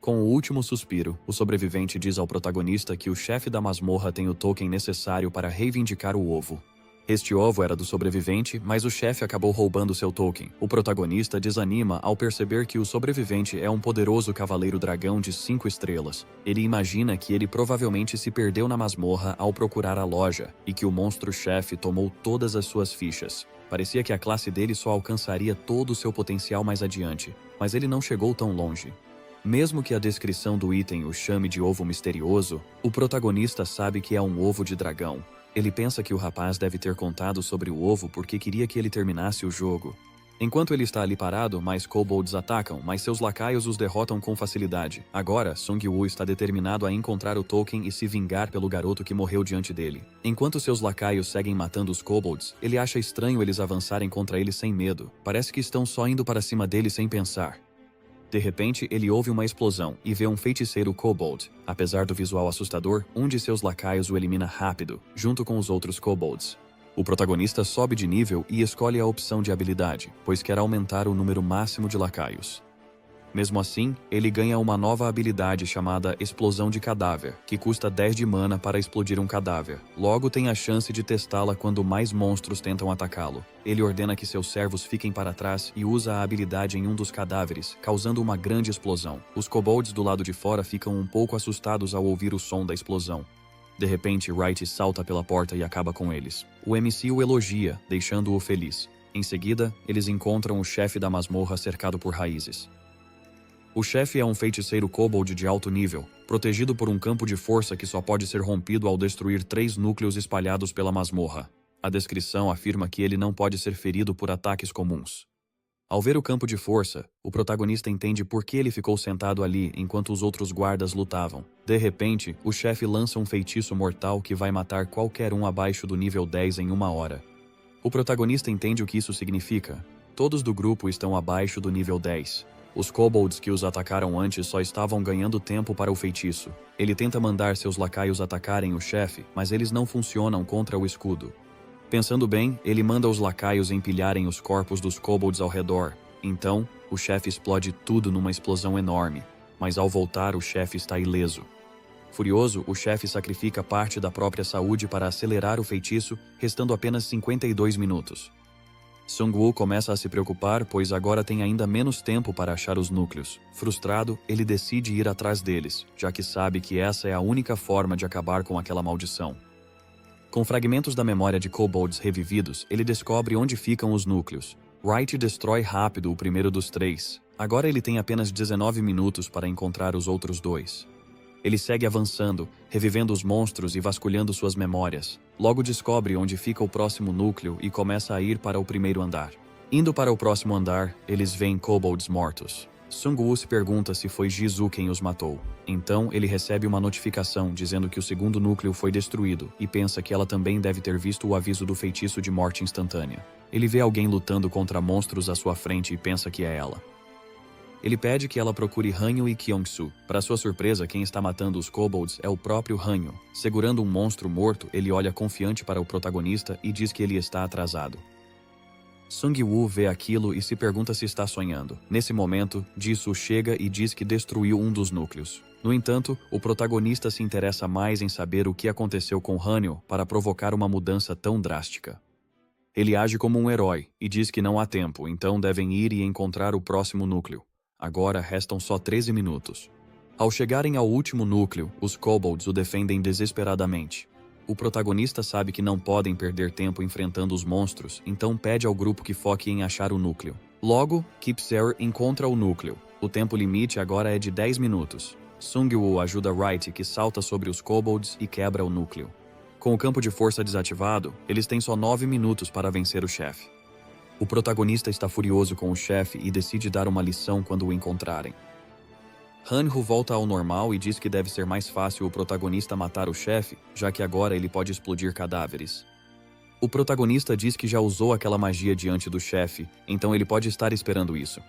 Com o último suspiro, o sobrevivente diz ao protagonista que o chefe da masmorra tem o token necessário para reivindicar o ovo. Este ovo era do sobrevivente, mas o chefe acabou roubando seu token. O protagonista desanima ao perceber que o sobrevivente é um poderoso cavaleiro dragão de 5 estrelas. Ele imagina que ele provavelmente se perdeu na masmorra ao procurar a loja, e que o monstro-chefe tomou todas as suas fichas. Parecia que a classe dele só alcançaria todo o seu potencial mais adiante, mas ele não chegou tão longe. Mesmo que a descrição do item o chame de ovo misterioso, o protagonista sabe que é um ovo de dragão. Ele pensa que o rapaz deve ter contado sobre o ovo porque queria que ele terminasse o jogo. Enquanto ele está ali parado, mais kobolds atacam, mas seus lacaios os derrotam com facilidade. Agora, Sung-woo está determinado a encontrar o token e se vingar pelo garoto que morreu diante dele. Enquanto seus lacaios seguem matando os kobolds, ele acha estranho eles avançarem contra ele sem medo. Parece que estão só indo para cima dele sem pensar. De repente, ele ouve uma explosão e vê um feiticeiro kobold. Apesar do visual assustador, um de seus lacaios o elimina rápido, junto com os outros kobolds. O protagonista sobe de nível e escolhe a opção de habilidade, pois quer aumentar o número máximo de lacaios. Mesmo assim, ele ganha uma nova habilidade chamada Explosão de Cadáver, que custa 10 de mana para explodir um cadáver. Logo tem a chance de testá-la quando mais monstros tentam atacá-lo. Ele ordena que seus servos fiquem para trás e usa a habilidade em um dos cadáveres, causando uma grande explosão. Os kobolds do lado de fora ficam um pouco assustados ao ouvir o som da explosão. De repente, Wright salta pela porta e acaba com eles. O MC o elogia, deixando-o feliz. Em seguida, eles encontram o chefe da masmorra cercado por raízes. O chefe é um feiticeiro kobold de alto nível, protegido por um campo de força que só pode ser rompido ao destruir 3 núcleos espalhados pela masmorra. A descrição afirma que ele não pode ser ferido por ataques comuns. Ao ver o campo de força, o protagonista entende por que ele ficou sentado ali enquanto os outros guardas lutavam. De repente, o chefe lança um feitiço mortal que vai matar qualquer um abaixo do nível 10 em 1 hora. O protagonista entende o que isso significa. Todos do grupo estão abaixo do nível 10. Os kobolds que os atacaram antes só estavam ganhando tempo para o feitiço. Ele tenta mandar seus lacaios atacarem o chefe, mas eles não funcionam contra o escudo. Pensando bem, ele manda os lacaios empilharem os corpos dos kobolds ao redor. Então, o chefe explode tudo numa explosão enorme, mas ao voltar o chefe está ileso. Furioso, o chefe sacrifica parte da própria saúde para acelerar o feitiço, restando apenas 52 minutos. Sung-woo começa a se preocupar, pois agora tem ainda menos tempo para achar os núcleos. Frustrado, ele decide ir atrás deles, já que sabe que essa é a única forma de acabar com aquela maldição. Com fragmentos da memória de kobolds revividos, ele descobre onde ficam os núcleos. Wright destrói rápido o primeiro dos 3. Agora ele tem apenas 19 minutos para encontrar os outros 2. Ele segue avançando, revivendo os monstros e vasculhando suas memórias. Logo descobre onde fica o próximo núcleo e começa a ir para o primeiro andar. Indo para o próximo andar, eles veem kobolds mortos. Sung-woo se pergunta se foi Jisoo quem os matou. Então, ele recebe uma notificação dizendo que o segundo núcleo foi destruído e pensa que ela também deve ter visto o aviso do feitiço de morte instantânea. Ele vê alguém lutando contra monstros à sua frente e pensa que é ela. Ele pede que ela procure Hanyu e Kyung-soo. Para sua surpresa, quem está matando os kobolds é o próprio Hanyu. Segurando um monstro morto, ele olha confiante para o protagonista e diz que ele está atrasado. Sung-woo vê aquilo e se pergunta se está sonhando. Nesse momento, Jisoo chega e diz que destruiu um dos núcleos. No entanto, o protagonista se interessa mais em saber o que aconteceu com Hanyu para provocar uma mudança tão drástica. Ele age como um herói e diz que não há tempo, então devem ir e encontrar o próximo núcleo. Agora restam só 13 minutos. Ao chegarem ao último núcleo, os kobolds o defendem desesperadamente. O protagonista sabe que não podem perder tempo enfrentando os monstros, então pede ao grupo que foque em achar o núcleo. Logo, Kipser encontra o núcleo. O tempo limite agora é de 10 minutos. Sung-woo ajuda Wright, que salta sobre os kobolds e quebra o núcleo. Com o campo de força desativado, eles têm só 9 minutos para vencer o chefe. O protagonista está furioso com o chefe e decide dar uma lição quando o encontrarem. Hanyu volta ao normal e diz que deve ser mais fácil o protagonista matar o chefe, já que agora ele pode explodir cadáveres. O protagonista diz que já usou aquela magia diante do chefe, então ele pode estar esperando isso.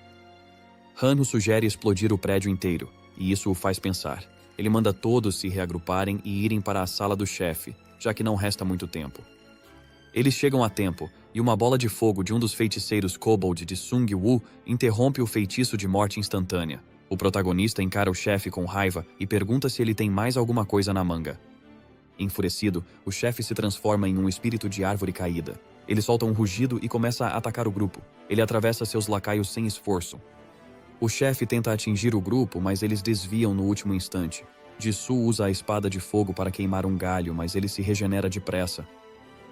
Hanyu sugere explodir o prédio inteiro, e isso o faz pensar. Ele manda todos se reagruparem e irem para a sala do chefe, já que não resta muito tempo. Eles chegam a tempo, e uma bola de fogo de um dos feiticeiros kobold de Sung-woo interrompe o feitiço de morte instantânea. O protagonista encara o chefe com raiva e pergunta se ele tem mais alguma coisa na manga. Enfurecido, o chefe se transforma em um espírito de árvore caída. Ele solta um rugido e começa a atacar o grupo. Ele atravessa seus lacaios sem esforço. O chefe tenta atingir o grupo, mas eles desviam no último instante. Jisoo usa a espada de fogo para queimar um galho, mas ele se regenera depressa.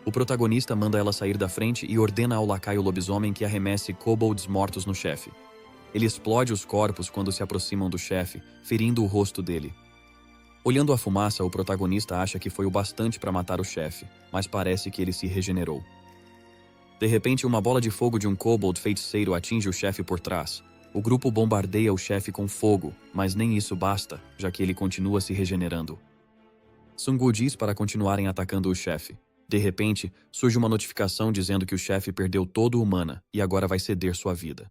O protagonista manda ela sair da frente e ordena ao lacaio lobisomem que arremesse kobolds mortos no chefe. Ele explode os corpos quando se aproximam do chefe, ferindo o rosto dele. Olhando a fumaça, o protagonista acha que foi o bastante para matar o chefe, mas parece que ele se regenerou. De repente, uma bola de fogo de um kobold feiticeiro atinge o chefe por trás. O grupo bombardeia o chefe com fogo, mas nem isso basta, já que ele continua se regenerando. Sungu diz para continuarem atacando o chefe. De repente, surge uma notificação dizendo que o chefe perdeu todo o mana e agora vai ceder sua vida.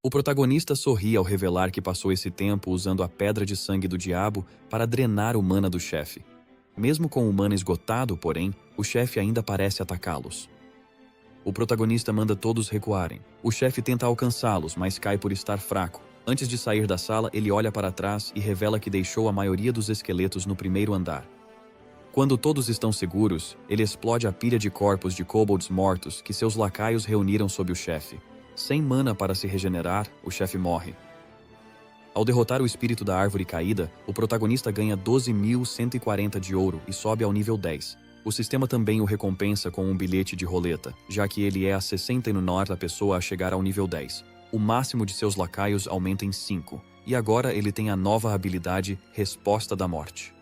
O protagonista sorri ao revelar que passou esse tempo usando a pedra de sangue do diabo para drenar o mana do chefe. Mesmo com o mana esgotado, porém, o chefe ainda parece atacá-los. O protagonista manda todos recuarem. O chefe tenta alcançá-los, mas cai por estar fraco. Antes de sair da sala, ele olha para trás e revela que deixou a maioria dos esqueletos no primeiro andar. Quando todos estão seguros, ele explode a pilha de corpos de kobolds mortos que seus lacaios reuniram sob o chefe. Sem mana para se regenerar, o chefe morre. Ao derrotar o espírito da árvore caída, o protagonista ganha 12.140 de ouro e sobe ao nível 10. O sistema também o recompensa com um bilhete de roleta, já que ele é a 69ª pessoa a chegar ao nível 10. O máximo de seus lacaios aumenta em 5, e agora ele tem a nova habilidade Resposta da Morte.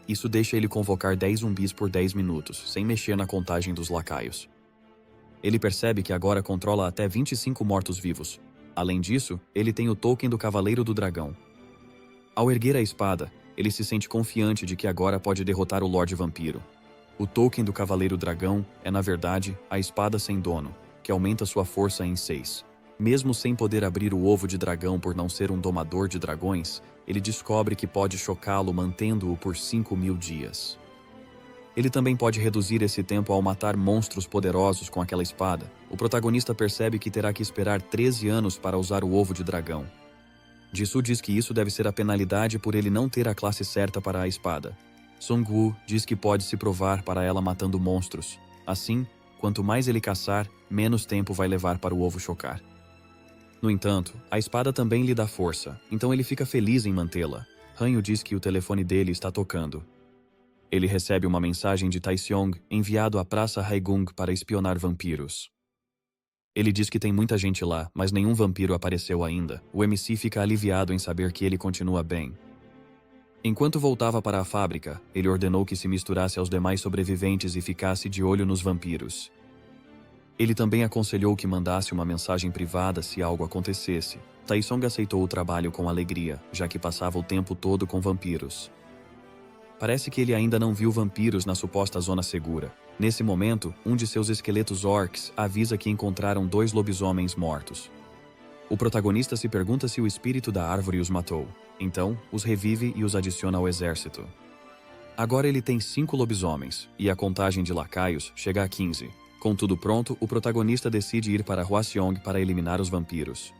Isso deixa ele convocar 10 zumbis por 10 minutos, sem mexer na contagem dos lacaios. Ele percebe que agora controla até 25 mortos-vivos. Além disso, ele tem o token do Cavaleiro do Dragão. Ao erguer a espada, ele se sente confiante de que agora pode derrotar o Lorde Vampiro. O token do Cavaleiro Dragão é, na verdade, a espada sem dono, que aumenta sua força em 6. Mesmo sem poder abrir o ovo de dragão por não ser um domador de dragões, ele descobre que pode chocá-lo mantendo-o por 5.000 dias. Ele também pode reduzir esse tempo ao matar monstros poderosos com aquela espada. O protagonista percebe que terá que esperar 13 anos para usar o ovo de dragão. Jisoo diz que isso deve ser a penalidade por ele não ter a classe certa para a espada. Sungu diz que pode se provar para ela matando monstros. Assim, quanto mais ele caçar, menos tempo vai levar para o ovo chocar. No entanto, a espada também lhe dá força, então ele fica feliz em mantê-la. Hanyu diz que o telefone dele está tocando. Ele recebe uma mensagem de Taiseong enviado à Praça Haigung para espionar vampiros. Ele diz que tem muita gente lá, mas nenhum vampiro apareceu ainda. O MC fica aliviado em saber que ele continua bem. Enquanto voltava para a fábrica, ele ordenou que se misturasse aos demais sobreviventes e ficasse de olho nos vampiros. Ele também aconselhou que mandasse uma mensagem privada se algo acontecesse. Taesong aceitou o trabalho com alegria, já que passava o tempo todo com vampiros. Parece que ele ainda não viu vampiros na suposta zona segura. Nesse momento, um de seus esqueletos orcs avisa que encontraram 2 lobisomens mortos. O protagonista se pergunta se o espírito da árvore os matou. Então, os revive e os adiciona ao exército. Agora ele tem 5 lobisomens, e a contagem de lacaios chega a 15. Com tudo pronto, o protagonista decide ir para Hwaseong para eliminar os vampiros.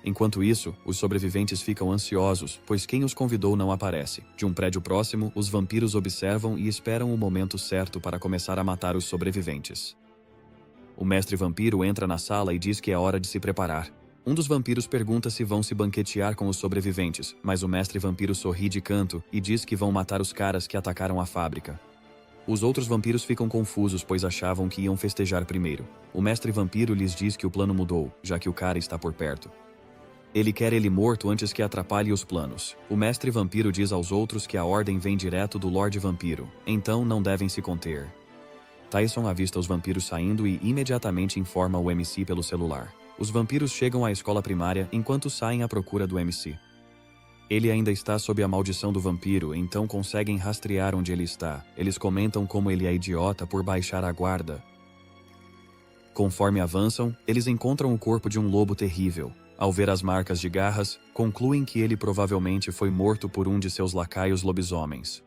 Enquanto isso, os sobreviventes ficam ansiosos, pois quem os convidou não aparece. De um prédio próximo, os vampiros observam e esperam o momento certo para começar a matar os sobreviventes. O mestre vampiro entra na sala e diz que é hora de se preparar. Um dos vampiros pergunta se vão se banquetear com os sobreviventes, mas o mestre vampiro sorri de canto e diz que vão matar os caras que atacaram a fábrica. Os outros vampiros ficam confusos, pois achavam que iam festejar primeiro. O mestre vampiro lhes diz que o plano mudou, já que o cara está por perto. Ele quer ele morto antes que atrapalhe os planos. O mestre vampiro diz aos outros que a ordem vem direto do Lorde Vampiro, então não devem se conter. Tyson avista os vampiros saindo e imediatamente informa o MC pelo celular. Os vampiros chegam à escola primária enquanto saem à procura do MC. Ele ainda está sob a maldição do vampiro, então conseguem rastrear onde ele está. Eles comentam como ele é idiota por baixar a guarda. Conforme avançam, eles encontram o corpo de um lobo terrível. Ao ver as marcas de garras, concluem que ele provavelmente foi morto por um de seus lacaios lobisomens.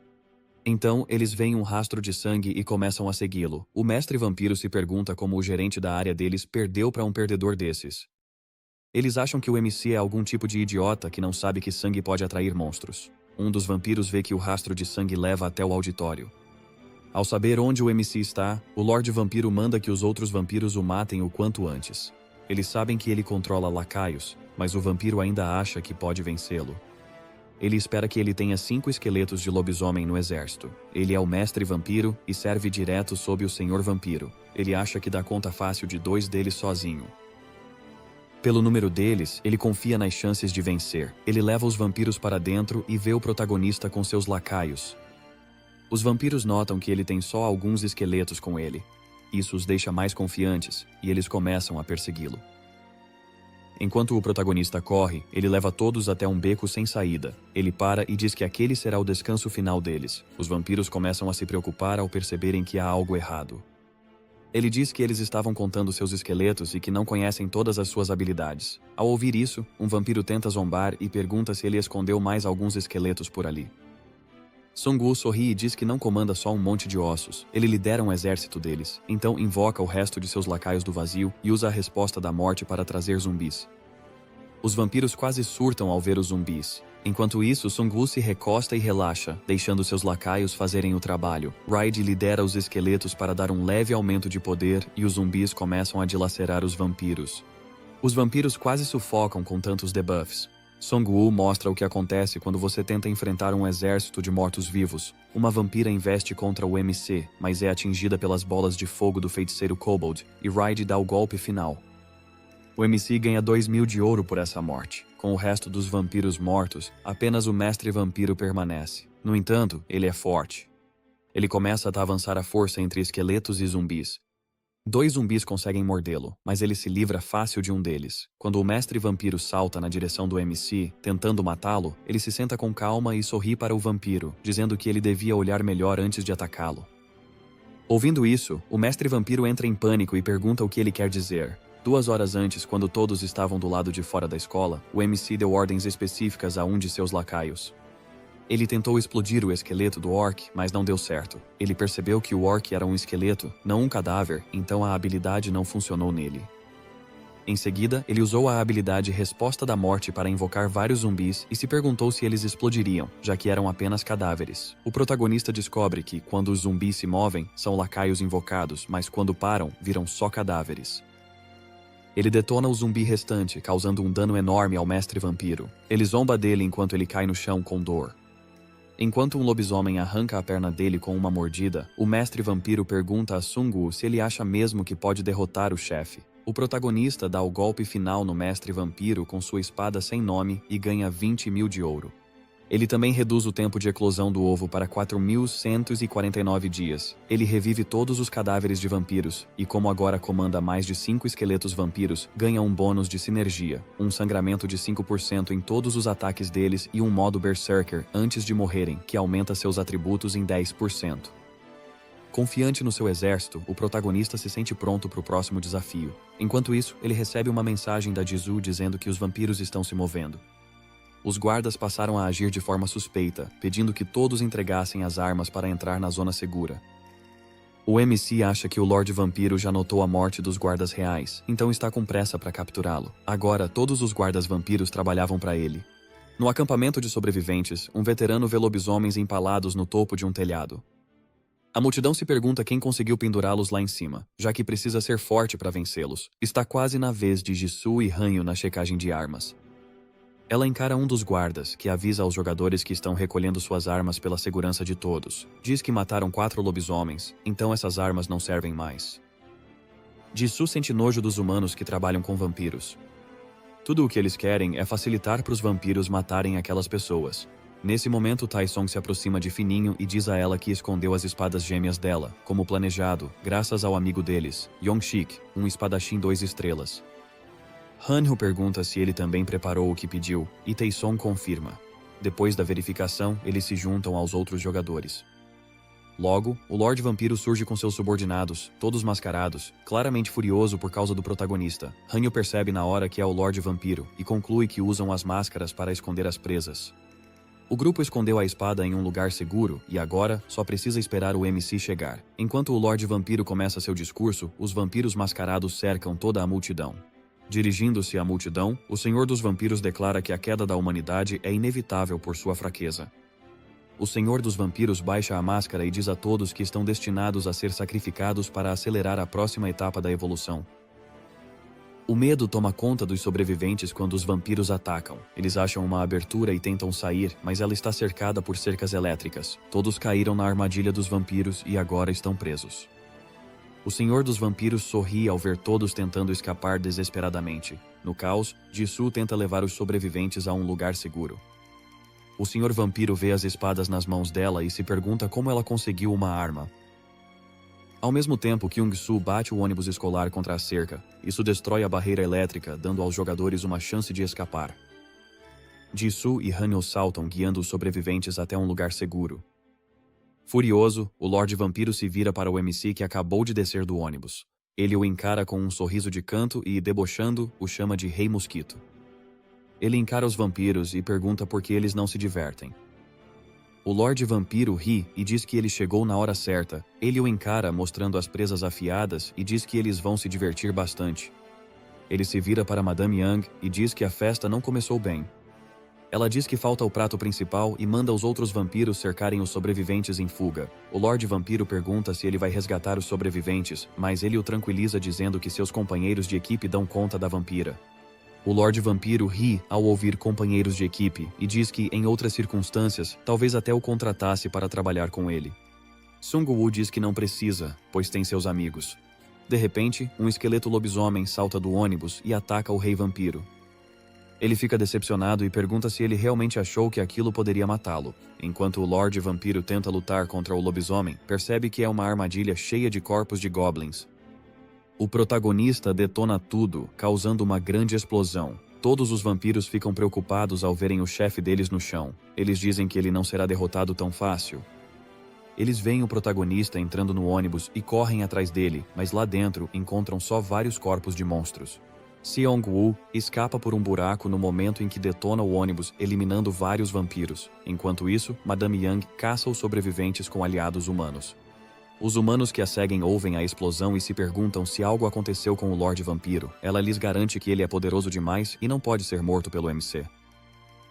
Então, eles veem um rastro de sangue e começam a segui-lo. O mestre vampiro se pergunta como o gerente da área deles perdeu para um perdedor desses. Eles acham que o MC é algum tipo de idiota que não sabe que sangue pode atrair monstros. Um dos vampiros vê que o rastro de sangue leva até o auditório. Ao saber onde o MC está, o Lorde Vampiro manda que os outros vampiros o matem o quanto antes. Eles sabem que ele controla lacaios, mas o vampiro ainda acha que pode vencê-lo. Ele espera que ele tenha 5 esqueletos de lobisomem no exército. Ele é o mestre vampiro e serve direto sob o senhor vampiro. Ele acha que dá conta fácil de 2 deles sozinho. Pelo número deles, ele confia nas chances de vencer. Ele leva os vampiros para dentro e vê o protagonista com seus lacaios. Os vampiros notam que ele tem só alguns esqueletos com ele. Isso os deixa mais confiantes, e eles começam a persegui-lo. Enquanto o protagonista corre, ele leva todos até um beco sem saída. Ele para e diz que aquele será o descanso final deles. Os vampiros começam a se preocupar ao perceberem que há algo errado. Ele diz que eles estavam contando seus esqueletos e que não conhecem todas as suas habilidades. Ao ouvir isso, um vampiro tenta zombar e pergunta se ele escondeu mais alguns esqueletos por ali. Sung-woo sorri e diz que não comanda só um monte de ossos. Ele lidera um exército deles, então invoca o resto de seus lacaios do vazio e usa a resposta da morte para trazer zumbis. Os vampiros quase surtam ao ver os zumbis. Enquanto isso, Sung-woo se recosta e relaxa, deixando seus lacaios fazerem o trabalho. Raid lidera os esqueletos para dar um leve aumento de poder e os zumbis começam a dilacerar os vampiros. Os vampiros quase sufocam com tantos debuffs. Sung-woo mostra o que acontece quando você tenta enfrentar um exército de mortos-vivos. Uma vampira investe contra o MC, mas é atingida pelas bolas de fogo do feiticeiro Kobold, e Raid dá o golpe final. O MC ganha 2.000 de ouro por essa morte. Com o resto dos vampiros mortos, apenas o mestre vampiro permanece. No entanto, ele é forte. Ele começa a avançar à força entre esqueletos e zumbis. 2 zumbis conseguem mordê-lo, mas ele se livra fácil de um deles. Quando o mestre vampiro salta na direção do MC, tentando matá-lo, ele se senta com calma e sorri para o vampiro, dizendo que ele devia olhar melhor antes de atacá-lo. Ouvindo isso, o mestre vampiro entra em pânico e pergunta o que ele quer dizer. 2 horas antes, quando todos estavam do lado de fora da escola, o MC deu ordens específicas a um de seus lacaios. Ele tentou explodir o esqueleto do orc, mas não deu certo. Ele percebeu que o orc era um esqueleto, não um cadáver, então a habilidade não funcionou nele. Em seguida, ele usou a habilidade Resposta da Morte para invocar vários zumbis e se perguntou se eles explodiriam, já que eram apenas cadáveres. O protagonista descobre que, quando os zumbis se movem, são lacaios invocados, mas quando param, viram só cadáveres. Ele detona o zumbi restante, causando um dano enorme ao mestre vampiro. Ele zomba dele enquanto ele cai no chão com dor. Enquanto um lobisomem arranca a perna dele com uma mordida, o mestre vampiro pergunta a Sung-woo se ele acha mesmo que pode derrotar o chefe. O protagonista dá o golpe final no mestre vampiro com sua espada sem nome e ganha 20.000 de ouro. Ele também reduz o tempo de eclosão do ovo para 4.149 dias. Ele revive todos os cadáveres de vampiros, e como agora comanda mais de 5 esqueletos vampiros, ganha um bônus de sinergia, um sangramento de 5% em todos os ataques deles e um modo Berserker antes de morrerem, que aumenta seus atributos em 10%. Confiante no seu exército, o protagonista se sente pronto para o próximo desafio. Enquanto isso, ele recebe uma mensagem da Jisoo dizendo que os vampiros estão se movendo. Os guardas passaram a agir de forma suspeita, pedindo que todos entregassem as armas para entrar na zona segura. O MC acha que o Lorde Vampiro já notou a morte dos guardas reais, então está com pressa para capturá-lo. Agora, todos os guardas vampiros trabalhavam para ele. No acampamento de sobreviventes, um veterano vê lobisomens empalados no topo de um telhado. A multidão se pergunta quem conseguiu pendurá-los lá em cima, já que precisa ser forte para vencê-los. Está quase na vez de Jisoo e Hanyu na checagem de armas. Ela encara um dos guardas, que avisa aos jogadores que estão recolhendo suas armas pela segurança de todos. Diz que mataram 4 lobisomens, então essas armas não servem mais. Jisoo sente nojo dos humanos que trabalham com vampiros. Tudo o que eles querem é facilitar para os vampiros matarem aquelas pessoas. Nesse momento, Taesong se aproxima de Fininho e diz a ela que escondeu as espadas gêmeas dela, como planejado, graças ao amigo deles, Yong-shik, um espadachim 2 estrelas. Hanyu pergunta se ele também preparou o que pediu, e Taesong confirma. Depois da verificação, eles se juntam aos outros jogadores. Logo, o Lorde Vampiro surge com seus subordinados, todos mascarados, claramente furioso por causa do protagonista. Hanyu percebe na hora que é o Lorde Vampiro, e conclui que usam as máscaras para esconder as presas. O grupo escondeu a espada em um lugar seguro, e agora só precisa esperar o MC chegar. Enquanto o Lorde Vampiro começa seu discurso, os vampiros mascarados cercam toda a multidão. Dirigindo-se à multidão, o Senhor dos Vampiros declara que a queda da humanidade é inevitável por sua fraqueza. O Senhor dos Vampiros baixa a máscara e diz a todos que estão destinados a ser sacrificados para acelerar a próxima etapa da evolução. O medo toma conta dos sobreviventes quando os vampiros atacam. Eles acham uma abertura e tentam sair, mas ela está cercada por cercas elétricas. Todos caíram na armadilha dos vampiros e agora estão presos. O Senhor dos Vampiros sorri ao ver todos tentando escapar desesperadamente. No caos, Jisoo tenta levar os sobreviventes a um lugar seguro. O Senhor Vampiro vê as espadas nas mãos dela e se pergunta como ela conseguiu uma arma. Ao mesmo tempo, Kyung-soo bate o ônibus escolar contra a cerca. Isso destrói a barreira elétrica, dando aos jogadores uma chance de escapar. Jisoo e Hanyo saltam, guiando os sobreviventes até um lugar seguro. Furioso, o Lorde Vampiro se vira para o MC que acabou de descer do ônibus. Ele o encara com um sorriso de canto e, debochando, o chama de Rei Mosquito. Ele encara os vampiros e pergunta por que eles não se divertem. O Lorde Vampiro ri e diz que ele chegou na hora certa. Ele o encara mostrando as presas afiadas e diz que eles vão se divertir bastante. Ele se vira para Madame Yang e diz que a festa não começou bem. Ela diz que falta o prato principal e manda os outros vampiros cercarem os sobreviventes em fuga. O Lorde Vampiro pergunta se ele vai resgatar os sobreviventes, mas ele o tranquiliza dizendo que seus companheiros de equipe dão conta da vampira. O Lorde Vampiro ri ao ouvir companheiros de equipe e diz que, em outras circunstâncias, talvez até o contratasse para trabalhar com ele. Sung-woo diz que não precisa, pois tem seus amigos. De repente, um esqueleto lobisomem salta do ônibus e ataca o Rei Vampiro. Ele fica decepcionado e pergunta se ele realmente achou que aquilo poderia matá-lo. Enquanto o Lorde Vampiro tenta lutar contra o lobisomem, percebe que é uma armadilha cheia de corpos de goblins. O protagonista detona tudo, causando uma grande explosão. Todos os vampiros ficam preocupados ao verem o chefe deles no chão. Eles dizem que ele não será derrotado tão fácil. Eles veem o protagonista entrando no ônibus e correm atrás dele, mas lá dentro encontram só vários corpos de monstros. Seong-woo escapa por um buraco no momento em que detona o ônibus, eliminando vários vampiros. Enquanto isso, Madame Yang caça os sobreviventes com aliados humanos. Os humanos que a seguem ouvem a explosão e se perguntam se algo aconteceu com o Lorde Vampiro. Ela lhes garante que ele é poderoso demais e não pode ser morto pelo MC.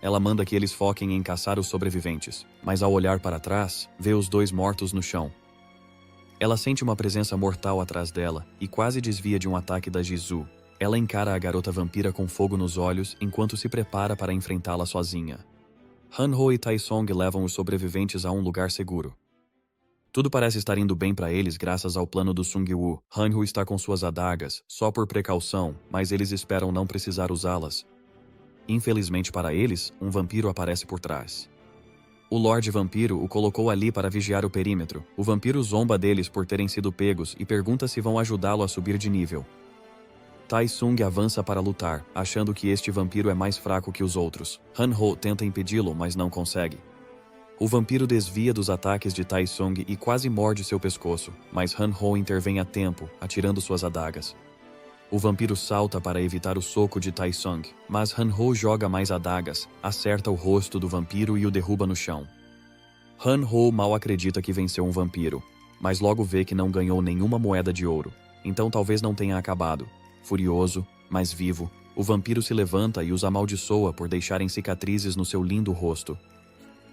Ela manda que eles foquem em caçar os sobreviventes, mas ao olhar para trás, vê os dois mortos no chão. Ela sente uma presença mortal atrás dela e quase desvia de um ataque da Jisoo. Ela encara a garota vampira com fogo nos olhos enquanto se prepara para enfrentá-la sozinha. Han-ho e Tai-song levam os sobreviventes a um lugar seguro. Tudo parece estar indo bem para eles graças ao plano do Sung-woo. Han-ho está com suas adagas, só por precaução, mas eles esperam não precisar usá-las. Infelizmente para eles, um vampiro aparece por trás. O Lorde Vampiro o colocou ali para vigiar o perímetro. O vampiro zomba deles por terem sido pegos e pergunta se vão ajudá-lo a subir de nível. Tai-sung avança para lutar, achando que este vampiro é mais fraco que os outros. Han-ho tenta impedi-lo, mas não consegue. O vampiro desvia dos ataques de Tai-sung e quase morde seu pescoço, mas Han-ho intervém a tempo, atirando suas adagas. O vampiro salta para evitar o soco de Tai-sung, mas Han-ho joga mais adagas, acerta o rosto do vampiro e o derruba no chão. Han-ho mal acredita que venceu um vampiro, mas logo vê que não ganhou nenhuma moeda de ouro, então talvez não tenha acabado. Furioso, mas vivo, o vampiro se levanta e os amaldiçoa por deixarem cicatrizes no seu lindo rosto.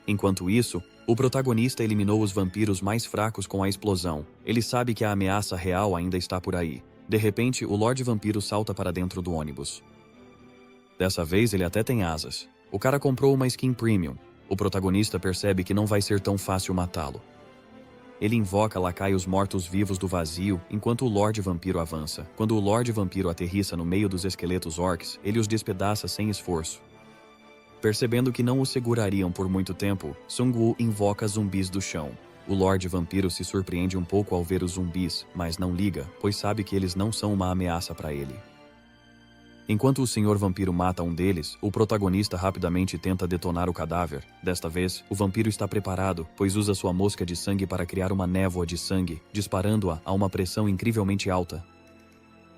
Enquanto isso, o protagonista eliminou os vampiros mais fracos com a explosão. Ele sabe que a ameaça real ainda está por aí. De repente, o Lorde Vampiro salta para dentro do ônibus. Dessa vez, ele até tem asas. O cara comprou uma skin premium. O protagonista percebe que não vai ser tão fácil matá-lo. Ele invoca lacaios mortos-vivos do vazio enquanto o Lorde Vampiro avança. Quando o Lorde Vampiro aterrissa no meio dos esqueletos orcs, ele os despedaça sem esforço. Percebendo que não o segurariam por muito tempo, Sung-woo invoca zumbis do chão. O Lorde Vampiro se surpreende um pouco ao ver os zumbis, mas não liga, pois sabe que eles não são uma ameaça para ele. Enquanto o Senhor Vampiro mata um deles, o protagonista rapidamente tenta detonar o cadáver. Desta vez, o vampiro está preparado, pois usa sua mosca de sangue para criar uma névoa de sangue, disparando-a a uma pressão incrivelmente alta.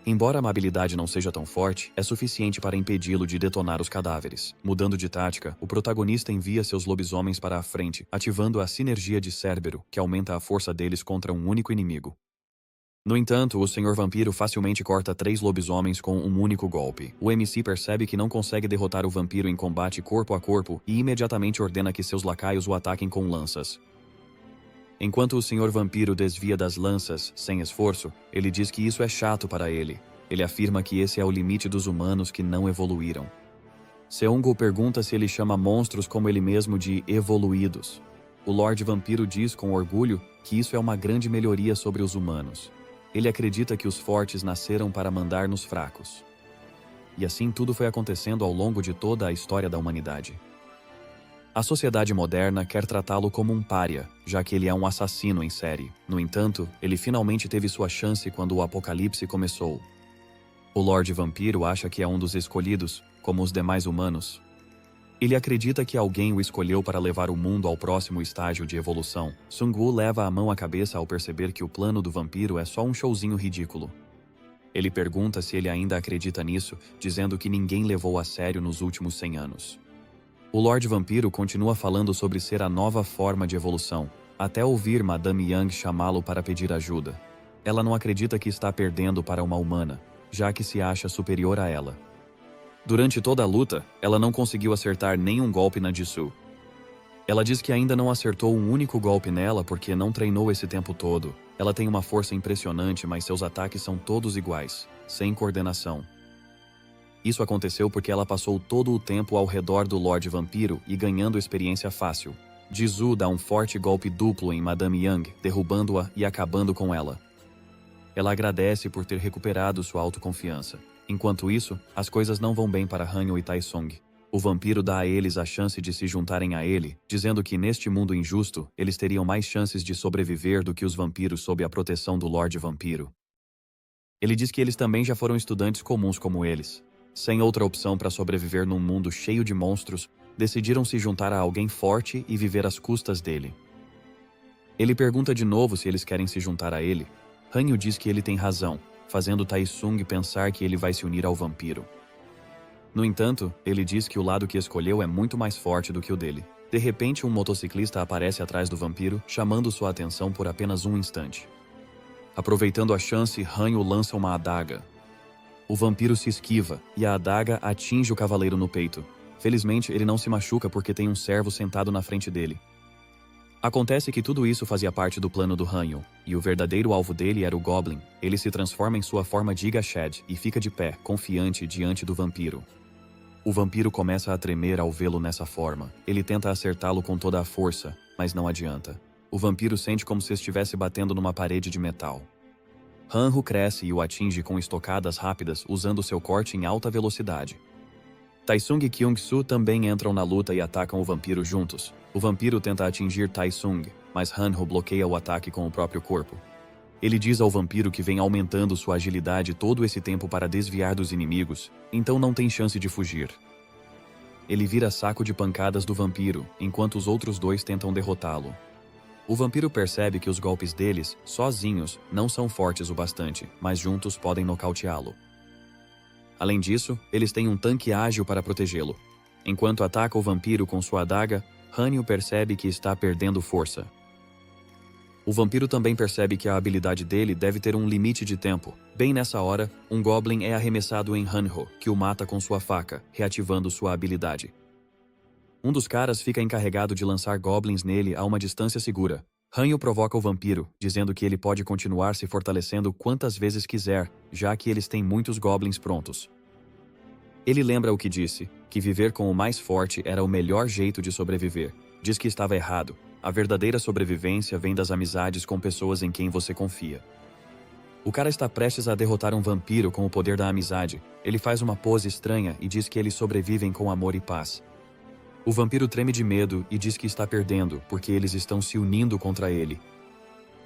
Embora a habilidade não seja tão forte, é suficiente para impedi-lo de detonar os cadáveres. Mudando de tática, o protagonista envia seus lobisomens para a frente, ativando a sinergia de Cérbero, que aumenta a força deles contra um único inimigo. No entanto, o Senhor Vampiro facilmente corta 3 lobisomens com um único golpe. O MC percebe que não consegue derrotar o vampiro em combate corpo a corpo e imediatamente ordena que seus lacaios o ataquem com lanças. Enquanto o Senhor Vampiro desvia das lanças, sem esforço, ele diz que isso é chato para ele. Ele afirma que esse é o limite dos humanos que não evoluíram. Seungo pergunta se ele chama monstros como ele mesmo de evoluídos. O Lorde Vampiro diz com orgulho que isso é uma grande melhoria sobre os humanos. Ele acredita que os fortes nasceram para mandar nos fracos. E assim tudo foi acontecendo ao longo de toda a história da humanidade. A sociedade moderna quer tratá-lo como um pária, já que ele é um assassino em série. No entanto, ele finalmente teve sua chance quando o apocalipse começou. O Lorde Vampiro acha que é um dos escolhidos, como os demais humanos. Ele acredita que alguém o escolheu para levar o mundo ao próximo estágio de evolução. Sung-woo leva a mão à cabeça ao perceber que o plano do vampiro é só um showzinho ridículo. Ele pergunta se ele ainda acredita nisso, dizendo que ninguém levou a sério nos últimos 100 anos. O Lorde Vampiro continua falando sobre ser a nova forma de evolução, até ouvir Madame Yang chamá-lo para pedir ajuda. Ela não acredita que está perdendo para uma humana, já que se acha superior a ela. Durante toda a luta, ela não conseguiu acertar nenhum golpe na Jisoo. Ela diz que ainda não acertou um único golpe nela porque não treinou esse tempo todo. Ela tem uma força impressionante, mas seus ataques são todos iguais, sem coordenação. Isso aconteceu porque ela passou todo o tempo ao redor do Lorde Vampiro e ganhando experiência fácil. Jisoo dá um forte golpe duplo em Madame Yang, derrubando-a e acabando com ela. Ela agradece por ter recuperado sua autoconfiança. Enquanto isso, as coisas não vão bem para Hanyo e Taesung. O vampiro dá a eles a chance de se juntarem a ele, dizendo que neste mundo injusto, eles teriam mais chances de sobreviver do que os vampiros sob a proteção do Lorde Vampiro. Ele diz que eles também já foram estudantes comuns como eles. Sem outra opção para sobreviver num mundo cheio de monstros, decidiram se juntar a alguém forte e viver às custas dele. Ele pergunta de novo se eles querem se juntar a ele. Hanyo diz que ele tem razão, fazendo Taesung pensar que ele vai se unir ao vampiro. No entanto, ele diz que o lado que escolheu é muito mais forte do que o dele. De repente, um motociclista aparece atrás do vampiro, chamando sua atenção por apenas um instante. Aproveitando a chance, Hanyo lança uma adaga. O vampiro se esquiva, e a adaga atinge o cavaleiro no peito. Felizmente, ele não se machuca porque tem um servo sentado na frente dele. Acontece que tudo isso fazia parte do plano do Hanyo, e o verdadeiro alvo dele era o Goblin. Ele se transforma em sua forma de Giga Shed e fica de pé, confiante diante do vampiro. O vampiro começa a tremer ao vê-lo nessa forma. Ele tenta acertá-lo com toda a força, mas não adianta. O vampiro sente como se estivesse batendo numa parede de metal. Hanho cresce e o atinge com estocadas rápidas usando seu corte em alta velocidade. Taesung e Kyung-soo também entram na luta e atacam o vampiro juntos. O vampiro tenta atingir Taesung, mas Hanho bloqueia o ataque com o próprio corpo. Ele diz ao vampiro que vem aumentando sua agilidade todo esse tempo para desviar dos inimigos, então não tem chance de fugir. Ele vira saco de pancadas do vampiro, enquanto os outros dois tentam derrotá-lo. O vampiro percebe que os golpes deles, sozinhos, não são fortes o bastante, mas juntos podem nocauteá-lo. Além disso, eles têm um tanque ágil para protegê-lo. Enquanto ataca o vampiro com sua adaga, Hanyo percebe que está perdendo força. O vampiro também percebe que a habilidade dele deve ter um limite de tempo. Bem nessa hora, um Goblin é arremessado em Hanho, que o mata com sua faca, reativando sua habilidade. Um dos caras fica encarregado de lançar Goblins nele a uma distância segura. Hanyo provoca o vampiro, dizendo que ele pode continuar se fortalecendo quantas vezes quiser, já que eles têm muitos Goblins prontos. Ele lembra o que disse, que viver com o mais forte era o melhor jeito de sobreviver. Diz que estava errado. A verdadeira sobrevivência vem das amizades com pessoas em quem você confia. O cara está prestes a derrotar um vampiro com o poder da amizade. Ele faz uma pose estranha e diz que eles sobrevivem com amor e paz. O vampiro treme de medo e diz que está perdendo, porque eles estão se unindo contra ele.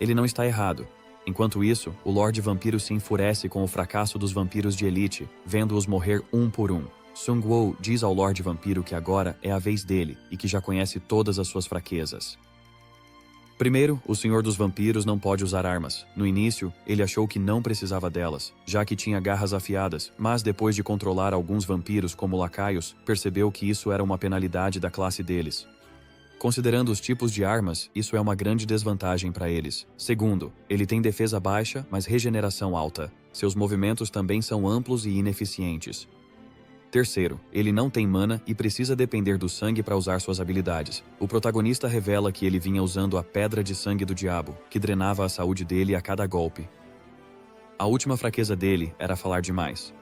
Ele não está errado. Enquanto isso, o Lorde Vampiro se enfurece com o fracasso dos vampiros de elite, vendo-os morrer um por um. Sung-woo diz ao Lorde Vampiro que agora é a vez dele e que já conhece todas as suas fraquezas. Primeiro, o Senhor dos Vampiros não pode usar armas. No início, ele achou que não precisava delas, já que tinha garras afiadas, mas depois de controlar alguns vampiros como lacaios, percebeu que isso era uma penalidade da classe deles. Considerando os tipos de armas, isso é uma grande desvantagem para eles. Segundo, ele tem defesa baixa, mas regeneração alta. Seus movimentos também são amplos e ineficientes. Terceiro, ele não tem mana e precisa depender do sangue para usar suas habilidades. O protagonista revela que ele vinha usando a Pedra de Sangue do Diabo, que drenava a saúde dele a cada golpe. A última fraqueza dele era falar demais.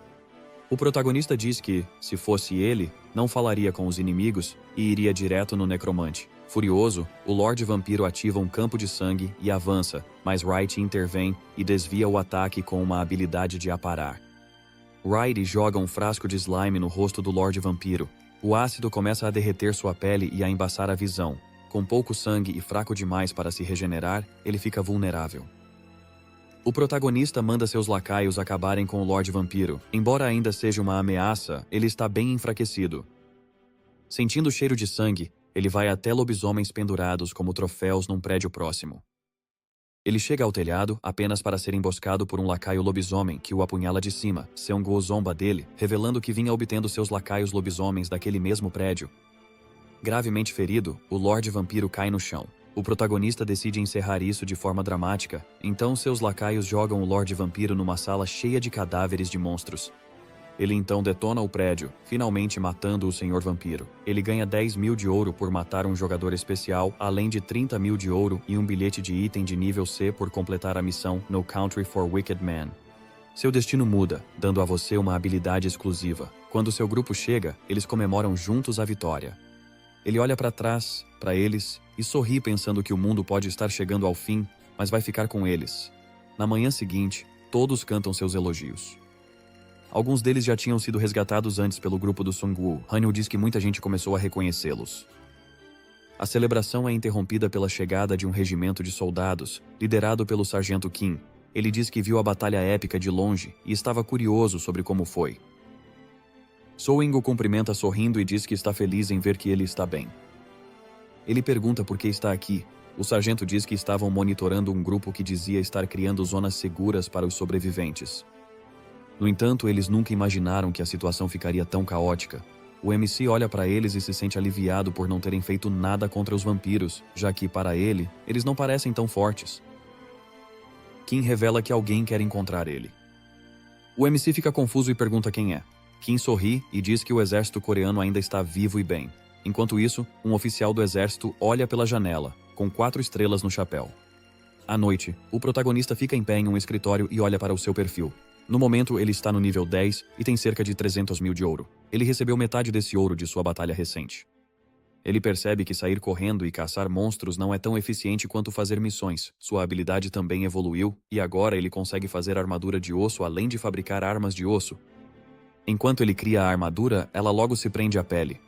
O protagonista diz que, se fosse ele, não falaria com os inimigos e iria direto no necromante. Furioso, o Lorde Vampiro ativa um campo de sangue e avança, mas Wright intervém e desvia o ataque com uma habilidade de aparar. Wright joga um frasco de slime no rosto do Lorde Vampiro. O ácido começa a derreter sua pele e a embaçar a visão. Com pouco sangue e fraco demais para se regenerar, ele fica vulnerável. O protagonista manda seus lacaios acabarem com o Lorde Vampiro. Embora ainda seja uma ameaça, ele está bem enfraquecido. Sentindo o cheiro de sangue, ele vai até lobisomens pendurados como troféus num prédio próximo. Ele chega ao telhado apenas para ser emboscado por um lacaio lobisomem que o apunhala de cima. Seung-woo zomba dele, revelando que vinha obtendo seus lacaios lobisomens daquele mesmo prédio. Gravemente ferido, o Lorde Vampiro cai no chão. O protagonista decide encerrar isso de forma dramática, então seus lacaios jogam o Lorde Vampiro numa sala cheia de cadáveres de monstros. Ele então detona o prédio, finalmente matando o Senhor Vampiro. Ele ganha 10 mil de ouro por matar um jogador especial, além de 30 mil de ouro e um bilhete de item de nível C por completar a missão No Country for Wicked Men. Seu destino muda, dando a você uma habilidade exclusiva. Quando seu grupo chega, eles comemoram juntos a vitória. Ele olha para trás, para eles, e sorri pensando que o mundo pode estar chegando ao fim, mas vai ficar com eles. Na manhã seguinte, todos cantam seus elogios. Alguns deles já tinham sido resgatados antes pelo grupo do Seung-woo. Hanyu diz que muita gente começou a reconhecê-los. A celebração é interrompida pela chegada de um regimento de soldados, liderado pelo Sargento Kim. Ele diz que viu a batalha épica de longe e estava curioso sobre como foi. Soing o cumprimenta sorrindo e diz que está feliz em ver que ele está bem. Ele pergunta por que está aqui. O sargento diz que estavam monitorando um grupo que dizia estar criando zonas seguras para os sobreviventes. No entanto, eles nunca imaginaram que a situação ficaria tão caótica. O MC olha para eles e se sente aliviado por não terem feito nada contra os vampiros, já que, para ele, eles não parecem tão fortes. Kim revela que alguém quer encontrar ele. O MC fica confuso e pergunta quem é. Kim sorri e diz que o exército coreano ainda está vivo e bem. Enquanto isso, um oficial do exército olha pela janela, com 4 estrelas no chapéu. À noite, o protagonista fica em pé em um escritório e olha para o seu perfil. No momento, ele está no nível 10 e tem cerca de 300 mil de ouro. Ele recebeu metade desse ouro de sua batalha recente. Ele percebe que sair correndo e caçar monstros não é tão eficiente quanto fazer missões. Sua habilidade também evoluiu, e agora ele consegue fazer armadura de osso além de fabricar armas de osso. Enquanto ele cria a armadura, ela logo se prende à pele.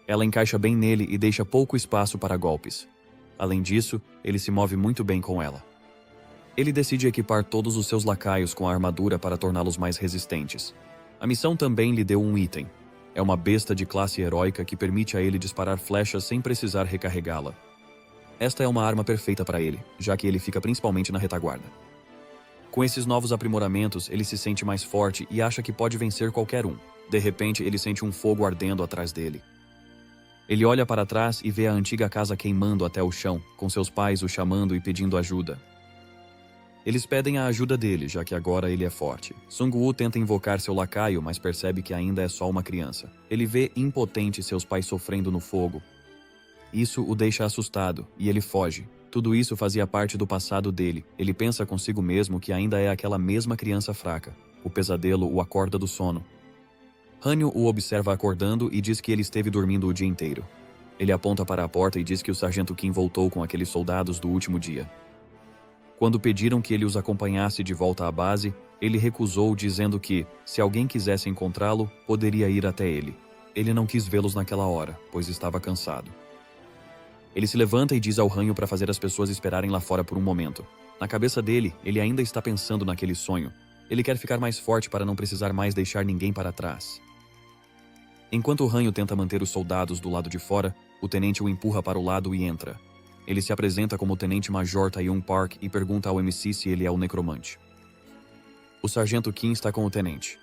Ela encaixa bem nele e deixa pouco espaço para golpes. Além disso, ele se move muito bem com ela. Ele decide equipar todos os seus lacaios com a armadura para torná-los mais resistentes. A missão também lhe deu um item. É uma besta de classe heróica que permite a ele disparar flechas sem precisar recarregá-la. Esta é uma arma perfeita para ele, já que ele fica principalmente na retaguarda. Com esses novos aprimoramentos, ele se sente mais forte e acha que pode vencer qualquer um. De repente, ele sente um fogo ardendo atrás dele. Ele olha para trás e vê a antiga casa queimando até o chão, com seus pais o chamando e pedindo ajuda. Eles pedem a ajuda dele, já que agora ele é forte. Seung-woo tenta invocar seu lacaio, mas percebe que ainda é só uma criança. Ele vê impotente seus pais sofrendo no fogo. Isso o deixa assustado, e ele foge. Tudo isso fazia parte do passado dele. Ele pensa consigo mesmo que ainda é aquela mesma criança fraca. O pesadelo o acorda do sono. Hanyu o observa acordando e diz que ele esteve dormindo o dia inteiro. Ele aponta para a porta e diz que o Sargento Kim voltou com aqueles soldados do último dia. Quando pediram que ele os acompanhasse de volta à base, ele recusou, dizendo que, se alguém quisesse encontrá-lo, poderia ir até ele. Ele não quis vê-los naquela hora, pois estava cansado. Ele se levanta e diz ao Hanyu para fazer as pessoas esperarem lá fora por um momento. Na cabeça dele, ele ainda está pensando naquele sonho. Ele quer ficar mais forte para não precisar mais deixar ninguém para trás. Enquanto o Hanyu tenta manter os soldados do lado de fora, o tenente o empurra para o lado e entra. Ele se apresenta como o Tenente-Major Taeyong Park e pergunta ao MC se ele é o necromante. O Sargento Kim está com o tenente.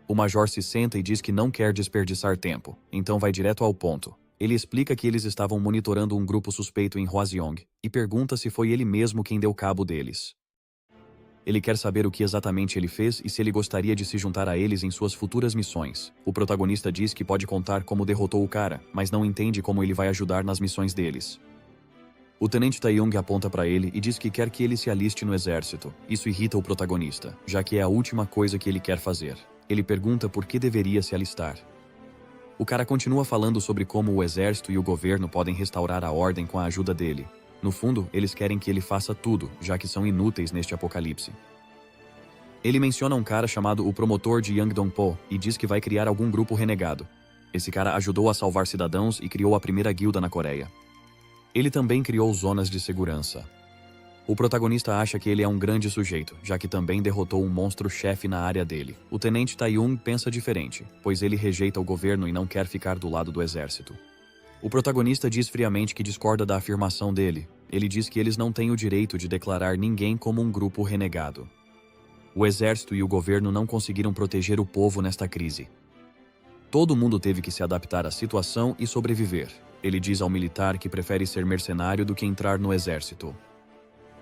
O Major se senta e diz que não quer desperdiçar tempo, então vai direto ao ponto. Ele explica que eles estavam monitorando um grupo suspeito em Hwaseong e pergunta se foi ele mesmo quem deu cabo deles. Ele quer saber o que exatamente ele fez e se ele gostaria de se juntar a eles em suas futuras missões. O protagonista diz que pode contar como derrotou o cara, mas não entende como ele vai ajudar nas missões deles. O tenente Taeyong aponta para ele e diz que quer que ele se aliste no exército. Isso irrita o protagonista, já que é a última coisa que ele quer fazer. Ele pergunta por que deveria se alistar. O cara continua falando sobre como o exército e o governo podem restaurar a ordem com a ajuda dele. No fundo, eles querem que ele faça tudo, já que são inúteis neste apocalipse. Ele menciona um cara chamado o promotor de Yangdong-po e diz que vai criar algum grupo renegado. Esse cara ajudou a salvar cidadãos e criou a primeira guilda na Coreia. Ele também criou zonas de segurança. O protagonista acha que ele é um grande sujeito, já que também derrotou um monstro-chefe na área dele. O tenente Taeyong pensa diferente, pois ele rejeita o governo e não quer ficar do lado do exército. O protagonista diz friamente que discorda da afirmação dele. Ele diz que eles não têm o direito de declarar ninguém como um grupo renegado. O exército e o governo não conseguiram proteger o povo nesta crise. Todo mundo teve que se adaptar à situação e sobreviver. Ele diz ao militar que prefere ser mercenário do que entrar no exército.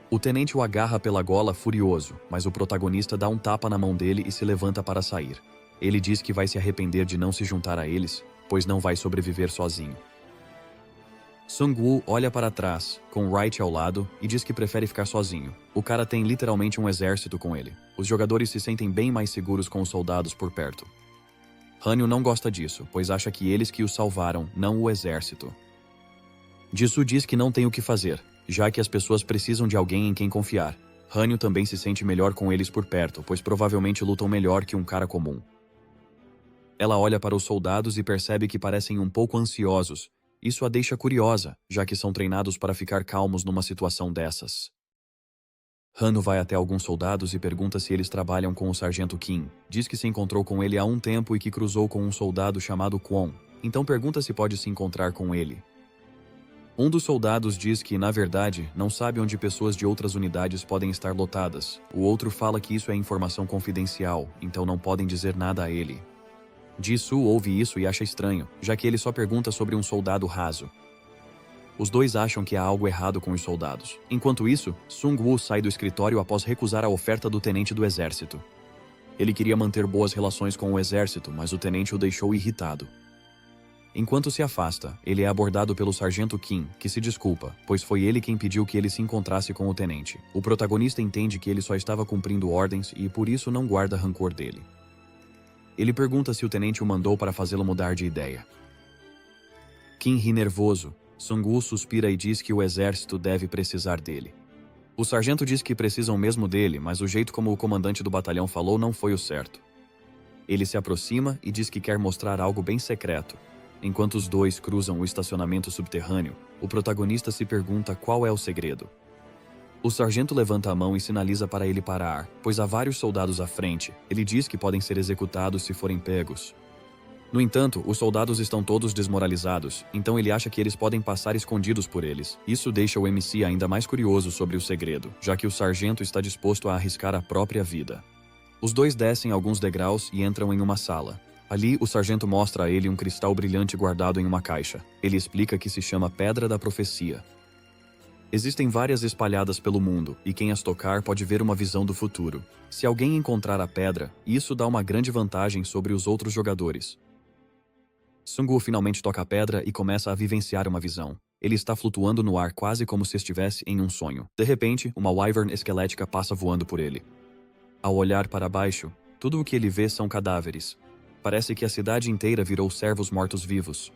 O tenente o agarra pela gola furioso, mas o protagonista dá um tapa na mão dele e se levanta para sair. Ele diz que vai se arrepender de não se juntar a eles, pois não vai sobreviver sozinho. Sung-woo olha para trás, com Wright ao lado, e diz que prefere ficar sozinho. O cara tem literalmente um exército com ele. Os jogadores se sentem bem mais seguros com os soldados por perto. Hanyu não gosta disso, pois acha que eles que o salvaram, não o exército. Jisoo diz que não tem o que fazer, já que as pessoas precisam de alguém em quem confiar. Hanyu também se sente melhor com eles por perto, pois provavelmente lutam melhor que um cara comum. Ela olha para os soldados e percebe que parecem um pouco ansiosos. Isso a deixa curiosa, já que são treinados para ficar calmos numa situação dessas. Hanyu vai até alguns soldados e pergunta se eles trabalham com o sargento Kim. Diz que se encontrou com ele há um tempo e que cruzou com um soldado chamado Kwon. Então pergunta se pode se encontrar com ele. Um dos soldados diz que, na verdade, não sabe onde pessoas de outras unidades podem estar lotadas. O outro fala que isso é informação confidencial, então não podem dizer nada a ele. Jisoo ouve isso e acha estranho, já que ele só pergunta sobre um soldado raso. Os dois acham que há algo errado com os soldados. Enquanto isso, Sung-woo sai do escritório após recusar a oferta do tenente do exército. Ele queria manter boas relações com o exército, mas o tenente o deixou irritado. Enquanto se afasta, ele é abordado pelo sargento Kim, que se desculpa, pois foi ele quem pediu que ele se encontrasse com o tenente. O protagonista entende que ele só estava cumprindo ordens e por isso não guarda rancor dele. Ele pergunta se o tenente o mandou para fazê-lo mudar de ideia. Kim ri nervoso. Sung-woo suspira e diz que o exército deve precisar dele. O sargento diz que precisam mesmo dele, mas o jeito como o comandante do batalhão falou não foi o certo. Ele se aproxima e diz que quer mostrar algo bem secreto. Enquanto os dois cruzam o estacionamento subterrâneo, o protagonista se pergunta qual é o segredo. O sargento levanta a mão e sinaliza para ele parar, pois há vários soldados à frente. Ele diz que podem ser executados se forem pegos. No entanto, os soldados estão todos desmoralizados, então ele acha que eles podem passar escondidos por eles. Isso deixa o MC ainda mais curioso sobre o segredo, já que o sargento está disposto a arriscar a própria vida. Os dois descem alguns degraus e entram em uma sala. Ali, o sargento mostra a ele um cristal brilhante guardado em uma caixa. Ele explica que se chama Pedra da Profecia. Existem várias espalhadas pelo mundo, e quem as tocar pode ver uma visão do futuro. Se alguém encontrar a pedra, isso dá uma grande vantagem sobre os outros jogadores. Sung-woo finalmente toca a pedra e começa a vivenciar uma visão. Ele está flutuando no ar quase como se estivesse em um sonho. De repente, uma wyvern esquelética passa voando por ele. Ao olhar para baixo, tudo o que ele vê são cadáveres. Parece que a cidade inteira virou servos mortos-vivos.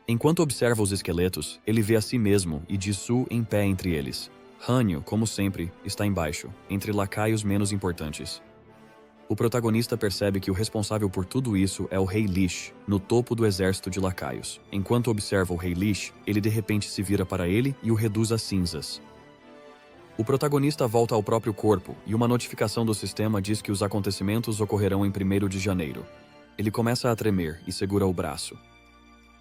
Enquanto observa os esqueletos, ele vê a si mesmo e Jisoo em pé entre eles. Hanyu, como sempre, está embaixo, entre lacaios menos importantes. O protagonista percebe que o responsável por tudo isso é o Rei Lish, no topo do exército de lacaios. Enquanto observa o Rei Lish, ele de repente se vira para ele e o reduz a cinzas. O protagonista volta ao próprio corpo e uma notificação do sistema diz que os acontecimentos ocorrerão em 1º de janeiro. Ele começa a tremer e segura o braço.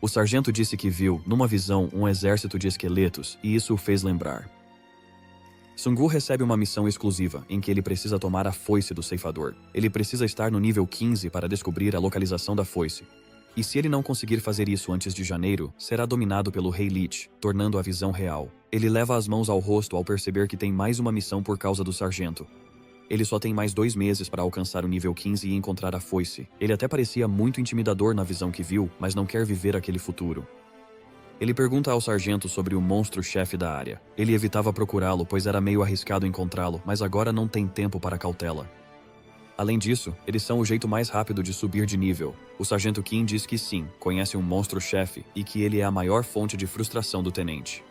O sargento disse que viu, numa visão, um exército de esqueletos e isso o fez lembrar. Sung-woo recebe uma missão exclusiva, em que ele precisa tomar a foice do ceifador. Ele precisa estar no nível 15 para descobrir a localização da foice. E se ele não conseguir fazer isso antes de janeiro, será dominado pelo Rei Lich, tornando a visão real. Ele leva as mãos ao rosto ao perceber que tem mais uma missão por causa do sargento. Ele só tem mais 2 meses para alcançar o nível 15 e encontrar a foice. Ele até parecia muito intimidador na visão que viu, mas não quer viver aquele futuro. Ele pergunta ao sargento sobre o monstro-chefe da área. Ele evitava procurá-lo, pois era meio arriscado encontrá-lo, mas agora não tem tempo para cautela. Além disso, eles são o jeito mais rápido de subir de nível. O sargento Kim diz que sim, conhece um monstro-chefe e que ele é a maior fonte de frustração do tenente.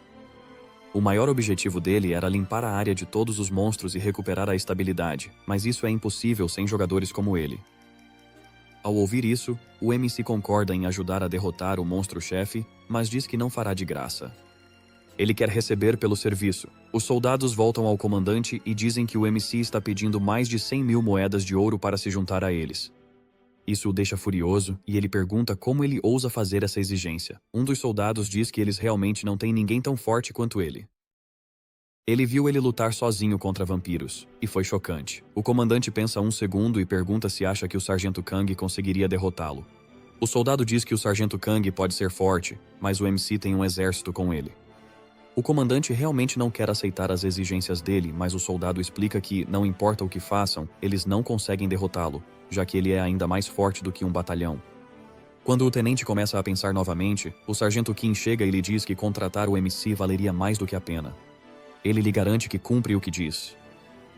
O maior objetivo dele era limpar a área de todos os monstros e recuperar a estabilidade, mas isso é impossível sem jogadores como ele. Ao ouvir isso, o MC concorda em ajudar a derrotar o monstro-chefe, mas diz que não fará de graça. Ele quer receber pelo serviço. Os soldados voltam ao comandante e dizem que o MC está pedindo mais de 100.000 moedas de ouro para se juntar a eles. Isso o deixa furioso e ele pergunta como ele ousa fazer essa exigência. Um dos soldados diz que eles realmente não têm ninguém tão forte quanto ele. Ele viu ele lutar sozinho contra vampiros, e foi chocante. O comandante pensa um segundo e pergunta se acha que o sargento Kang conseguiria derrotá-lo. O soldado diz que o sargento Kang pode ser forte, mas o MC tem um exército com ele. O comandante realmente não quer aceitar as exigências dele, mas o soldado explica que, não importa o que façam, eles não conseguem derrotá-lo, já que ele é ainda mais forte do que um batalhão. Quando o tenente começa a pensar novamente, o sargento Kim chega e lhe diz que contratar o MC valeria mais do que a pena. Ele lhe garante que cumpre o que diz.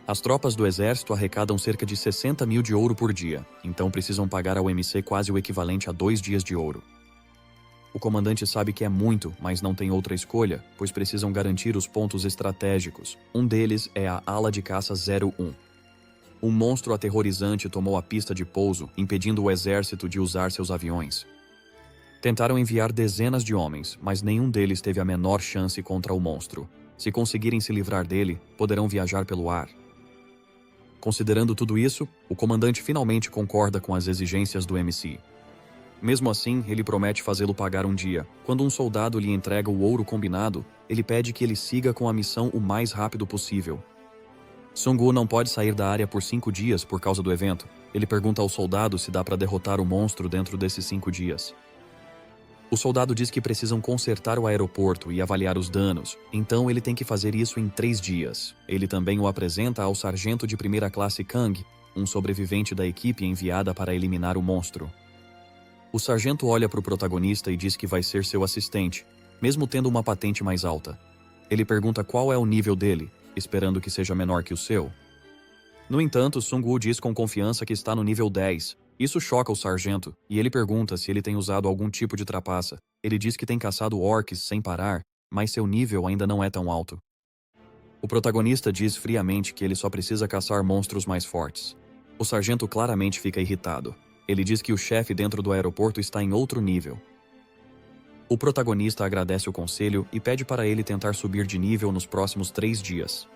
As tropas do exército arrecadam cerca de 60.000 de ouro por dia, então precisam pagar ao MC quase o equivalente a 2 dias de ouro. O comandante sabe que é muito, mas não tem outra escolha, pois precisam garantir os pontos estratégicos. Um deles é a ala de caça 01. Um monstro aterrorizante tomou a pista de pouso, impedindo o exército de usar seus aviões. Tentaram enviar dezenas de homens, mas nenhum deles teve a menor chance contra o monstro. Se conseguirem se livrar dele, poderão viajar pelo ar. Considerando tudo isso, o comandante finalmente concorda com as exigências do MC. Mesmo assim, ele promete fazê-lo pagar um dia. Quando um soldado lhe entrega o ouro combinado, ele pede que ele siga com a missão o mais rápido possível. Sung-woo não pode sair da área por 5 dias por causa do evento. Ele pergunta ao soldado se dá para derrotar o monstro dentro desses 5 dias. O soldado diz que precisam consertar o aeroporto e avaliar os danos, então ele tem que fazer isso em 3 dias. Ele também o apresenta ao sargento de primeira classe Kang, um sobrevivente da equipe enviada para eliminar o monstro. O sargento olha para o protagonista e diz que vai ser seu assistente, mesmo tendo uma patente mais alta. Ele pergunta qual é o nível dele, esperando que seja menor que o seu. No entanto, Sung-woo diz com confiança que está no nível 10. Isso choca o sargento, e ele pergunta se ele tem usado algum tipo de trapaça. Ele diz que tem caçado orcs sem parar, mas seu nível ainda não é tão alto. O protagonista diz friamente que ele só precisa caçar monstros mais fortes. O sargento claramente fica irritado. Ele diz que o chefe dentro do aeroporto está em outro nível. O protagonista agradece o conselho e pede para ele tentar subir de nível nos próximos 3 dias.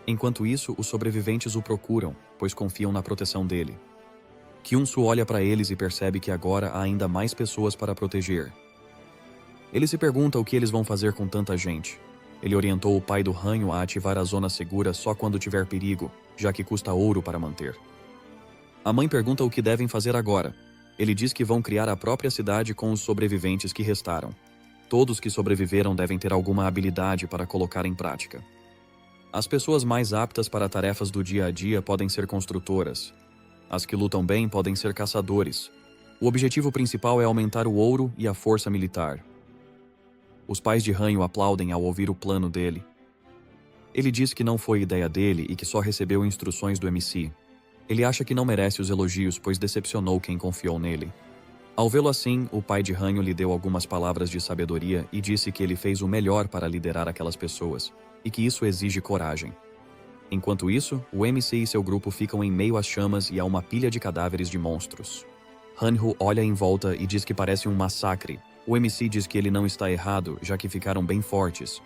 Enquanto isso, os sobreviventes o procuram, pois confiam na proteção dele. Kyung-soo olha para eles e percebe que agora há ainda mais pessoas para proteger. Ele se pergunta o que eles vão fazer com tanta gente. Ele orientou o pai do Ranho a ativar a zona segura só quando tiver perigo, já que custa ouro para manter. A mãe pergunta o que devem fazer agora. Ele diz que vão criar a própria cidade com os sobreviventes que restaram. Todos que sobreviveram devem ter alguma habilidade para colocar em prática. As pessoas mais aptas para tarefas do dia a dia podem ser construtoras. As que lutam bem podem ser caçadores. O objetivo principal é aumentar o ouro e a força militar. Os pais de Ranho aplaudem ao ouvir o plano dele. Ele diz que não foi ideia dele e que só recebeu instruções do MC. Ele acha que não merece os elogios, pois decepcionou quem confiou nele. Ao vê-lo assim, o pai de Ranho lhe deu algumas palavras de sabedoria e disse que ele fez o melhor para liderar aquelas pessoas, e que isso exige coragem. Enquanto isso, o MC e seu grupo ficam em meio às chamas e há uma pilha de cadáveres de monstros. Han-ho olha em volta e diz que parece um massacre. O MC diz que ele não está errado, já que ficaram bem fortes.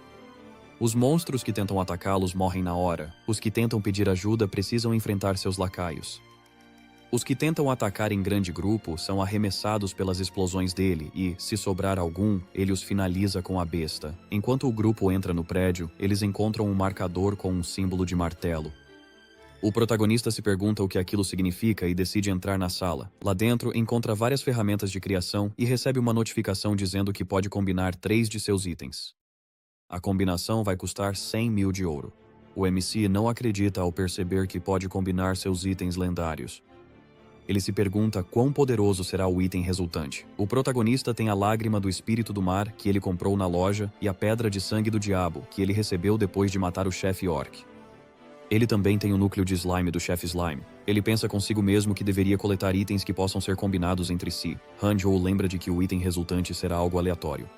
Os monstros que tentam atacá-los morrem na hora. Os que tentam pedir ajuda precisam enfrentar seus lacaios. Os que tentam atacar em grande grupo são arremessados pelas explosões dele e, se sobrar algum, ele os finaliza com a besta. Enquanto o grupo entra no prédio, eles encontram um marcador com um símbolo de martelo. O protagonista se pergunta o que aquilo significa e decide entrar na sala. Lá dentro, encontra várias ferramentas de criação e recebe uma notificação dizendo que pode combinar 3 de seus itens. A combinação vai custar 100 mil de ouro. O MC não acredita ao perceber que pode combinar seus itens lendários. Ele se pergunta quão poderoso será o item resultante. O protagonista tem a lágrima do espírito do mar, que ele comprou na loja, e a pedra de sangue do diabo, que ele recebeu depois de matar o chefe orc. Ele também tem o núcleo de slime do chefe slime. Ele pensa consigo mesmo que deveria coletar itens que possam ser combinados entre si. Hanjo lembra de que o item resultante será algo aleatório.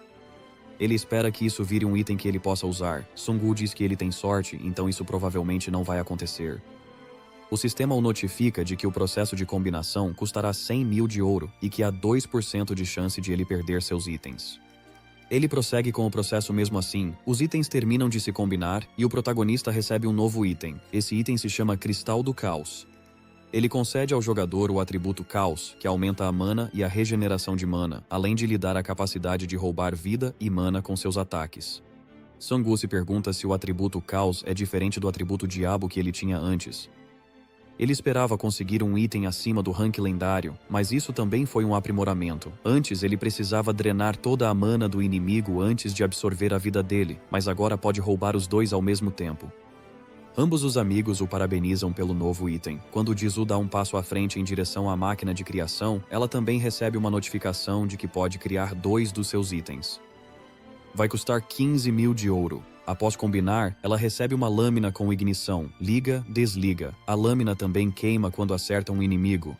Ele espera que isso vire um item que ele possa usar. Sungu diz que ele tem sorte, então isso provavelmente não vai acontecer. O sistema o notifica de que o processo de combinação custará 100 mil de ouro e que há 2% de chance de ele perder seus itens. Ele prossegue com o processo mesmo assim, os itens terminam de se combinar e o protagonista recebe um novo item. Esse item se chama Cristal do Caos. Ele concede ao jogador o atributo Caos, que aumenta a mana e a regeneração de mana, além de lhe dar a capacidade de roubar vida e mana com seus ataques. Sungu se pergunta se o atributo Caos é diferente do atributo Diabo que ele tinha antes. Ele esperava conseguir um item acima do rank lendário, mas isso também foi um aprimoramento. Antes ele precisava drenar toda a mana do inimigo antes de absorver a vida dele, mas agora pode roubar os dois ao mesmo tempo. Ambos os amigos o parabenizam pelo novo item. Quando Jisoo dá um passo à frente em direção à máquina de criação, ela também recebe uma notificação de que pode criar 2 dos seus itens. Vai custar 15 mil de ouro. Após combinar, ela recebe uma lâmina com ignição. Liga, desliga. A lâmina também queima quando acerta um inimigo.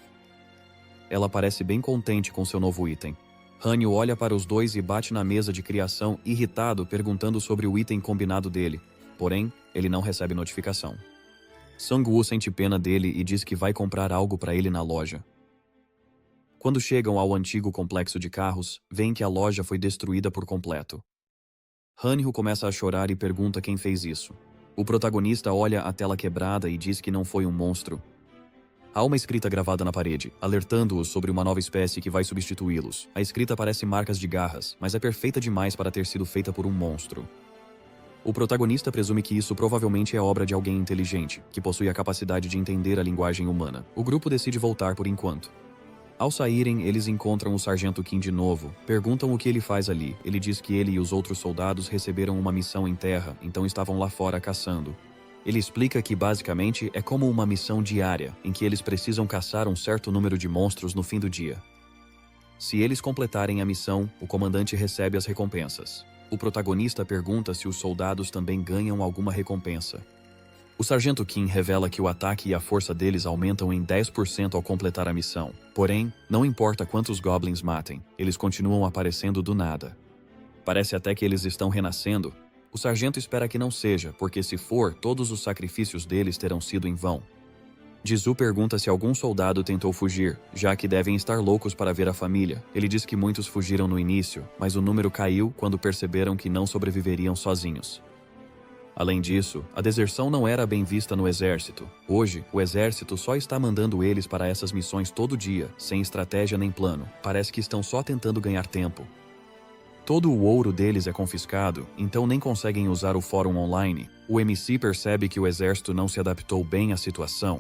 Ela parece bem contente com seu novo item. Hanyu olha para os dois e bate na mesa de criação, irritado, perguntando sobre o item combinado dele. Porém, ele não recebe notificação. Sungu sente pena dele e diz que vai comprar algo para ele na loja. Quando chegam ao antigo complexo de carros, veem que a loja foi destruída por completo. Hanyu começa a chorar e pergunta quem fez isso. O protagonista olha a tela quebrada e diz que não foi um monstro. Há uma escrita gravada na parede, alertando-os sobre uma nova espécie que vai substituí-los. A escrita parece marcas de garras, mas é perfeita demais para ter sido feita por um monstro. O protagonista presume que isso provavelmente é obra de alguém inteligente, que possui a capacidade de entender a linguagem humana. O grupo decide voltar por enquanto. Ao saírem, eles encontram o Sargento Kim de novo. Perguntam o que ele faz ali. Ele diz que ele e os outros soldados receberam uma missão em terra, então estavam lá fora caçando. Ele explica que basicamente é como uma missão diária, em que eles precisam caçar um certo número de monstros no fim do dia. Se eles completarem a missão, o comandante recebe as recompensas. O protagonista pergunta se os soldados também ganham alguma recompensa. O Sargento Kim revela que o ataque e a força deles aumentam em 10% ao completar a missão. Porém, não importa quantos goblins matem, eles continuam aparecendo do nada. Parece até que eles estão renascendo. O sargento espera que não seja, porque se for, todos os sacrifícios deles terão sido em vão. Jisoo pergunta se algum soldado tentou fugir, já que devem estar loucos para ver a família. Ele diz que muitos fugiram no início, mas o número caiu quando perceberam que não sobreviveriam sozinhos. Além disso, a deserção não era bem vista no exército. Hoje, o exército só está mandando eles para essas missões todo dia, sem estratégia nem plano. Parece que estão só tentando ganhar tempo. Todo o ouro deles é confiscado, então nem conseguem usar o fórum online. O MC percebe que o exército não se adaptou bem à situação.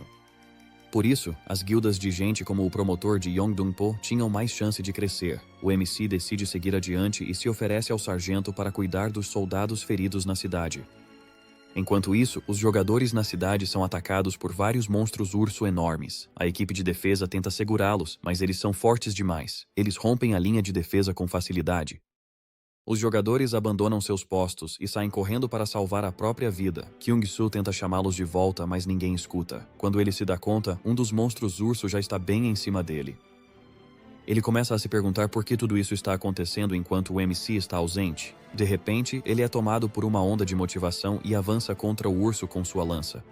Por isso, as guildas de gente como o promotor de Yongdongpo tinham mais chance de crescer. O MC decide seguir adiante e se oferece ao sargento para cuidar dos soldados feridos na cidade. Enquanto isso, os jogadores na cidade são atacados por vários monstros urso enormes. A equipe de defesa tenta segurá-los, mas eles são fortes demais. Eles rompem a linha de defesa com facilidade. Os jogadores abandonam seus postos e saem correndo para salvar a própria vida. Kyung-soo tenta chamá-los de volta, mas ninguém escuta. Quando ele se dá conta, um dos monstros urso já está bem em cima dele. Ele começa a se perguntar por que tudo isso está acontecendo enquanto o MC está ausente. De repente, ele é tomado por uma onda de motivação e avança contra o urso com sua lança.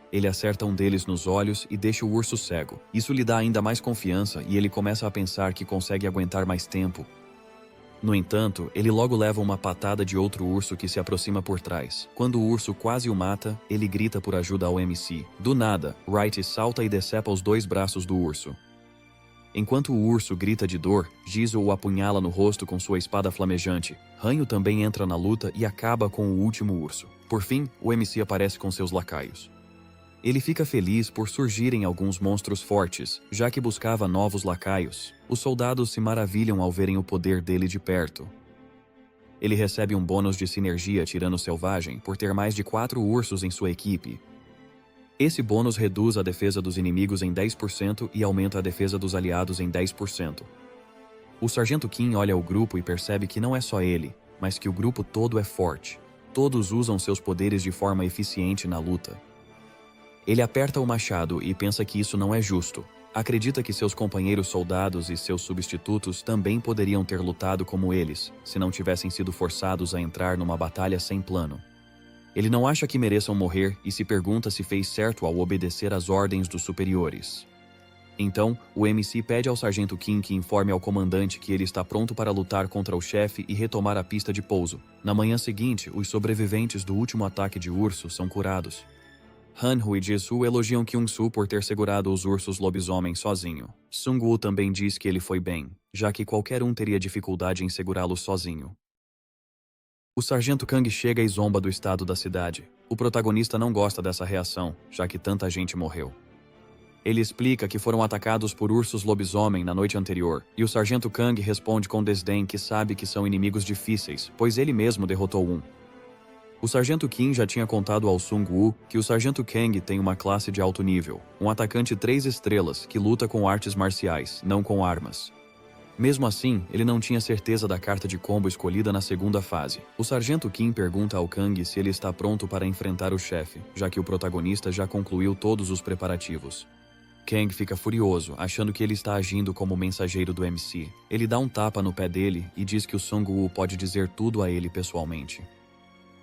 Ele acerta um deles nos olhos e deixa o urso cego. Isso lhe dá ainda mais confiança e ele começa a pensar que consegue aguentar mais tempo. No entanto, ele logo leva uma patada de outro urso que se aproxima por trás. Quando o urso quase o mata, ele grita por ajuda ao MC. Do nada, Wright salta e decepa os 2 braços do urso. Enquanto o urso grita de dor, Jisoo o apunhala no rosto com sua espada flamejante. Hanyu também entra na luta e acaba com o último urso. Por fim, o MC aparece com seus lacaios. Ele fica feliz por surgirem alguns monstros fortes, já que buscava novos lacaios. Os soldados se maravilham ao verem o poder dele de perto. Ele recebe um bônus de sinergia tirano selvagem por ter mais de 4 ursos em sua equipe. Esse bônus reduz a defesa dos inimigos em 10% e aumenta a defesa dos aliados em 10%. O Sargento Kim olha o grupo e percebe que não é só ele, mas que o grupo todo é forte. Todos usam seus poderes de forma eficiente na luta. Ele aperta o machado e pensa que isso não é justo. Acredita que seus companheiros soldados e seus substitutos também poderiam ter lutado como eles, se não tivessem sido forçados a entrar numa batalha sem plano. Ele não acha que mereçam morrer e se pergunta se fez certo ao obedecer às ordens dos superiores. Então, o MC pede ao Sargento Kim que informe ao comandante que ele está pronto para lutar contra o chefe e retomar a pista de pouso. Na manhã seguinte, os sobreviventes do último ataque de urso são curados. Han-Hu e Ji-Soo elogiam Kyung-Soo por ter segurado os ursos lobisomem sozinho. Sung-Woo também diz que ele foi bem, já que qualquer um teria dificuldade em segurá-lo sozinho. O Sargento Kang chega e zomba do estado da cidade. O protagonista não gosta dessa reação, já que tanta gente morreu. Ele explica que foram atacados por ursos lobisomem na noite anterior, e o Sargento Kang responde com desdém que sabe que são inimigos difíceis, pois ele mesmo derrotou um. O Sargento Kim já tinha contado ao Sung-Woo que o Sargento Kang tem uma classe de alto nível, um atacante 3 estrelas que luta com artes marciais, não com armas. Mesmo assim, ele não tinha certeza da carta de combo escolhida na segunda fase. O Sargento Kim pergunta ao Kang se ele está pronto para enfrentar o chefe, já que o protagonista já concluiu todos os preparativos. Kang fica furioso, achando que ele está agindo como mensageiro do MC. Ele dá um tapa no pé dele e diz que o Sung-Woo pode dizer tudo a ele pessoalmente.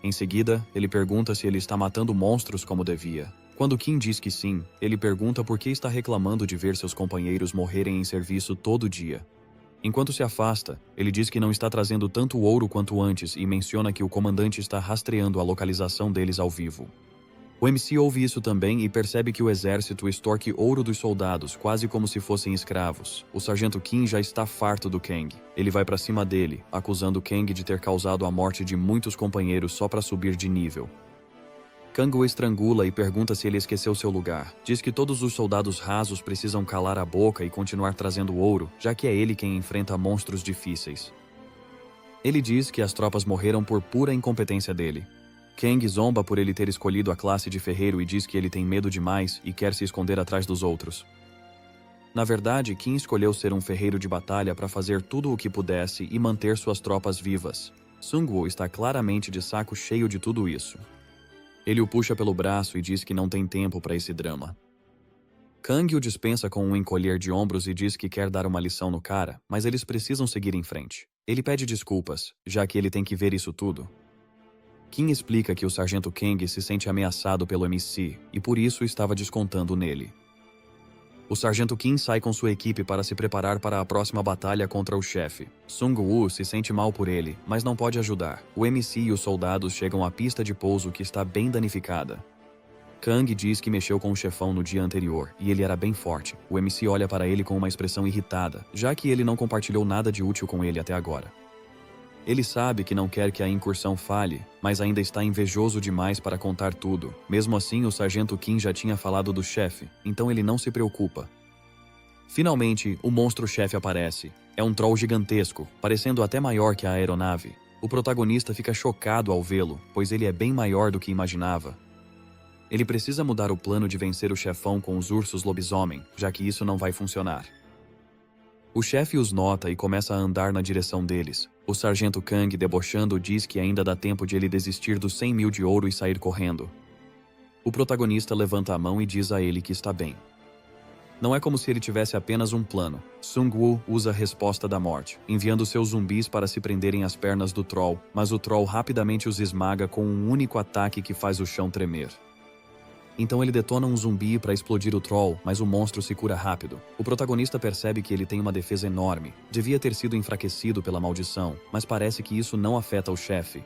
Em seguida, ele pergunta se ele está matando monstros como devia. Quando Kim diz que sim, ele pergunta por que está reclamando de ver seus companheiros morrerem em serviço todo dia. Enquanto se afasta, ele diz que não está trazendo tanto ouro quanto antes e menciona que o comandante está rastreando a localização deles ao vivo. O MC ouve isso também e percebe que o exército extorque ouro dos soldados, quase como se fossem escravos. O Sargento Kim já está farto do Kang. Ele vai pra cima dele, acusando Kang de ter causado a morte de muitos companheiros só para subir de nível. Kang o estrangula e pergunta se ele esqueceu seu lugar. Diz que todos os soldados rasos precisam calar a boca e continuar trazendo ouro, já que é ele quem enfrenta monstros difíceis. Ele diz que as tropas morreram por pura incompetência dele. Kang zomba por ele ter escolhido a classe de ferreiro e diz que ele tem medo demais e quer se esconder atrás dos outros. Na verdade, Kim escolheu ser um ferreiro de batalha para fazer tudo o que pudesse e manter suas tropas vivas. Sung-Woo está claramente de saco cheio de tudo isso. Ele o puxa pelo braço e diz que não tem tempo para esse drama. Kang o dispensa com um encolher de ombros e diz que quer dar uma lição no cara, mas eles precisam seguir em frente. Ele pede desculpas, já que ele tem que ver isso tudo. Kim explica que o Sargento Kang se sente ameaçado pelo MC e por isso estava descontando nele. O Sargento Kim sai com sua equipe para se preparar para a próxima batalha contra o chefe. Sung-Woo se sente mal por ele, mas não pode ajudar. O MC e os soldados chegam à pista de pouso que está bem danificada. Kang diz que mexeu com o chefão no dia anterior e ele era bem forte. O MC olha para ele com uma expressão irritada, já que ele não compartilhou nada de útil com ele até agora. Ele sabe que não quer que a incursão falhe, mas ainda está invejoso demais para contar tudo. Mesmo assim, o Sargento Kim já tinha falado do chefe, então ele não se preocupa. Finalmente, o monstro-chefe aparece. É um troll gigantesco, parecendo até maior que a aeronave. O protagonista fica chocado ao vê-lo, pois ele é bem maior do que imaginava. Ele precisa mudar o plano de vencer o chefão com os ursos lobisomem, já que isso não vai funcionar. O chefe os nota e começa a andar na direção deles. O Sargento Kang, debochando, diz que ainda dá tempo de ele desistir dos 100 mil de ouro e sair correndo. O protagonista levanta a mão e diz a ele que está bem. Não é como se ele tivesse apenas um plano. Sung-Woo usa a resposta da morte, enviando seus zumbis para se prenderem às pernas do troll, mas o troll rapidamente os esmaga com um único ataque que faz o chão tremer. Então ele detona um zumbi para explodir o troll, mas o monstro se cura rápido. O protagonista percebe que ele tem uma defesa enorme. Devia ter sido enfraquecido pela maldição, mas parece que isso não afeta o chefe.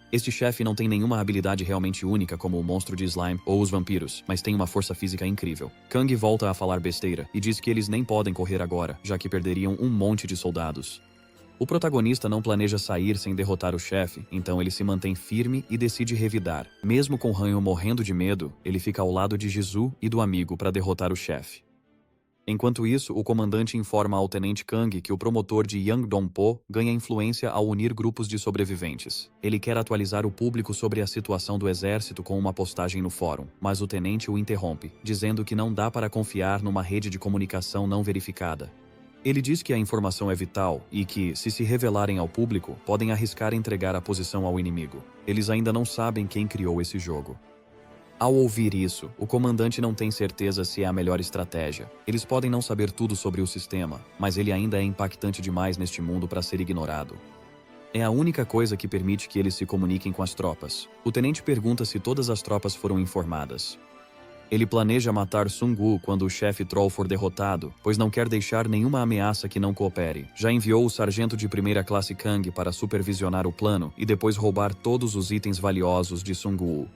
Este chefe não tem nenhuma habilidade realmente única como o monstro de slime ou os vampiros, mas tem uma força física incrível. Kang volta a falar besteira e diz que eles nem podem correr agora, já que perderiam um monte de soldados. O protagonista não planeja sair sem derrotar o chefe, então ele se mantém firme e decide revidar. Mesmo com Hanyu morrendo de medo, ele fica ao lado de Jisoo e do amigo para derrotar o chefe. Enquanto isso, o comandante informa ao Tenente Kang que o promotor de Yangdong-po ganha influência ao unir grupos de sobreviventes. Ele quer atualizar o público sobre a situação do exército com uma postagem no fórum, mas o tenente o interrompe, dizendo que não dá para confiar numa rede de comunicação não verificada. Ele diz que a informação é vital e que, se revelarem ao público, podem arriscar entregar a posição ao inimigo. Eles ainda não sabem quem criou esse jogo. Ao ouvir isso, o comandante não tem certeza se é a melhor estratégia. Eles podem não saber tudo sobre o sistema, mas ele ainda é impactante demais neste mundo para ser ignorado. É a única coisa que permite que eles se comuniquem com as tropas. O tenente pergunta se todas as tropas foram informadas. Ele planeja matar Sung-woo quando o chefe Troll for derrotado, pois não quer deixar nenhuma ameaça que não coopere. Já enviou o sargento de primeira classe Kang para supervisionar o plano e depois roubar todos os itens valiosos de Sung-woo.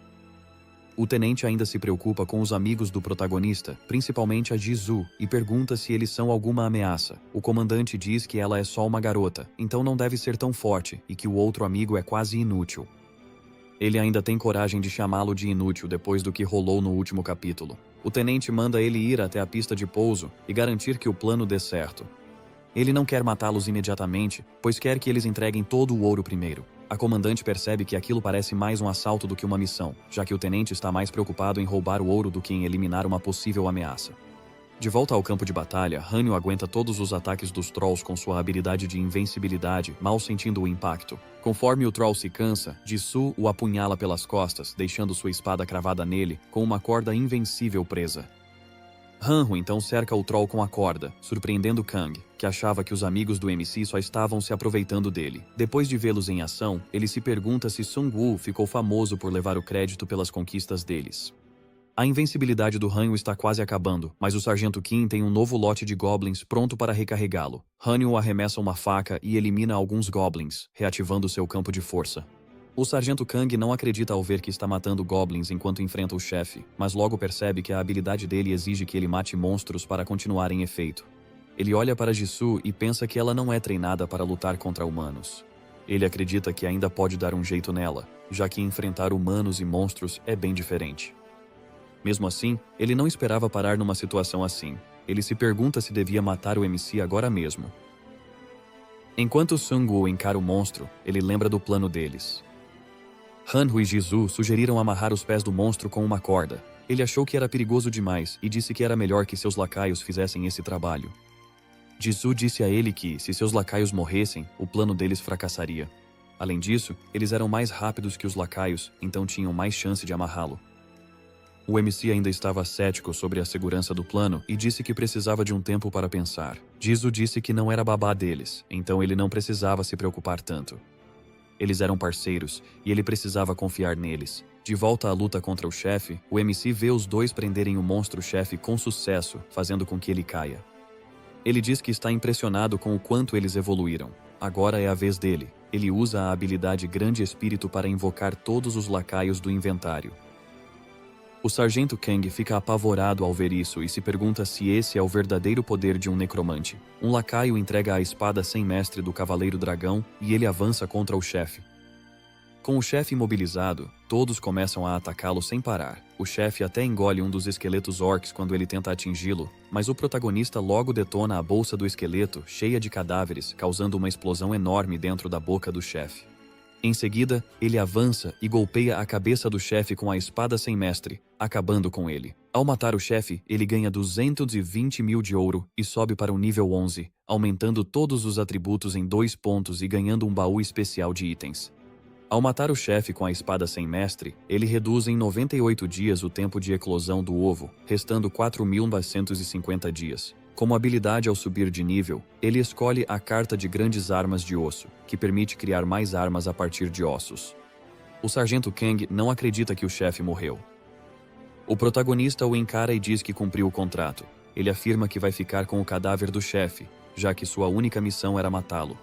O tenente ainda se preocupa com os amigos do protagonista, principalmente a Jisoo, e pergunta se eles são alguma ameaça. O comandante diz que ela é só uma garota, então não deve ser tão forte, e que o outro amigo é quase inútil. Ele ainda tem coragem de chamá-lo de inútil depois do que rolou no último capítulo. O tenente manda ele ir até a pista de pouso e garantir que o plano dê certo. Ele não quer matá-los imediatamente, pois quer que eles entreguem todo o ouro primeiro. A comandante percebe que aquilo parece mais um assalto do que uma missão, já que o tenente está mais preocupado em roubar o ouro do que em eliminar uma possível ameaça. De volta ao campo de batalha, Hanyu aguenta todos os ataques dos Trolls com sua habilidade de invencibilidade, mal sentindo o impacto. Conforme o Troll se cansa, Jisoo o apunhala pelas costas, deixando sua espada cravada nele, com uma corda invencível presa. Hanyu então cerca o Troll com a corda, surpreendendo Kang, que achava que os amigos do MC só estavam se aproveitando dele. Depois de vê-los em ação, ele se pergunta se Sung-woo ficou famoso por levar o crédito pelas conquistas deles. A invencibilidade do Hanyu está quase acabando, mas o Sargento Kim tem um novo lote de Goblins pronto para recarregá-lo. Hanyu arremessa uma faca e elimina alguns Goblins, reativando seu campo de força. O Sargento Kang não acredita ao ver que está matando Goblins enquanto enfrenta o chefe, mas logo percebe que a habilidade dele exige que ele mate monstros para continuar em efeito. Ele olha para Jisoo e pensa que ela não é treinada para lutar contra humanos. Ele acredita que ainda pode dar um jeito nela, já que enfrentar humanos e monstros é bem diferente. Mesmo assim, ele não esperava parar numa situação assim. Ele se pergunta se devia matar o MC agora mesmo. Enquanto Sung-woo encara o monstro, ele lembra do plano deles. Hanyu e Jisoo sugeriram amarrar os pés do monstro com uma corda. Ele achou que era perigoso demais e disse que era melhor que seus lacaios fizessem esse trabalho. Jisoo disse a ele que, se seus lacaios morressem, o plano deles fracassaria. Além disso, eles eram mais rápidos que os lacaios, então tinham mais chance de amarrá-lo. O MC ainda estava cético sobre a segurança do plano e disse que precisava de um tempo para pensar. Jisoo disse que não era babá deles, então ele não precisava se preocupar tanto. Eles eram parceiros, e ele precisava confiar neles. De volta à luta contra o chefe, o MC vê os dois prenderem o monstro-chefe com sucesso, fazendo com que ele caia. Ele diz que está impressionado com o quanto eles evoluíram. Agora é a vez dele. Ele usa a habilidade Grande Espírito para invocar todos os lacaios do inventário. O Sargento Kang fica apavorado ao ver isso e se pergunta se esse é o verdadeiro poder de um necromante. Um lacaio entrega a espada sem mestre do Cavaleiro Dragão e ele avança contra o chefe. Com o chefe imobilizado, todos começam a atacá-lo sem parar. O chefe até engole um dos esqueletos orcs quando ele tenta atingi-lo, mas o protagonista logo detona a bolsa do esqueleto, cheia de cadáveres, causando uma explosão enorme dentro da boca do chefe. Em seguida, ele avança e golpeia a cabeça do chefe com a espada sem mestre, acabando com ele. Ao matar o chefe, ele ganha 220 mil de ouro e sobe para o nível 11, aumentando todos os atributos em 2 pontos e ganhando um baú especial de itens. Ao matar o chefe com a espada sem mestre, ele reduz em 98 dias o tempo de eclosão do ovo, restando 4.950 dias. Como habilidade ao subir de nível, ele escolhe a carta de grandes armas de osso, que permite criar mais armas a partir de ossos. O Sargento Kang não acredita que o chefe morreu. O protagonista o encara e diz que cumpriu o contrato. Ele afirma que vai ficar com o cadáver do chefe, já que sua única missão era matá-lo.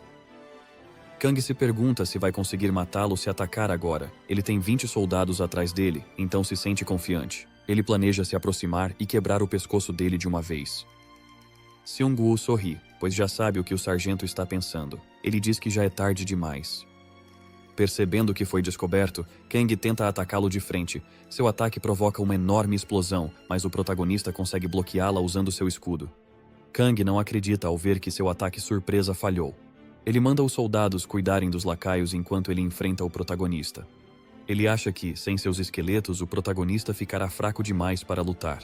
Kang se pergunta se vai conseguir matá-lo se atacar agora. Ele tem 20 soldados atrás dele, então se sente confiante. Ele planeja se aproximar e quebrar o pescoço dele de uma vez. Seung-woo sorri, pois já sabe o que o sargento está pensando. Ele diz que já é tarde demais. Percebendo que foi descoberto, Kang tenta atacá-lo de frente. Seu ataque provoca uma enorme explosão, mas o protagonista consegue bloqueá-la usando seu escudo. Kang não acredita ao ver que seu ataque surpresa falhou. Ele manda os soldados cuidarem dos lacaios enquanto ele enfrenta o protagonista. Ele acha que, sem seus esqueletos, o protagonista ficará fraco demais para lutar.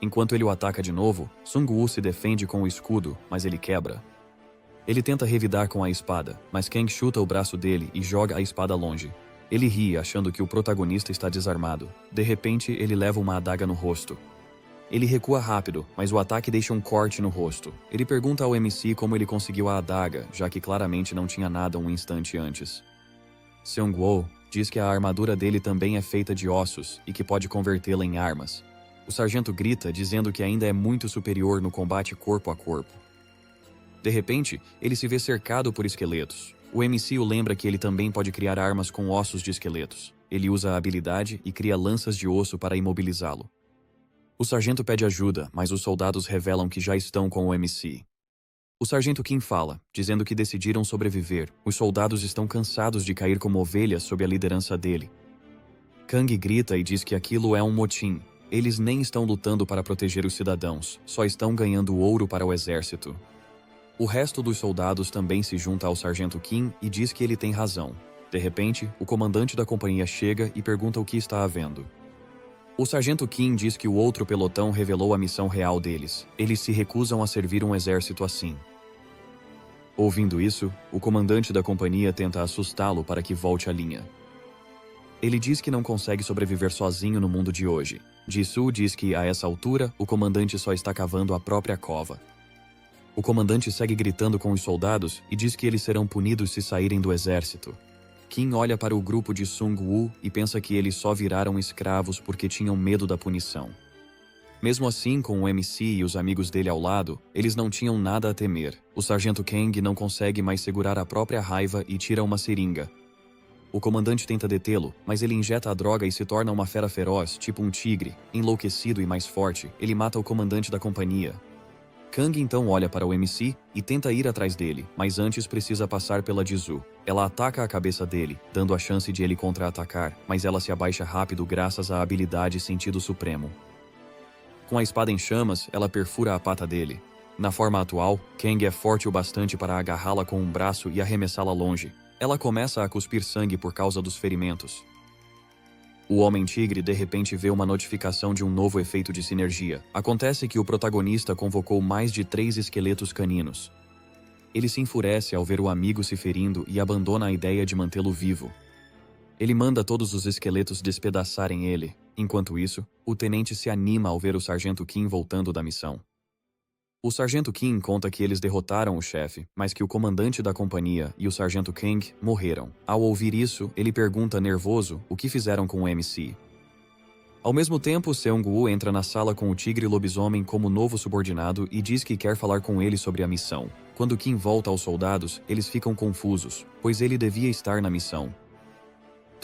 Enquanto ele o ataca de novo, Sung Woo se defende com o escudo, mas ele quebra. Ele tenta revidar com a espada, mas Kang chuta o braço dele e joga a espada longe. Ele ri, achando que o protagonista está desarmado. De repente, ele leva uma adaga no rosto. Ele recua rápido, mas o ataque deixa um corte no rosto. Ele pergunta ao MC como ele conseguiu a adaga, já que claramente não tinha nada um instante antes. Seung-woo diz que a armadura dele também é feita de ossos e que pode convertê-la em armas. O sargento grita, dizendo que ainda é muito superior no combate corpo a corpo. De repente, ele se vê cercado por esqueletos. O MC o lembra que ele também pode criar armas com ossos de esqueletos. Ele usa a habilidade e cria lanças de osso para imobilizá-lo. O sargento pede ajuda, mas os soldados revelam que já estão com o MC. O sargento Kim fala, dizendo que decidiram sobreviver. Os soldados estão cansados de cair como ovelhas sob a liderança dele. Kang grita e diz que aquilo é um motim. Eles nem estão lutando para proteger os cidadãos, só estão ganhando ouro para o exército. O resto dos soldados também se junta ao sargento Kim e diz que ele tem razão. De repente, o comandante da companhia chega e pergunta o que está havendo. O sargento Kim diz que o outro pelotão revelou a missão real deles. Eles se recusam a servir um exército assim. Ouvindo isso, o comandante da companhia tenta assustá-lo para que volte à linha. Ele diz que não consegue sobreviver sozinho no mundo de hoje. Jisoo diz que, a essa altura, o comandante só está cavando a própria cova. O comandante segue gritando com os soldados e diz que eles serão punidos se saírem do exército. Kim olha para o grupo de Sung-woo e pensa que eles só viraram escravos porque tinham medo da punição. Mesmo assim, com o MC e os amigos dele ao lado, eles não tinham nada a temer. O sargento Kang não consegue mais segurar a própria raiva e tira uma seringa. O comandante tenta detê-lo, mas ele injeta a droga e se torna uma fera feroz, tipo um tigre. Enlouquecido e mais forte, ele mata o comandante da companhia. Kang então olha para o MC e tenta ir atrás dele, mas antes precisa passar pela Jisoo. Ela ataca a cabeça dele, dando a chance de ele contra-atacar, mas ela se abaixa rápido graças à habilidade Sentido Supremo. Com a espada em chamas, ela perfura a pata dele. Na forma atual, Kang é forte o bastante para agarrá-la com um braço e arremessá-la longe. Ela começa a cuspir sangue por causa dos ferimentos. O Homem-Tigre de repente vê uma notificação de um novo efeito de sinergia. Acontece que o protagonista convocou mais de 3 esqueletos caninos. Ele se enfurece ao ver o amigo se ferindo e abandona a ideia de mantê-lo vivo. Ele manda todos os esqueletos despedaçarem ele. Enquanto isso, o tenente se anima ao ver o sargento Kim voltando da missão. O sargento Kim conta que eles derrotaram o chefe, mas que o comandante da companhia e o sargento Kang morreram. Ao ouvir isso, ele pergunta nervoso o que fizeram com o MC. Ao mesmo tempo, Seung-woo entra na sala com o tigre lobisomem como novo subordinado e diz que quer falar com ele sobre a missão. Quando Kim volta aos soldados, eles ficam confusos, pois ele devia estar na missão.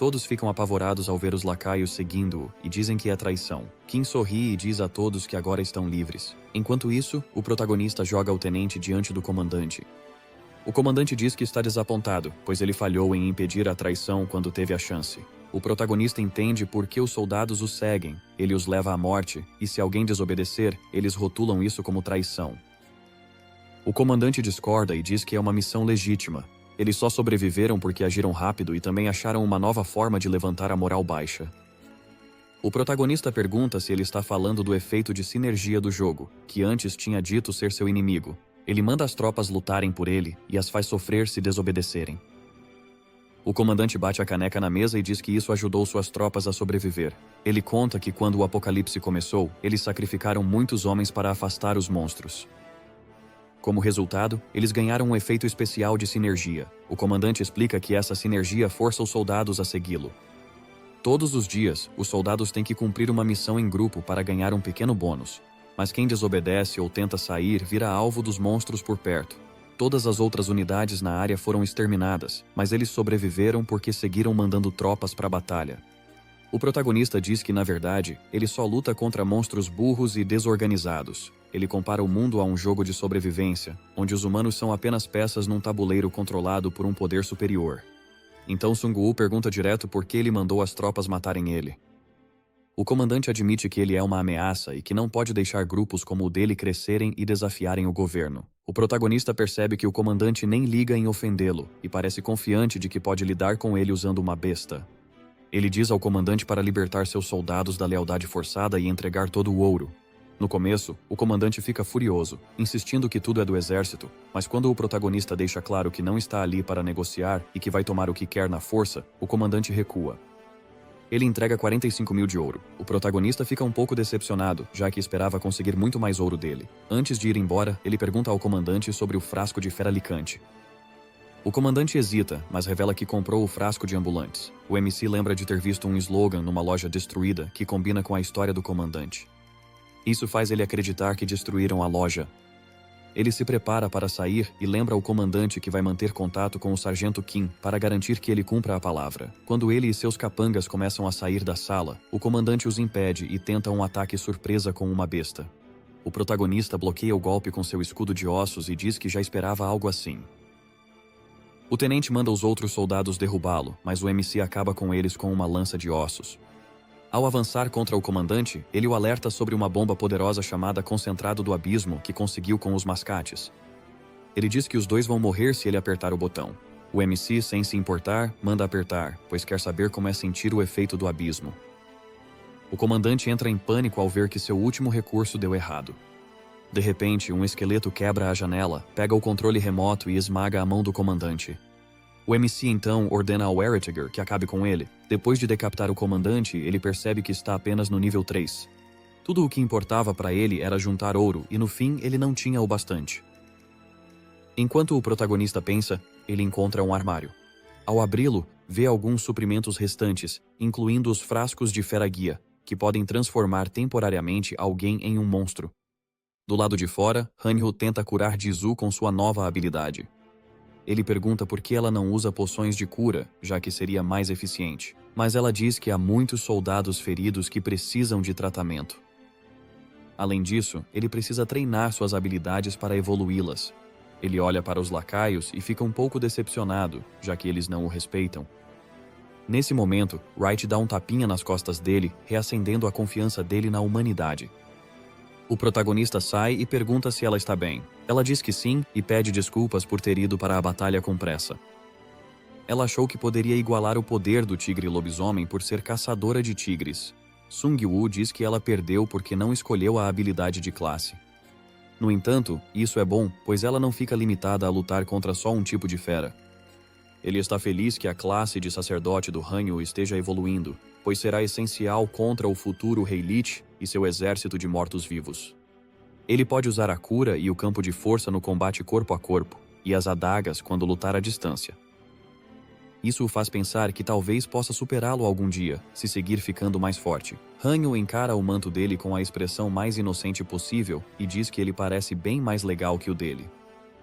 Todos ficam apavorados ao ver os lacaios seguindo-o e dizem que é traição. Kim sorri e diz a todos que agora estão livres. Enquanto isso, o protagonista joga o tenente diante do comandante. O comandante diz que está desapontado, pois ele falhou em impedir a traição quando teve a chance. O protagonista entende por que os soldados o seguem. Ele os leva à morte, e se alguém desobedecer, eles rotulam isso como traição. O comandante discorda e diz que é uma missão legítima. Eles só sobreviveram porque agiram rápido e também acharam uma nova forma de levantar a moral baixa. O protagonista pergunta se ele está falando do efeito de sinergia do jogo, que antes tinha dito ser seu inimigo. Ele manda as tropas lutarem por ele e as faz sofrer se desobedecerem. O comandante bate a caneca na mesa e diz que isso ajudou suas tropas a sobreviver. Ele conta que quando o apocalipse começou, eles sacrificaram muitos homens para afastar os monstros. Como resultado, eles ganharam um efeito especial de sinergia. O comandante explica que essa sinergia força os soldados a segui-lo. Todos os dias, os soldados têm que cumprir uma missão em grupo para ganhar um pequeno bônus. Mas quem desobedece ou tenta sair vira alvo dos monstros por perto. Todas as outras unidades na área foram exterminadas, mas eles sobreviveram porque seguiram mandando tropas para a batalha. O protagonista diz que, na verdade, ele só luta contra monstros burros e desorganizados. Ele compara o mundo a um jogo de sobrevivência, onde os humanos são apenas peças num tabuleiro controlado por um poder superior. Então Sung-woo pergunta direto por que ele mandou as tropas matarem ele. O comandante admite que ele é uma ameaça e que não pode deixar grupos como o dele crescerem e desafiarem o governo. O protagonista percebe que o comandante nem liga em ofendê-lo e parece confiante de que pode lidar com ele usando uma besta. Ele diz ao comandante para libertar seus soldados da lealdade forçada e entregar todo o ouro. No começo, o comandante fica furioso, insistindo que tudo é do exército, mas quando o protagonista deixa claro que não está ali para negociar e que vai tomar o que quer na força, o comandante recua. Ele entrega 45 mil de ouro. O protagonista fica um pouco decepcionado, já que esperava conseguir muito mais ouro dele. Antes de ir embora, ele pergunta ao comandante sobre o frasco de feralicante. O comandante hesita, mas revela que comprou o frasco de ambulantes. O MC lembra de ter visto um slogan numa loja destruída que combina com a história do comandante. Isso faz ele acreditar que destruíram a loja. Ele se prepara para sair e lembra ao comandante que vai manter contato com o sargento Kim para garantir que ele cumpra a palavra. Quando ele e seus capangas começam a sair da sala, o comandante os impede e tenta um ataque surpresa com uma besta. O protagonista bloqueia o golpe com seu escudo de ossos e diz que já esperava algo assim. O tenente manda os outros soldados derrubá-lo, mas o MC acaba com eles com uma lança de ossos. Ao avançar contra o comandante, ele o alerta sobre uma bomba poderosa chamada Concentrado do Abismo que conseguiu com os mascates. Ele diz que os dois vão morrer se ele apertar o botão. O MC, sem se importar, manda apertar, pois quer saber como é sentir o efeito do abismo. O comandante entra em pânico ao ver que seu último recurso deu errado. De repente, um esqueleto quebra a janela, pega o controle remoto e esmaga a mão do comandante. O MC então ordena ao Eritiger que acabe com ele. Depois de decapitar o comandante, ele percebe que está apenas no nível 3. Tudo o que importava para ele era juntar ouro e no fim ele não tinha o bastante. Enquanto o protagonista pensa, ele encontra um armário. Ao abri-lo, vê alguns suprimentos restantes, incluindo os frascos de fera-guia, que podem transformar temporariamente alguém em um monstro. Do lado de fora, Hanyu tenta curar Jisoo com sua nova habilidade. Ele pergunta por que ela não usa poções de cura, já que seria mais eficiente. Mas ela diz que há muitos soldados feridos que precisam de tratamento. Além disso, ele precisa treinar suas habilidades para evoluí-las. Ele olha para os lacaios e fica um pouco decepcionado, já que eles não o respeitam. Nesse momento, Wright dá um tapinha nas costas dele, reacendendo a confiança dele na humanidade. O protagonista sai e pergunta se ela está bem. Ela diz que sim e pede desculpas por ter ido para a batalha com pressa. Ela achou que poderia igualar o poder do tigre lobisomem por ser caçadora de tigres. Sung-woo diz que ela perdeu porque não escolheu a habilidade de classe. No entanto, isso é bom, pois ela não fica limitada a lutar contra só um tipo de fera. Ele está feliz que a classe de sacerdote do Hanyu esteja evoluindo, pois será essencial contra o futuro Rei Lich e seu exército de mortos-vivos. Ele pode usar a cura e o campo de força no combate corpo a corpo, e as adagas quando lutar à distância. Isso o faz pensar que talvez possa superá-lo algum dia, se seguir ficando mais forte. Hanyu encara o manto dele com a expressão mais inocente possível e diz que ele parece bem mais legal que o dele.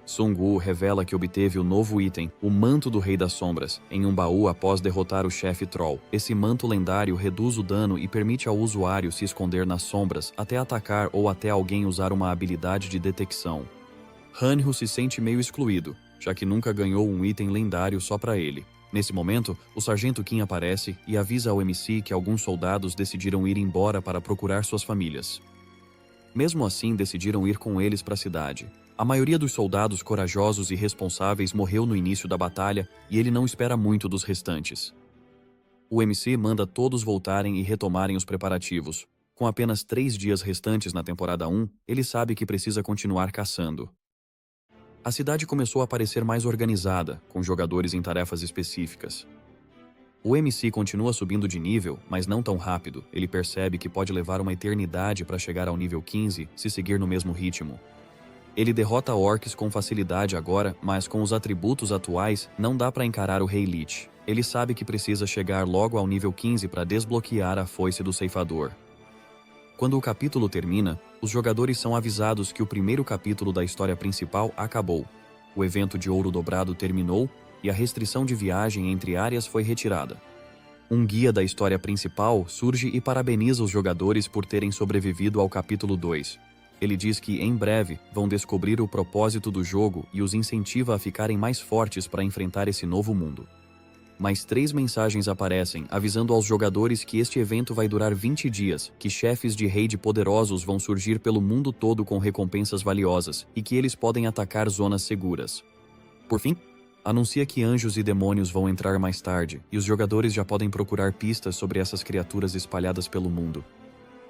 Sung-woo revela que obteve o novo item, o Manto do Rei das Sombras, em um baú após derrotar o chefe Troll. Esse manto lendário reduz o dano e permite ao usuário se esconder nas sombras até atacar ou até alguém usar uma habilidade de detecção. Hanyu se sente meio excluído, já que nunca ganhou um item lendário só para ele. Nesse momento, o Sargento Kim aparece e avisa ao MC que alguns soldados decidiram ir embora para procurar suas famílias. Mesmo assim, decidiram ir com eles para a cidade. A maioria dos soldados corajosos e responsáveis morreu no início da batalha e ele não espera muito dos restantes. O MC manda todos voltarem e retomarem os preparativos. Com apenas 3 dias restantes na temporada 1, ele sabe que precisa continuar caçando. A cidade começou a parecer mais organizada, com jogadores em tarefas específicas. O MC continua subindo de nível, mas não tão rápido. Ele percebe que pode levar uma eternidade para chegar ao nível 15 se seguir no mesmo ritmo. Ele derrota orcs com facilidade agora, mas com os atributos atuais, não dá para encarar o Rei Lich. Ele sabe que precisa chegar logo ao nível 15 para desbloquear a foice do ceifador. Quando o capítulo termina, os jogadores são avisados que o primeiro capítulo da história principal acabou. O evento de ouro dobrado terminou e a restrição de viagem entre áreas foi retirada. Um guia da história principal surge e parabeniza os jogadores por terem sobrevivido ao capítulo 2. Ele diz que, em breve, vão descobrir o propósito do jogo e os incentiva a ficarem mais fortes para enfrentar esse novo mundo. Mais 3 mensagens aparecem, avisando aos jogadores que este evento vai durar 20 dias, que chefes de raid poderosos vão surgir pelo mundo todo com recompensas valiosas, e que eles podem atacar zonas seguras. Por fim, anuncia que anjos e demônios vão entrar mais tarde, e os jogadores já podem procurar pistas sobre essas criaturas espalhadas pelo mundo.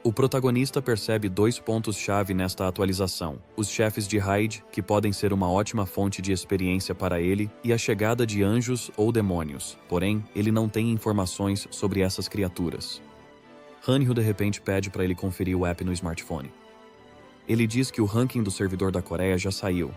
O protagonista percebe 2 pontos-chave nesta atualização: os chefes de raid, que podem ser uma ótima fonte de experiência para ele, e a chegada de anjos ou demônios. Porém, ele não tem informações sobre essas criaturas. Hanyu de repente pede para ele conferir o app no smartphone. Ele diz que o ranking do servidor da Coreia já saiu.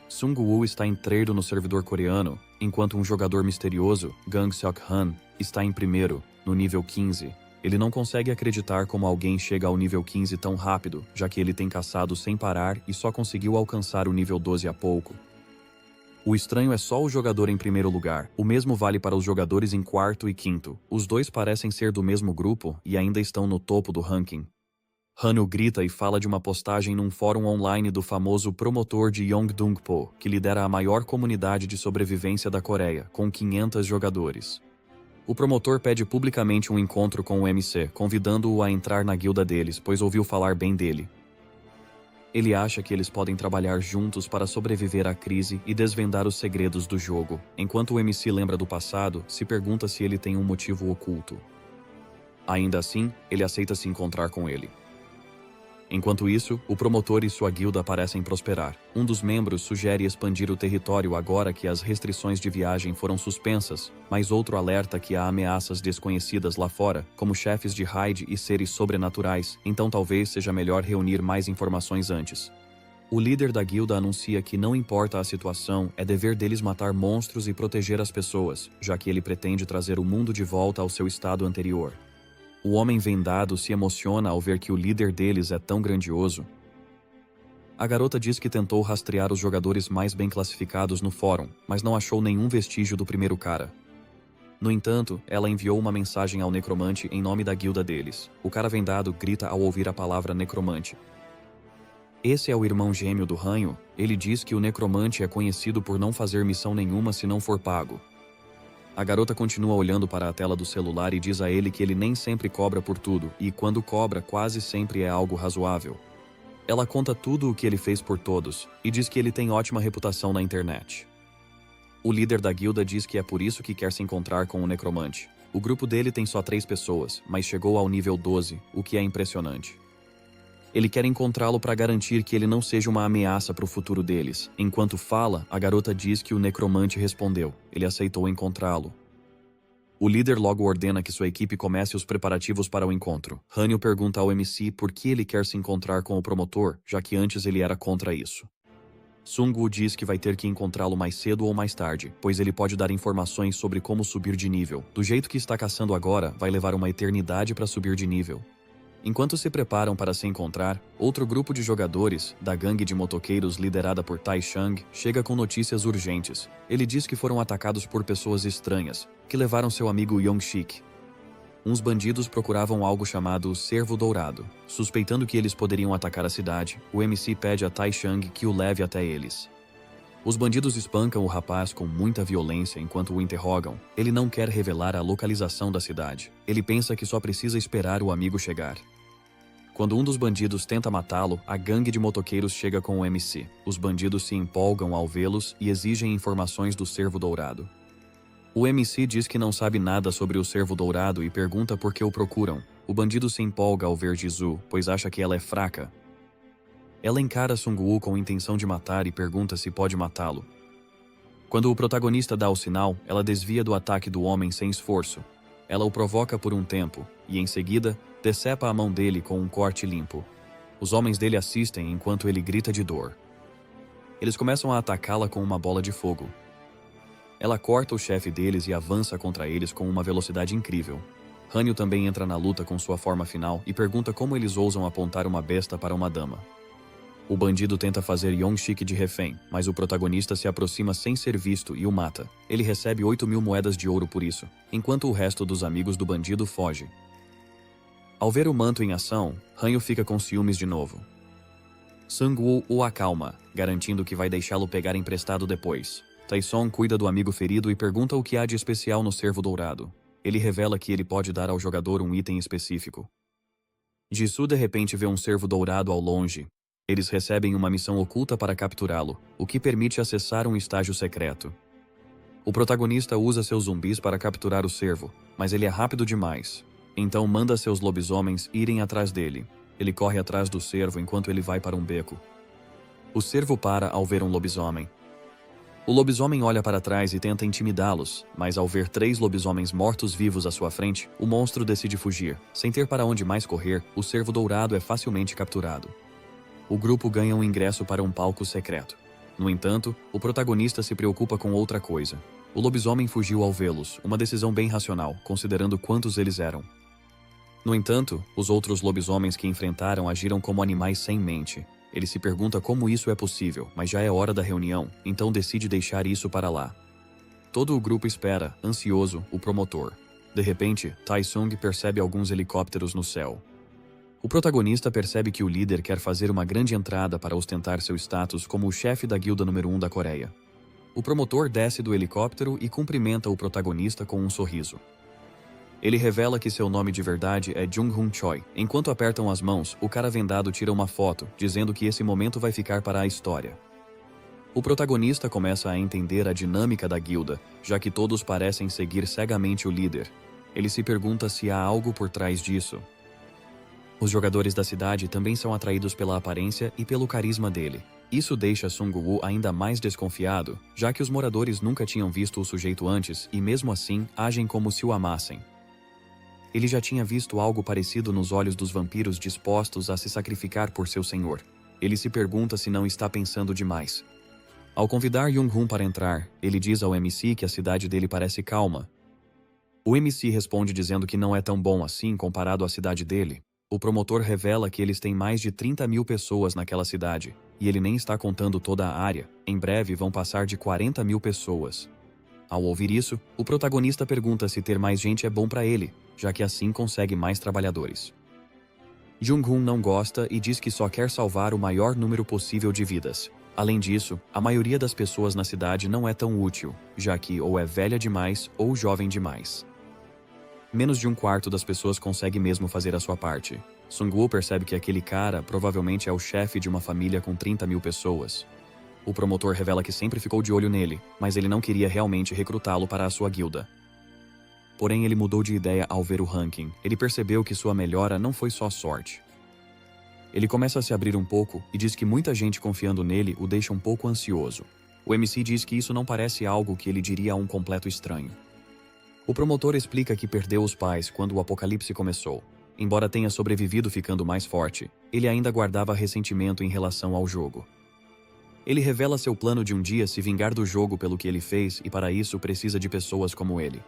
Sung-woo está em terceiro no servidor coreano, enquanto um jogador misterioso, Gang Seok-han, está em primeiro, no nível 15. Ele não consegue acreditar como alguém chega ao nível 15 tão rápido, já que ele tem caçado sem parar e só conseguiu alcançar o nível 12 há pouco. O estranho é só o jogador em primeiro lugar. O mesmo vale para os jogadores em quarto e quinto. Os dois parecem ser do mesmo grupo e ainda estão no topo do ranking. Hanyu grita e fala de uma postagem num fórum online do famoso promotor de Yongdong-po, que lidera a maior comunidade de sobrevivência da Coreia, com 500 jogadores. O promotor pede publicamente um encontro com o MC, convidando-o a entrar na guilda deles, pois ouviu falar bem dele. Ele acha que eles podem trabalhar juntos para sobreviver à crise e desvendar os segredos do jogo. Enquanto o MC lembra do passado, se pergunta se ele tem um motivo oculto. Ainda assim, ele aceita se encontrar com ele. Enquanto isso, o promotor e sua guilda parecem prosperar. Um dos membros sugere expandir o território agora que as restrições de viagem foram suspensas, mas outro alerta que há ameaças desconhecidas lá fora, como chefes de raid e seres sobrenaturais, então talvez seja melhor reunir mais informações antes. O líder da guilda anuncia que não importa a situação, é dever deles matar monstros e proteger as pessoas, já que ele pretende trazer o mundo de volta ao seu estado anterior. O homem vendado se emociona ao ver que o líder deles é tão grandioso. A garota diz que tentou rastrear os jogadores mais bem classificados no fórum, mas não achou nenhum vestígio do primeiro cara. No entanto, ela enviou uma mensagem ao necromante em nome da guilda deles. O cara vendado grita ao ouvir a palavra necromante. Esse é o irmão gêmeo do Hanyu. Ele diz que o necromante é conhecido por não fazer missão nenhuma se não for pago. A garota continua olhando para a tela do celular e diz a ele que ele nem sempre cobra por tudo, e quando cobra, quase sempre é algo razoável. Ela conta tudo o que ele fez por todos, e diz que ele tem ótima reputação na internet. O líder da guilda diz que é por isso que quer se encontrar com o necromante. O grupo dele tem só 3 pessoas, mas chegou ao nível 12, o que é impressionante. Ele quer encontrá-lo para garantir que ele não seja uma ameaça para o futuro deles. Enquanto fala, a garota diz que o necromante respondeu. Ele aceitou encontrá-lo. O líder logo ordena que sua equipe comece os preparativos para o encontro. Hanyu pergunta ao MC por que ele quer se encontrar com o promotor, já que antes ele era contra isso. Sung-woo diz que vai ter que encontrá-lo mais cedo ou mais tarde, pois ele pode dar informações sobre como subir de nível. Do jeito que está caçando agora, vai levar uma eternidade para subir de nível. Enquanto se preparam para se encontrar, outro grupo de jogadores, da gangue de motoqueiros liderada por Tai Shang, chega com notícias urgentes. Ele diz que foram atacados por pessoas estranhas, que levaram seu amigo Yong-shik. Uns bandidos procuravam algo chamado Cervo Dourado. Suspeitando que eles poderiam atacar a cidade, o MC pede a Tai Shang que o leve até eles. Os bandidos espancam o rapaz com muita violência enquanto o interrogam. Ele não quer revelar a localização da cidade. Ele pensa que só precisa esperar o amigo chegar. Quando um dos bandidos tenta matá-lo, a gangue de motoqueiros chega com o MC. Os bandidos se empolgam ao vê-los e exigem informações do Cervo Dourado. O MC diz que não sabe nada sobre o Cervo Dourado e pergunta por que o procuram. O bandido se empolga ao ver Jisoo, pois acha que ela é fraca. Ela encara Sung-woo com intenção de matar e pergunta se pode matá-lo. Quando o protagonista dá o sinal, ela desvia do ataque do homem sem esforço. Ela o provoca por um tempo, e em seguida, decepa a mão dele com um corte limpo. Os homens dele assistem enquanto ele grita de dor. Eles começam a atacá-la com uma bola de fogo. Ela corta o chefe deles e avança contra eles com uma velocidade incrível. Hanyu também entra na luta com sua forma final e pergunta como eles ousam apontar uma besta para uma dama. O bandido tenta fazer Yong-sik de refém, mas o protagonista se aproxima sem ser visto e o mata. Ele recebe 8.000 moedas de ouro por isso, enquanto o resto dos amigos do bandido foge. Ao ver o manto em ação, Hanyu fica com ciúmes de novo. Sung-woo o acalma, garantindo que vai deixá-lo pegar emprestado depois. Tae-song cuida do amigo ferido e pergunta o que há de especial no cervo dourado. Ele revela que ele pode dar ao jogador um item específico. Jisoo de repente vê um cervo dourado ao longe. Eles recebem uma missão oculta para capturá-lo, o que permite acessar um estágio secreto. O protagonista usa seus zumbis para capturar o cervo, mas ele é rápido demais. Então manda seus lobisomens irem atrás dele. Ele corre atrás do cervo enquanto ele vai para um beco. O cervo para ao ver um lobisomem. O lobisomem olha para trás e tenta intimidá-los, mas ao ver 3 lobisomens mortos-vivos à sua frente, o monstro decide fugir. Sem ter para onde mais correr, o cervo dourado é facilmente capturado. O grupo ganha um ingresso para um palco secreto. No entanto, o protagonista se preocupa com outra coisa. O lobisomem fugiu ao vê-los, uma decisão bem racional, considerando quantos eles eram. No entanto, os outros lobisomens que enfrentaram agiram como animais sem mente. Ele se pergunta como isso é possível, mas já é hora da reunião, então decide deixar isso para lá. Todo o grupo espera, ansioso, o promotor. De repente, Tae-sung percebe alguns helicópteros no céu. O protagonista percebe que o líder quer fazer uma grande entrada para ostentar seu status como o chefe da guilda número 1 da Coreia. O promotor desce do helicóptero e cumprimenta o protagonista com um sorriso. Ele revela que seu nome de verdade é Jung-hoon Choi. Enquanto apertam as mãos, o cara vendado tira uma foto, dizendo que esse momento vai ficar para a história. O protagonista começa a entender a dinâmica da guilda, já que todos parecem seguir cegamente o líder. Ele se pergunta se há algo por trás disso. Os jogadores da cidade também são atraídos pela aparência e pelo carisma dele. Isso deixa Sung-woo ainda mais desconfiado, já que os moradores nunca tinham visto o sujeito antes e mesmo assim agem como se o amassem. Ele já tinha visto algo parecido nos olhos dos vampiros dispostos a se sacrificar por seu senhor. Ele se pergunta se não está pensando demais. Ao convidar Jung-hoon para entrar, ele diz ao MC que a cidade dele parece calma. O MC responde dizendo que não é tão bom assim comparado à cidade dele. O promotor revela que eles têm mais de 30.000 pessoas naquela cidade, e ele nem está contando toda a área. Em breve vão passar de 40.000 pessoas. Ao ouvir isso, o protagonista pergunta se ter mais gente é bom para ele, já que assim consegue mais trabalhadores. Jung-hoon não gosta e diz que só quer salvar o maior número possível de vidas. Além disso, a maioria das pessoas na cidade não é tão útil, já que ou é velha demais ou jovem demais. Menos de 1/4 das pessoas consegue mesmo fazer a sua parte. Sung-woo percebe que aquele cara provavelmente é o chefe de uma família com 30.000 pessoas. O promotor revela que sempre ficou de olho nele, mas ele não queria realmente recrutá-lo para a sua guilda. Porém, ele mudou de ideia ao ver o ranking. Ele percebeu que sua melhora não foi só sorte. Ele começa a se abrir um pouco e diz que muita gente confiando nele o deixa um pouco ansioso. O MC diz que isso não parece algo que ele diria a um completo estranho. O promotor explica que perdeu os pais quando o apocalipse começou. Embora tenha sobrevivido ficando mais forte, ele ainda guardava ressentimento em relação ao jogo. Ele revela seu plano de um dia se vingar do jogo pelo que ele fez e para isso precisa de pessoas como ele.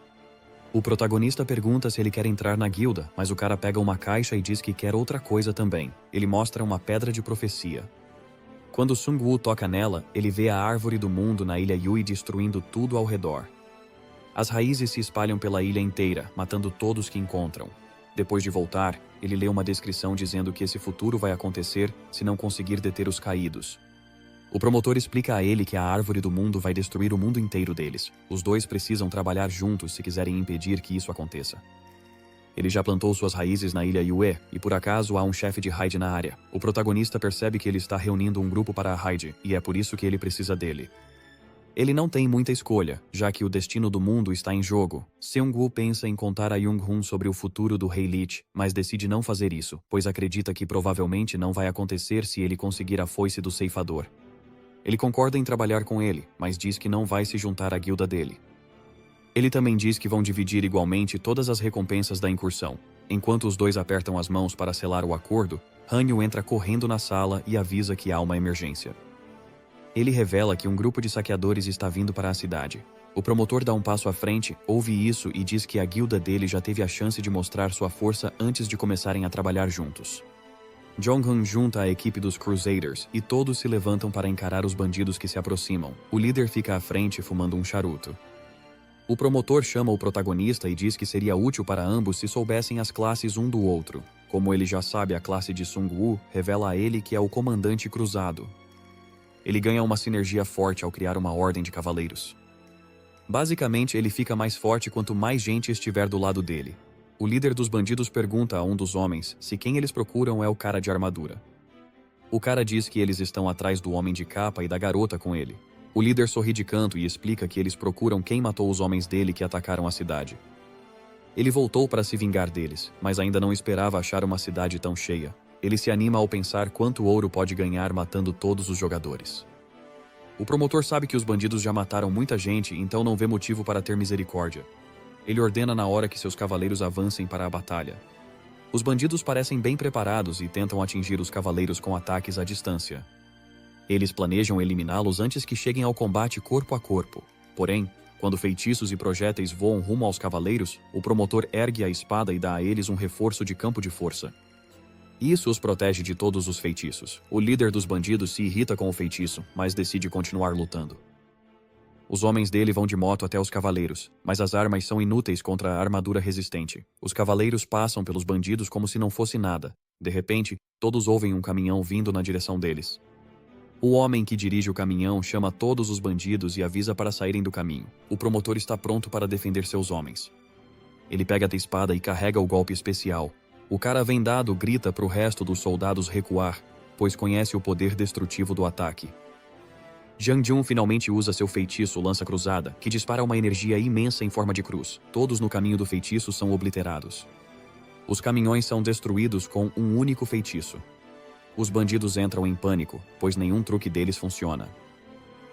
O protagonista pergunta se ele quer entrar na guilda, mas o cara pega uma caixa e diz que quer outra coisa também. Ele mostra uma pedra de profecia. Quando Sung-woo toca nela, ele vê a árvore do mundo na ilha Yui destruindo tudo ao redor. As raízes se espalham pela ilha inteira, matando todos que encontram. Depois de voltar, ele lê uma descrição dizendo que esse futuro vai acontecer se não conseguir deter os caídos. O promotor explica a ele que a árvore do mundo vai destruir o mundo inteiro deles. Os dois precisam trabalhar juntos se quiserem impedir que isso aconteça. Ele já plantou suas raízes na ilha Yue, e por acaso há um chefe de raid na área. O protagonista percebe que ele está reunindo um grupo para a raid, e é por isso que ele precisa dele. Ele não tem muita escolha, já que o destino do mundo está em jogo. Seung-woo pensa em contar a Jung-hoon sobre o futuro do Rei Lich, mas decide não fazer isso, pois acredita que provavelmente não vai acontecer se ele conseguir a foice do ceifador. Ele concorda em trabalhar com ele, mas diz que não vai se juntar à guilda dele. Ele também diz que vão dividir igualmente todas as recompensas da incursão. Enquanto os dois apertam as mãos para selar o acordo, Hanyu entra correndo na sala e avisa que há uma emergência. Ele revela que um grupo de saqueadores está vindo para a cidade. O promotor dá um passo à frente, ouve isso e diz que a guilda dele já teve a chance de mostrar sua força antes de começarem a trabalhar juntos. Jong-un junta a equipe dos Crusaders e todos se levantam para encarar os bandidos que se aproximam. O líder fica à frente fumando um charuto. O promotor chama o protagonista e diz que seria útil para ambos se soubessem as classes um do outro. Como ele já sabe a classe de Sung-woo, revela a ele que é o comandante cruzado. Ele ganha uma sinergia forte ao criar uma ordem de cavaleiros. Basicamente, ele fica mais forte quanto mais gente estiver do lado dele. O líder dos bandidos pergunta a um dos homens se quem eles procuram é o cara de armadura. O cara diz que eles estão atrás do homem de capa e da garota com ele. O líder sorri de canto e explica que eles procuram quem matou os homens dele que atacaram a cidade. Ele voltou para se vingar deles, mas ainda não esperava achar uma cidade tão cheia. Ele se anima ao pensar quanto ouro pode ganhar matando todos os jogadores. O promotor sabe que os bandidos já mataram muita gente, então não vê motivo para ter misericórdia. Ele ordena na hora que seus cavaleiros avancem para a batalha. Os bandidos parecem bem preparados e tentam atingir os cavaleiros com ataques à distância. Eles planejam eliminá-los antes que cheguem ao combate corpo a corpo. Porém, quando feitiços e projéteis voam rumo aos cavaleiros, o promotor ergue a espada e dá a eles um reforço de campo de força. Isso os protege de todos os feitiços. O líder dos bandidos se irrita com o feitiço, mas decide continuar lutando. Os homens dele vão de moto até os cavaleiros, mas as armas são inúteis contra a armadura resistente. Os cavaleiros passam pelos bandidos como se não fosse nada. De repente, todos ouvem um caminhão vindo na direção deles. O homem que dirige o caminhão chama todos os bandidos e avisa para saírem do caminho. O promotor está pronto para defender seus homens. Ele pega a espada e carrega o golpe especial. O cara vendado grita para o resto dos soldados recuar, pois conhece o poder destrutivo do ataque. Jang Jun finalmente usa seu feitiço Lança Cruzada, que dispara uma energia imensa em forma de cruz. Todos no caminho do feitiço são obliterados. Os caminhões são destruídos com um único feitiço. Os bandidos entram em pânico, pois nenhum truque deles funciona.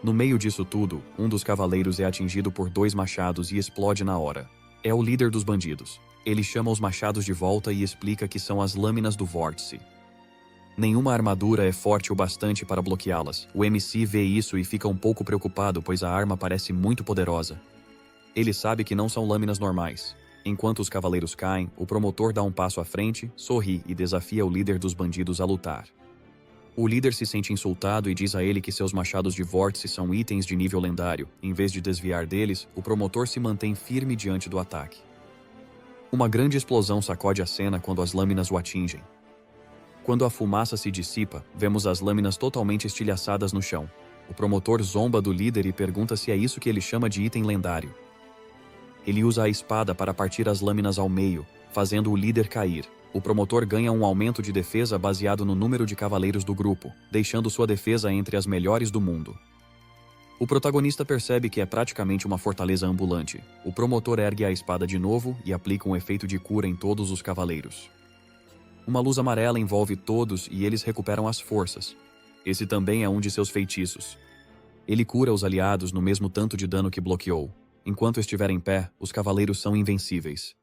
No meio disso tudo, um dos cavaleiros é atingido por 2 machados e explode na hora. É o líder dos bandidos. Ele chama os machados de volta e explica que são as lâminas do vórtice. Nenhuma armadura é forte o bastante para bloqueá-las. O MC vê isso e fica um pouco preocupado, pois a arma parece muito poderosa. Ele sabe que não são lâminas normais. Enquanto os cavaleiros caem, o promotor dá um passo à frente, sorri e desafia o líder dos bandidos a lutar. O líder se sente insultado e diz a ele que seus machados de vórtice são itens de nível lendário. Em vez de desviar deles, o promotor se mantém firme diante do ataque. Uma grande explosão sacode a cena quando as lâminas o atingem. Quando a fumaça se dissipa, vemos as lâminas totalmente estilhaçadas no chão. O promotor zomba do líder e pergunta se é isso que ele chama de item lendário. Ele usa a espada para partir as lâminas ao meio, fazendo o líder cair. O promotor ganha um aumento de defesa baseado no número de cavaleiros do grupo, deixando sua defesa entre as melhores do mundo. O protagonista percebe que é praticamente uma fortaleza ambulante. O promotor ergue a espada de novo e aplica um efeito de cura em todos os cavaleiros. Uma luz amarela envolve todos e eles recuperam as forças. Esse também é um de seus feitiços. Ele cura os aliados no mesmo tanto de dano que bloqueou. Enquanto estiver em pé, os cavaleiros são invencíveis.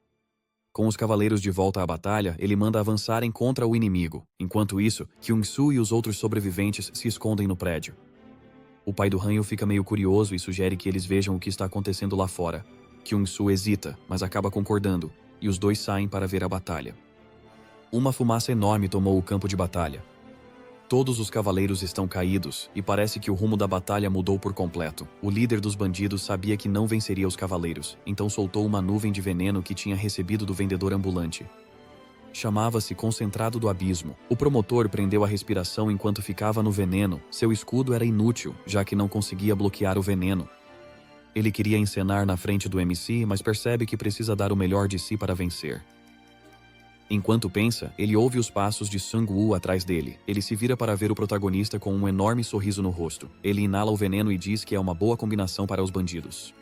Com os cavaleiros de volta à batalha, ele manda avançarem contra o inimigo. Enquanto isso, Kyung-soo e os outros sobreviventes se escondem no prédio. O pai do Hanyo fica meio curioso e sugere que eles vejam o que está acontecendo lá fora. Kyung-soo hesita, mas acaba concordando, e os dois saem para ver a batalha. Uma fumaça enorme tomou o campo de batalha. Todos os cavaleiros estão caídos, e parece que o rumo da batalha mudou por completo. O líder dos bandidos sabia que não venceria os cavaleiros, então soltou uma nuvem de veneno que tinha recebido do vendedor ambulante. Chamava-se Concentrado do Abismo. O promotor prendeu a respiração enquanto ficava no veneno. Seu escudo era inútil, já que não conseguia bloquear o veneno. Ele queria encenar na frente do MC, mas percebe que precisa dar o melhor de si para vencer. Enquanto pensa, ele ouve os passos de Sung-woo atrás dele. Ele se vira para ver o protagonista com um enorme sorriso no rosto. Ele inala o veneno e diz que é uma boa combinação para os bandidos.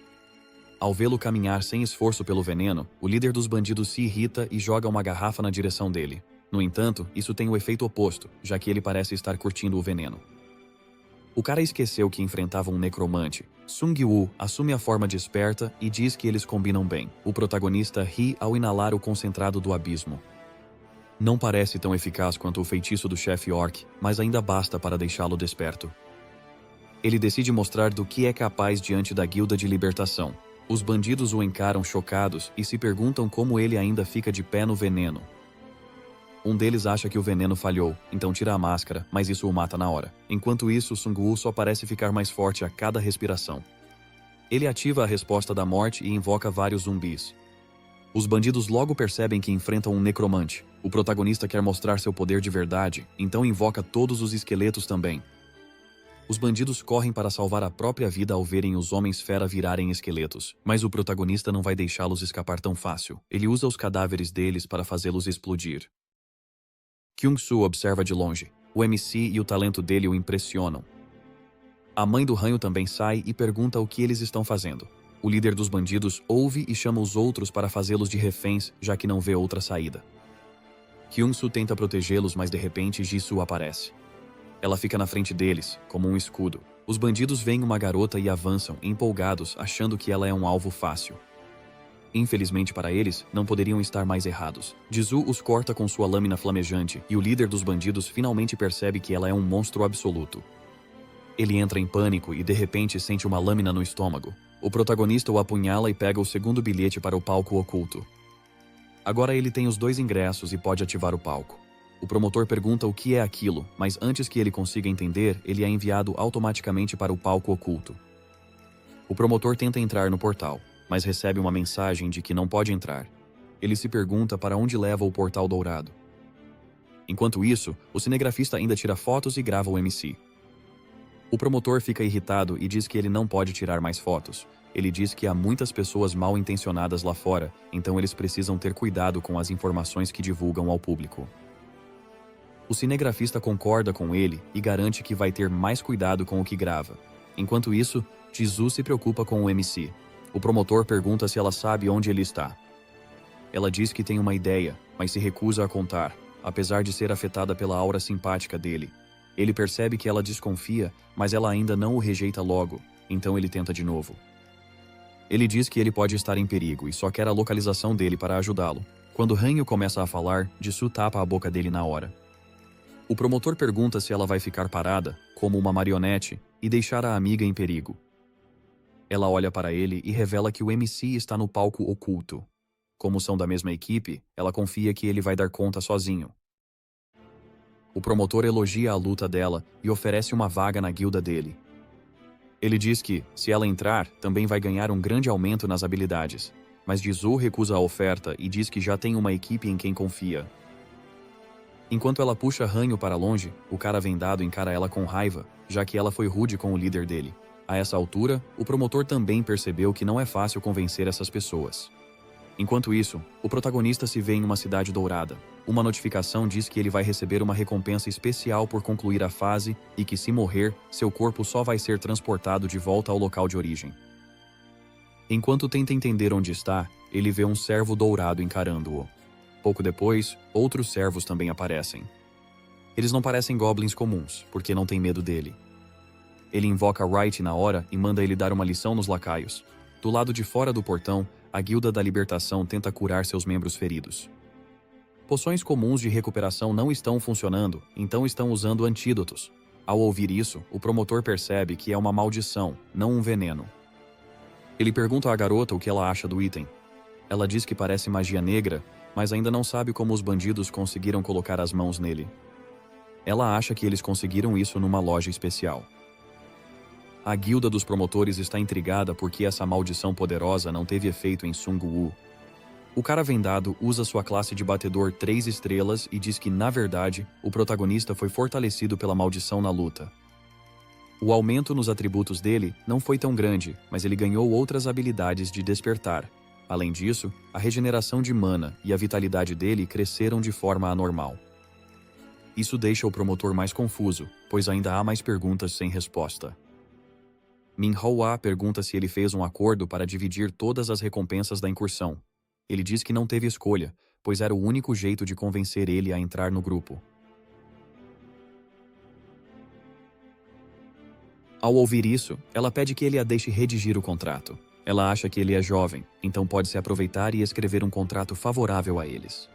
Ao vê-lo caminhar sem esforço pelo veneno, o líder dos bandidos se irrita e joga uma garrafa na direção dele. No entanto, isso tem o efeito oposto, já que ele parece estar curtindo o veneno. O cara esqueceu que enfrentava um necromante. Sung-woo assume a forma de esperta e diz que eles combinam bem. O protagonista ri ao inalar o concentrado do abismo. Não parece tão eficaz quanto o feitiço do chefe orc, mas ainda basta para deixá-lo desperto. Ele decide mostrar do que é capaz diante da Guilda de Libertação. Os bandidos o encaram chocados e se perguntam como ele ainda fica de pé no veneno. Um deles acha que o veneno falhou, então tira a máscara, mas isso o mata na hora. Enquanto isso, Sung-woo só parece ficar mais forte a cada respiração. Ele ativa a resposta da morte e invoca vários zumbis. Os bandidos logo percebem que enfrentam um necromante. O protagonista quer mostrar seu poder de verdade, então invoca todos os esqueletos também. Os bandidos correm para salvar a própria vida ao verem os Homens-Fera virarem esqueletos, mas o protagonista não vai deixá-los escapar tão fácil. Ele usa os cadáveres deles para fazê-los explodir. Kyung-soo observa de longe. O MC e o talento dele o impressionam. A mãe do Ranho também sai e pergunta o que eles estão fazendo. O líder dos bandidos ouve e chama os outros para fazê-los de reféns, já que não vê outra saída. Kyung-soo tenta protegê-los, mas de repente Jisoo aparece. Ela fica na frente deles, como um escudo. Os bandidos veem uma garota e avançam, empolgados, achando que ela é um alvo fácil. Infelizmente para eles, não poderiam estar mais errados. Jisoo os corta com sua lâmina flamejante, e o líder dos bandidos finalmente percebe que ela é um monstro absoluto. Ele entra em pânico e de repente sente uma lâmina no estômago. O protagonista o apunhala e pega o segundo bilhete para o palco oculto. Agora ele tem os 2 ingressos e pode ativar o palco. O promotor pergunta o que é aquilo, mas antes que ele consiga entender, ele é enviado automaticamente para o palco oculto. O promotor tenta entrar no portal, mas recebe uma mensagem de que não pode entrar. Ele se pergunta para onde leva o portal dourado. Enquanto isso, o cinegrafista ainda tira fotos e grava o MC. O promotor fica irritado e diz que ele não pode tirar mais fotos. Ele diz que há muitas pessoas mal intencionadas lá fora, então eles precisam ter cuidado com as informações que divulgam ao público. O cinegrafista concorda com ele e garante que vai ter mais cuidado com o que grava. Enquanto isso, Jisoo se preocupa com o MC. O promotor pergunta se ela sabe onde ele está. Ela diz que tem uma ideia, mas se recusa a contar, apesar de ser afetada pela aura simpática dele. Ele percebe que ela desconfia, mas ela ainda não o rejeita logo, então ele tenta de novo. Ele diz que ele pode estar em perigo e só quer a localização dele para ajudá-lo. Quando Hanyu começa a falar, Jisoo tapa a boca dele na hora. O promotor pergunta se ela vai ficar parada, como uma marionete, e deixar a amiga em perigo. Ela olha para ele e revela que o MC está no palco oculto. Como são da mesma equipe, ela confia que ele vai dar conta sozinho. O promotor elogia a luta dela e oferece uma vaga na guilda dele. Ele diz que, se ela entrar, também vai ganhar um grande aumento nas habilidades. Mas Jisoo recusa a oferta e diz que já tem uma equipe em quem confia. Enquanto ela puxa Hanyu para longe, o cara vendado encara ela com raiva, já que ela foi rude com o líder dele. A essa altura, o promotor também percebeu que não é fácil convencer essas pessoas. Enquanto isso, o protagonista se vê em uma cidade dourada. Uma notificação diz que ele vai receber uma recompensa especial por concluir a fase e que, se morrer, seu corpo só vai ser transportado de volta ao local de origem. Enquanto tenta entender onde está, ele vê um servo dourado encarando-o. Pouco depois, outros servos também aparecem. Eles não parecem goblins comuns, porque não têm medo dele. Ele invoca Wright na hora e manda ele dar uma lição nos lacaios. Do lado de fora do portão, a Guilda da Libertação tenta curar seus membros feridos. Poções comuns de recuperação não estão funcionando, então estão usando antídotos. Ao ouvir isso, o promotor percebe que é uma maldição, não um veneno. Ele pergunta à garota o que ela acha do item. Ela diz que parece magia negra, mas ainda não sabe como os bandidos conseguiram colocar as mãos nele. Ela acha que eles conseguiram isso numa loja especial. A guilda dos promotores está intrigada porque essa maldição poderosa não teve efeito em Sung-woo. O cara vendado usa sua classe de batedor 3 estrelas e diz que, na verdade, o protagonista foi fortalecido pela maldição na luta. O aumento nos atributos dele não foi tão grande, mas ele ganhou outras habilidades de despertar. Além disso, a regeneração de mana e a vitalidade dele cresceram de forma anormal. Isso deixa o promotor mais confuso, pois ainda há mais perguntas sem resposta. Min-Hwa pergunta se ele fez um acordo para dividir todas as recompensas da incursão. Ele diz que não teve escolha, pois era o único jeito de convencer ele a entrar no grupo. Ao ouvir isso, ela pede que ele a deixe redigir o contrato. Ela acha que ele é jovem, então pode se aproveitar e escrever um contrato favorável a eles.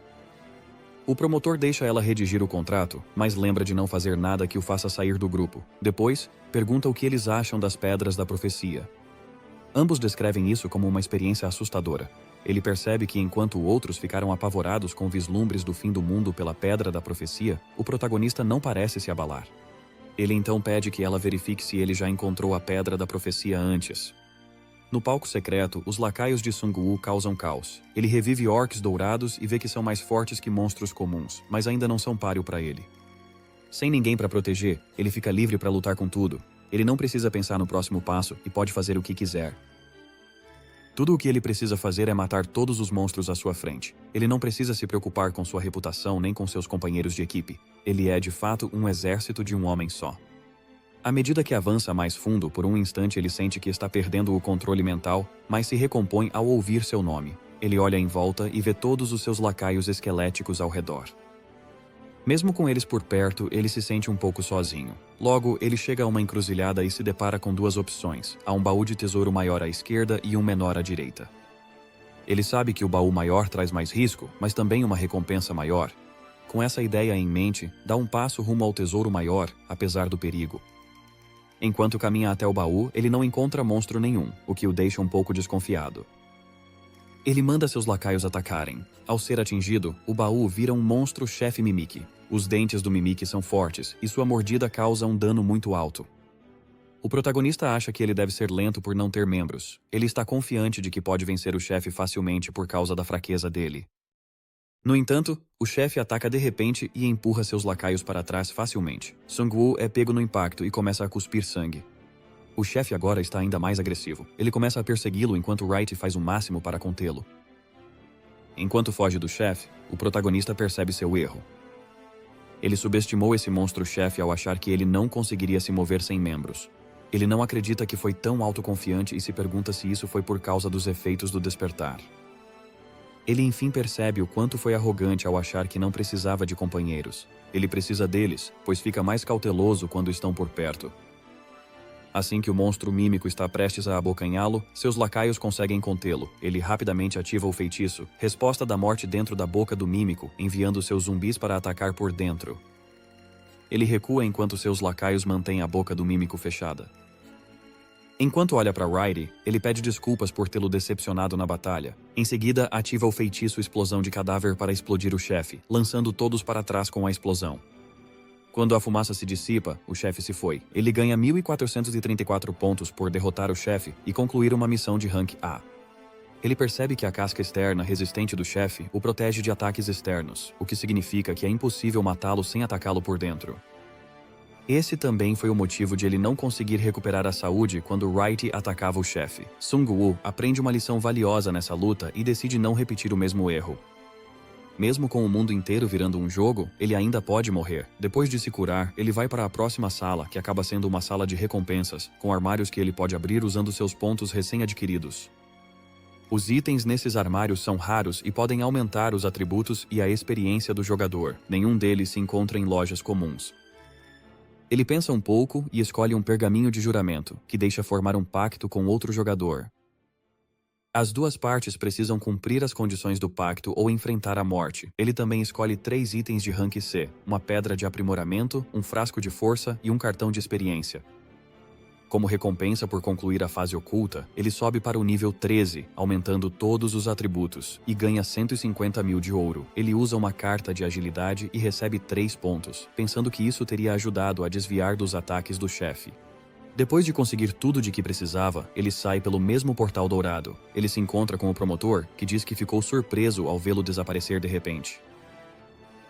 O promotor deixa ela redigir o contrato, mas lembra de não fazer nada que o faça sair do grupo. Depois, pergunta o que eles acham das pedras da profecia. Ambos descrevem isso como uma experiência assustadora. Ele percebe que enquanto outros ficaram apavorados com vislumbres do fim do mundo pela Pedra da Profecia, o protagonista não parece se abalar. Ele então pede que ela verifique se ele já encontrou a Pedra da Profecia antes. No palco secreto, os lacaios de Sung-woo causam caos. Ele revive orcs dourados e vê que são mais fortes que monstros comuns, mas ainda não são páreo para ele. Sem ninguém para proteger, ele fica livre para lutar com tudo. Ele não precisa pensar no próximo passo e pode fazer o que quiser. Tudo o que ele precisa fazer é matar todos os monstros à sua frente. Ele não precisa se preocupar com sua reputação nem com seus companheiros de equipe. Ele é, de fato, um exército de um homem só. À medida que avança mais fundo, por um instante ele sente que está perdendo o controle mental, mas se recompõe ao ouvir seu nome. Ele olha em volta e vê todos os seus lacaios esqueléticos ao redor. Mesmo com eles por perto, ele se sente um pouco sozinho. Logo, ele chega a uma encruzilhada e se depara com duas opções. Há um baú de tesouro maior à esquerda e um menor à direita. Ele sabe que o baú maior traz mais risco, mas também uma recompensa maior. Com essa ideia em mente, dá um passo rumo ao tesouro maior, apesar do perigo. Enquanto caminha até o baú, ele não encontra monstro nenhum, o que o deixa um pouco desconfiado. Ele manda seus lacaios atacarem. Ao ser atingido, o baú vira um monstro-chefe Mimic. Os dentes do Mimic são fortes, e sua mordida causa um dano muito alto. O protagonista acha que ele deve ser lento por não ter membros. Ele está confiante de que pode vencer o chefe facilmente por causa da fraqueza dele. No entanto, o chefe ataca de repente e empurra seus lacaios para trás facilmente. Sung-woo é pego no impacto e começa a cuspir sangue. O chefe agora está ainda mais agressivo. Ele começa a persegui-lo enquanto Wright faz o máximo para contê-lo. Enquanto foge do chefe, o protagonista percebe seu erro. Ele subestimou esse monstro-chefe ao achar que ele não conseguiria se mover sem membros. Ele não acredita que foi tão autoconfiante e se pergunta se isso foi por causa dos efeitos do despertar. Ele enfim percebe o quanto foi arrogante ao achar que não precisava de companheiros. Ele precisa deles, pois fica mais cauteloso quando estão por perto. Assim que o monstro mímico está prestes a abocanhá-lo, seus lacaios conseguem contê-lo. Ele rapidamente ativa o feitiço, resposta da morte dentro da boca do mímico, enviando seus zumbis para atacar por dentro. Ele recua enquanto seus lacaios mantêm a boca do mímico fechada. Enquanto olha para Riley, ele pede desculpas por tê-lo decepcionado na batalha. Em seguida, ativa o feitiço Explosão de Cadáver para explodir o chefe, lançando todos para trás com a explosão. Quando a fumaça se dissipa, o chefe se foi. Ele ganha 1.434 pontos por derrotar o chefe e concluir uma missão de rank A. Ele percebe que a casca externa resistente do chefe o protege de ataques externos, o que significa que é impossível matá-lo sem atacá-lo por dentro. Esse também foi o motivo de ele não conseguir recuperar a saúde quando Wright atacava o chefe. Sung-woo aprende uma lição valiosa nessa luta e decide não repetir o mesmo erro. Mesmo com o mundo inteiro virando um jogo, ele ainda pode morrer. Depois de se curar, ele vai para a próxima sala, que acaba sendo uma sala de recompensas, com armários que ele pode abrir usando seus pontos recém-adquiridos. Os itens nesses armários são raros e podem aumentar os atributos e a experiência do jogador. Nenhum deles se encontra em lojas comuns. Ele pensa um pouco e escolhe um pergaminho de juramento, que deixa formar um pacto com outro jogador. As duas partes precisam cumprir as condições do pacto ou enfrentar a morte. Ele também escolhe 3 itens de rank C, uma pedra de aprimoramento, um frasco de força e um cartão de experiência. Como recompensa por concluir a fase oculta, ele sobe para o nível 13, aumentando todos os atributos, e ganha 150 mil de ouro. Ele usa uma carta de agilidade e recebe 3 pontos, pensando que isso teria ajudado a desviar dos ataques do chefe. Depois de conseguir tudo de que precisava, ele sai pelo mesmo portal dourado. Ele se encontra com o promotor, que diz que ficou surpreso ao vê-lo desaparecer de repente.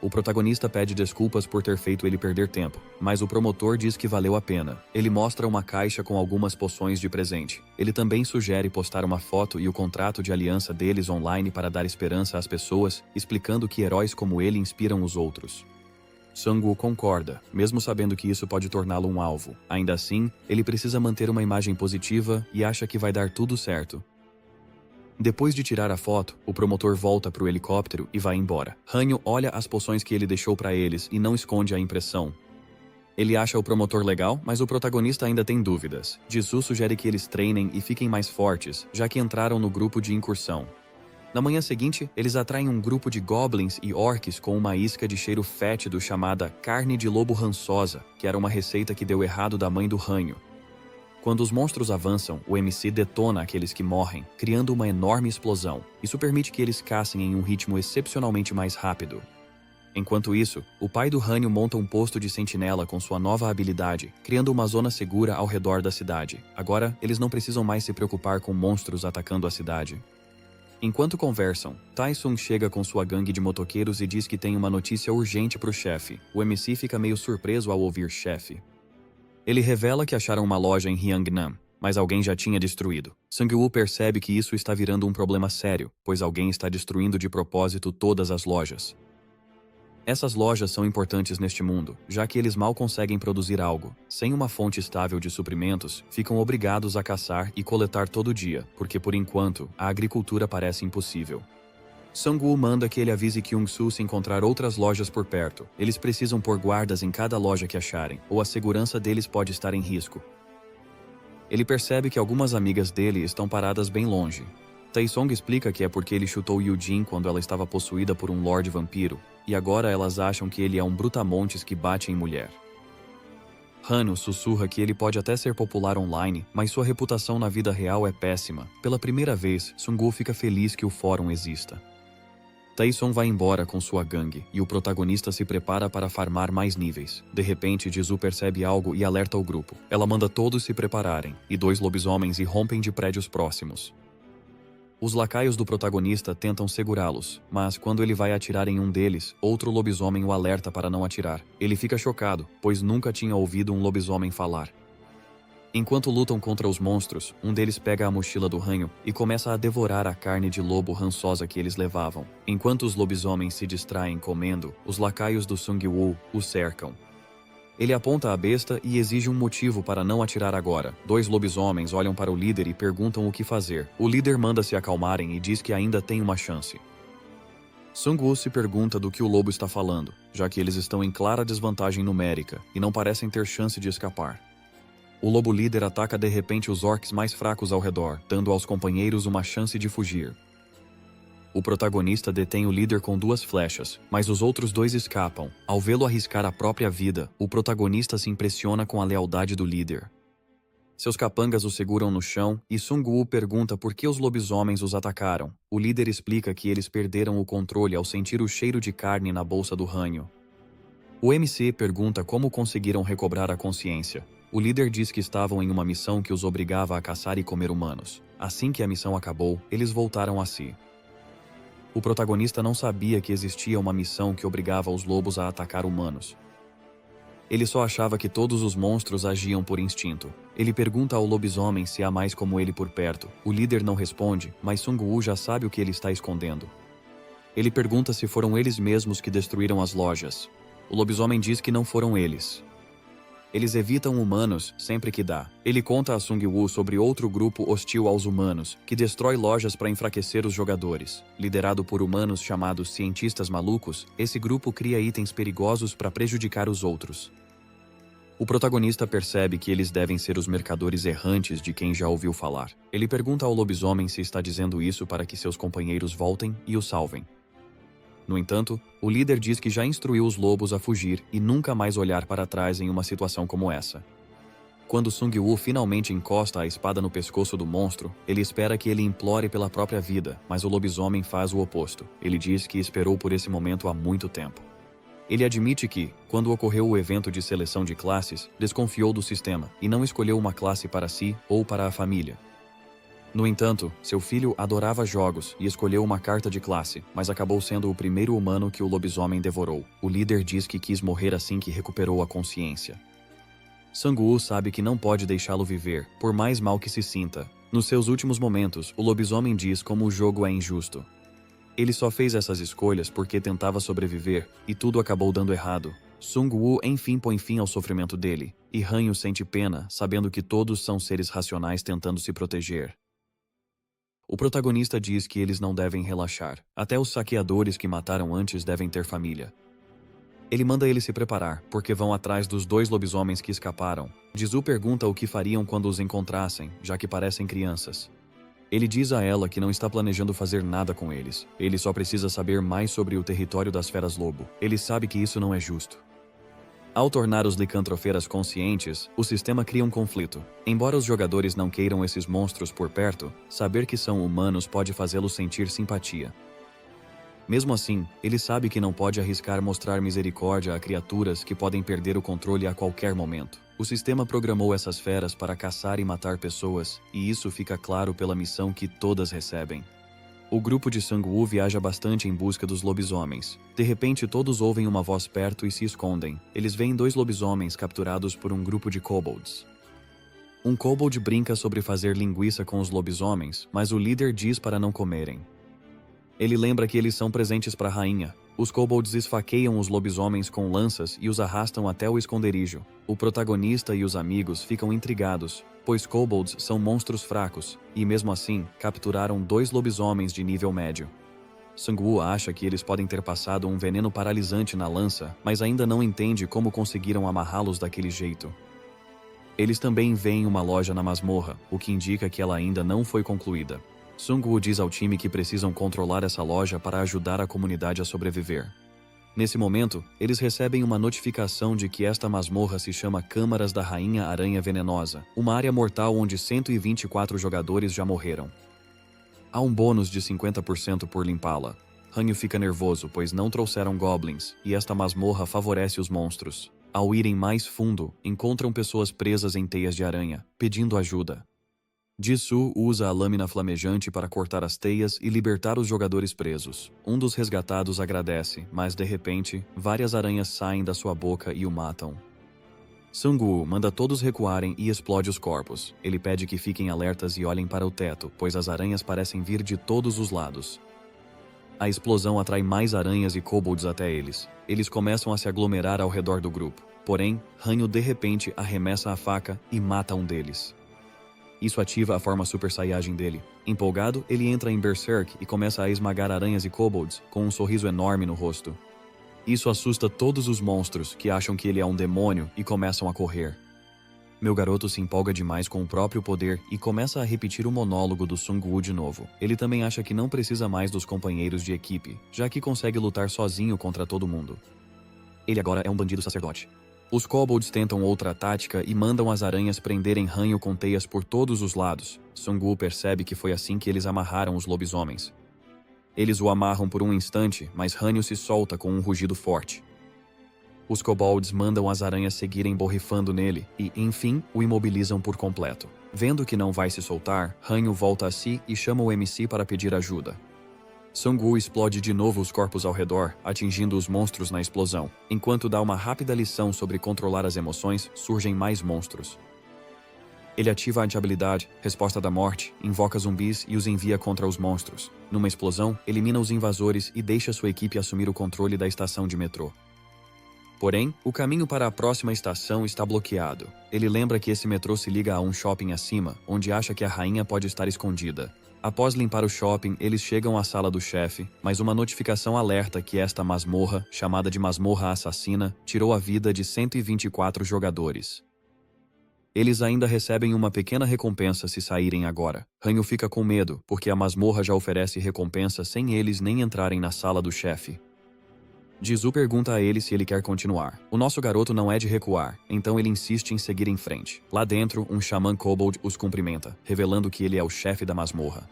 O protagonista pede desculpas por ter feito ele perder tempo, mas o promotor diz que valeu a pena. Ele mostra uma caixa com algumas poções de presente. Ele também sugere postar uma foto e o contrato de aliança deles online para dar esperança às pessoas, explicando que heróis como ele inspiram os outros. Sung-woo concorda, mesmo sabendo que isso pode torná-lo um alvo. Ainda assim, ele precisa manter uma imagem positiva e acha que vai dar tudo certo. Depois de tirar a foto, o promotor volta para o helicóptero e vai embora. Hanyo olha as poções que ele deixou para eles e não esconde a impressão. Ele acha o promotor legal, mas o protagonista ainda tem dúvidas. Jisoo sugere que eles treinem e fiquem mais fortes, já que entraram no grupo de incursão. Na manhã seguinte, eles atraem um grupo de goblins e orcs com uma isca de cheiro fétido chamada carne de lobo rançosa, que era uma receita que deu errado da mãe do Hanyo. Quando os monstros avançam, o MC detona aqueles que morrem, criando uma enorme explosão. Isso permite que eles caçem em um ritmo excepcionalmente mais rápido. Enquanto isso, o pai do Hanyu monta um posto de sentinela com sua nova habilidade, criando uma zona segura ao redor da cidade. Agora, eles não precisam mais se preocupar com monstros atacando a cidade. Enquanto conversam, Tae-sung chega com sua gangue de motoqueiros e diz que tem uma notícia urgente para o chefe. O MC fica meio surpreso ao ouvir chefe. Ele revela que acharam uma loja em Hyeongnam, mas alguém já tinha destruído. Sang-woo percebe que isso está virando um problema sério, pois alguém está destruindo de propósito todas as lojas. Essas lojas são importantes neste mundo, já que eles mal conseguem produzir algo. Sem uma fonte estável de suprimentos, ficam obrigados a caçar e coletar todo dia, porque por enquanto, a agricultura parece impossível. Sang-woo manda que ele avise Kyung-soo se encontrar outras lojas por perto. Eles precisam pôr guardas em cada loja que acharem, ou a segurança deles pode estar em risco. Ele percebe que algumas amigas dele estão paradas bem longe. Tae-song explica que é porque ele chutou Yoo-jin quando ela estava possuída por um Lorde Vampiro, e agora elas acham que ele é um brutamontes que bate em mulher. Hanyu sussurra que ele pode até ser popular online, mas sua reputação na vida real é péssima. Pela primeira vez, Sung-woo fica feliz que o fórum exista. Tae-song vai embora com sua gangue, e o protagonista se prepara para farmar mais níveis. De repente, Jisoo percebe algo e alerta o grupo. Ela manda todos se prepararem, e 2 lobisomens irrompem de prédios próximos. Os lacaios do protagonista tentam segurá-los, mas quando ele vai atirar em um deles, outro lobisomem o alerta para não atirar. Ele fica chocado, pois nunca tinha ouvido um lobisomem falar. Enquanto lutam contra os monstros, um deles pega a mochila do Hanyu e começa a devorar a carne de lobo rançosa que eles levavam. Enquanto os lobisomens se distraem comendo, os lacaios do Sung-woo o cercam. Ele aponta a besta e exige um motivo para não atirar agora. 2 lobisomens olham para o líder e perguntam o que fazer. O líder manda se acalmarem e diz que ainda tem uma chance. Sung-woo se pergunta do que o lobo está falando, já que eles estão em clara desvantagem numérica e não parecem ter chance de escapar. O lobo líder ataca de repente os orcs mais fracos ao redor, dando aos companheiros uma chance de fugir. O protagonista detém o líder com 2 flechas, mas os outros 2 escapam. Ao vê-lo arriscar a própria vida, o protagonista se impressiona com a lealdade do líder. Seus capangas o seguram no chão e Sung-woo pergunta por que os lobisomens os atacaram. O líder explica que eles perderam o controle ao sentir o cheiro de carne na bolsa do Hanyu. O MC pergunta como conseguiram recobrar a consciência. O líder diz que estavam em uma missão que os obrigava a caçar e comer humanos. Assim que a missão acabou, eles voltaram a si. O protagonista não sabia que existia uma missão que obrigava os lobos a atacar humanos. Ele só achava que todos os monstros agiam por instinto. Ele pergunta ao lobisomem se há mais como ele por perto. O líder não responde, mas Sung-woo já sabe o que ele está escondendo. Ele pergunta se foram eles mesmos que destruíram as lojas. O lobisomem diz que não foram eles. Eles evitam humanos sempre que dá. Ele conta a Sung-woo sobre outro grupo hostil aos humanos, que destrói lojas para enfraquecer os jogadores. Liderado por humanos chamados cientistas malucos, esse grupo cria itens perigosos para prejudicar os outros. O protagonista percebe que eles devem ser os mercadores errantes de quem já ouviu falar. Ele pergunta ao lobisomem se está dizendo isso para que seus companheiros voltem e o salvem. No entanto, o líder diz que já instruiu os lobos a fugir e nunca mais olhar para trás em uma situação como essa. Quando Sung-woo finalmente encosta a espada no pescoço do monstro, ele espera que ele implore pela própria vida, mas o lobisomem faz o oposto. Ele diz que esperou por esse momento há muito tempo. Ele admite que, quando ocorreu o evento de seleção de classes, desconfiou do sistema e não escolheu uma classe para si ou para a família. No entanto, seu filho adorava jogos e escolheu uma carta de classe, mas acabou sendo o primeiro humano que o lobisomem devorou. O líder diz que quis morrer assim que recuperou a consciência. Sang-woo sabe que não pode deixá-lo viver, por mais mal que se sinta. Nos seus últimos momentos, o lobisomem diz como o jogo é injusto. Ele só fez essas escolhas porque tentava sobreviver, e tudo acabou dando errado. Sung-woo enfim põe fim ao sofrimento dele, e Hanyu sente pena, sabendo que todos são seres racionais tentando se proteger. O protagonista diz que eles não devem relaxar. Até os saqueadores que mataram antes devem ter família. Ele manda ele se preparar, porque vão atrás dos 2 lobisomens que escaparam. Jisoo pergunta o que fariam quando os encontrassem, já que parecem crianças. Ele diz a ela que não está planejando fazer nada com eles. Ele só precisa saber mais sobre o território das feras lobo. Ele sabe que isso não é justo. Ao tornar os licantroferas conscientes, o sistema cria um conflito. Embora os jogadores não queiram esses monstros por perto, saber que são humanos pode fazê-los sentir simpatia. Mesmo assim, ele sabe que não pode arriscar mostrar misericórdia a criaturas que podem perder o controle a qualquer momento. O sistema programou essas feras para caçar e matar pessoas, e isso fica claro pela missão que todas recebem. O grupo de Sang-woo viaja bastante em busca dos lobisomens. De repente, todos ouvem uma voz perto e se escondem. Eles veem 2 lobisomens capturados por um grupo de kobolds. Um kobold brinca sobre fazer linguiça com os lobisomens, mas o líder diz para não comerem. Ele lembra que eles são presentes para a rainha. Os kobolds esfaqueiam os lobisomens com lanças e os arrastam até o esconderijo. O protagonista e os amigos ficam intrigados, pois kobolds são monstros fracos, e mesmo assim, capturaram 2 lobisomens de nível médio. Sang-woo acha que eles podem ter passado um veneno paralisante na lança, mas ainda não entende como conseguiram amarrá-los daquele jeito. Eles também veem uma loja na masmorra, o que indica que ela ainda não foi concluída. Sang-woo diz ao time que precisam controlar essa loja para ajudar a comunidade a sobreviver. Nesse momento, eles recebem uma notificação de que esta masmorra se chama Câmaras da Rainha Aranha Venenosa, uma área mortal onde 124 jogadores já morreram. Há um bônus de 50% por limpá-la. Hanyu fica nervoso, pois não trouxeram goblins, e esta masmorra favorece os monstros. Ao irem mais fundo, encontram pessoas presas em teias de aranha, pedindo ajuda. Jisoo usa a lâmina flamejante para cortar as teias e libertar os jogadores presos. Um dos resgatados agradece, mas de repente, várias aranhas saem da sua boca e o matam. Sang-woo manda todos recuarem e explode os corpos. Ele pede que fiquem alertas e olhem para o teto, pois as aranhas parecem vir de todos os lados. A explosão atrai mais aranhas e kobolds até eles. Eles começam a se aglomerar ao redor do grupo. Porém, Hanyu de repente arremessa a faca e mata um deles. Isso ativa a forma Super Saiyajin dele. Empolgado, ele entra em Berserk e começa a esmagar aranhas e kobolds, com um sorriso enorme no rosto. Isso assusta todos os monstros, que acham que ele é um demônio e começam a correr. Meu garoto se empolga demais com o próprio poder e começa a repetir o monólogo do Sang-woo de novo. Ele também acha que não precisa mais dos companheiros de equipe, já que consegue lutar sozinho contra todo mundo. Ele agora é um bandido sacerdote. Os kobolds tentam outra tática e mandam as aranhas prenderem Hanyu com teias por todos os lados. Sang-woo percebe que foi assim que eles amarraram os lobisomens. Eles o amarram por um instante, mas Hanyu se solta com um rugido forte. Os kobolds mandam as aranhas seguirem borrifando nele e, enfim, o imobilizam por completo. Vendo que não vai se soltar, Hanyu volta a si e chama o MC para pedir ajuda. Sang-woo explode de novo os corpos ao redor, atingindo os monstros na explosão. Enquanto dá uma rápida lição sobre controlar as emoções, surgem mais monstros. Ele ativa a anti-habilidade, Resposta da Morte, invoca zumbis e os envia contra os monstros. Numa explosão, elimina os invasores e deixa sua equipe assumir o controle da estação de metrô. Porém, o caminho para a próxima estação está bloqueado. Ele lembra que esse metrô se liga a um shopping acima, onde acha que a rainha pode estar escondida. Após limpar o shopping, eles chegam à sala do chefe, mas uma notificação alerta que esta masmorra, chamada de Masmorra Assassina, tirou a vida de 124 jogadores. Eles ainda recebem uma pequena recompensa se saírem agora. Hanyu fica com medo, porque a masmorra já oferece recompensa sem eles nem entrarem na sala do chefe. Jisoo pergunta a ele se ele quer continuar. O nosso garoto não é de recuar, então ele insiste em seguir em frente. Lá dentro, um xamã kobold os cumprimenta, revelando que ele é o chefe da masmorra.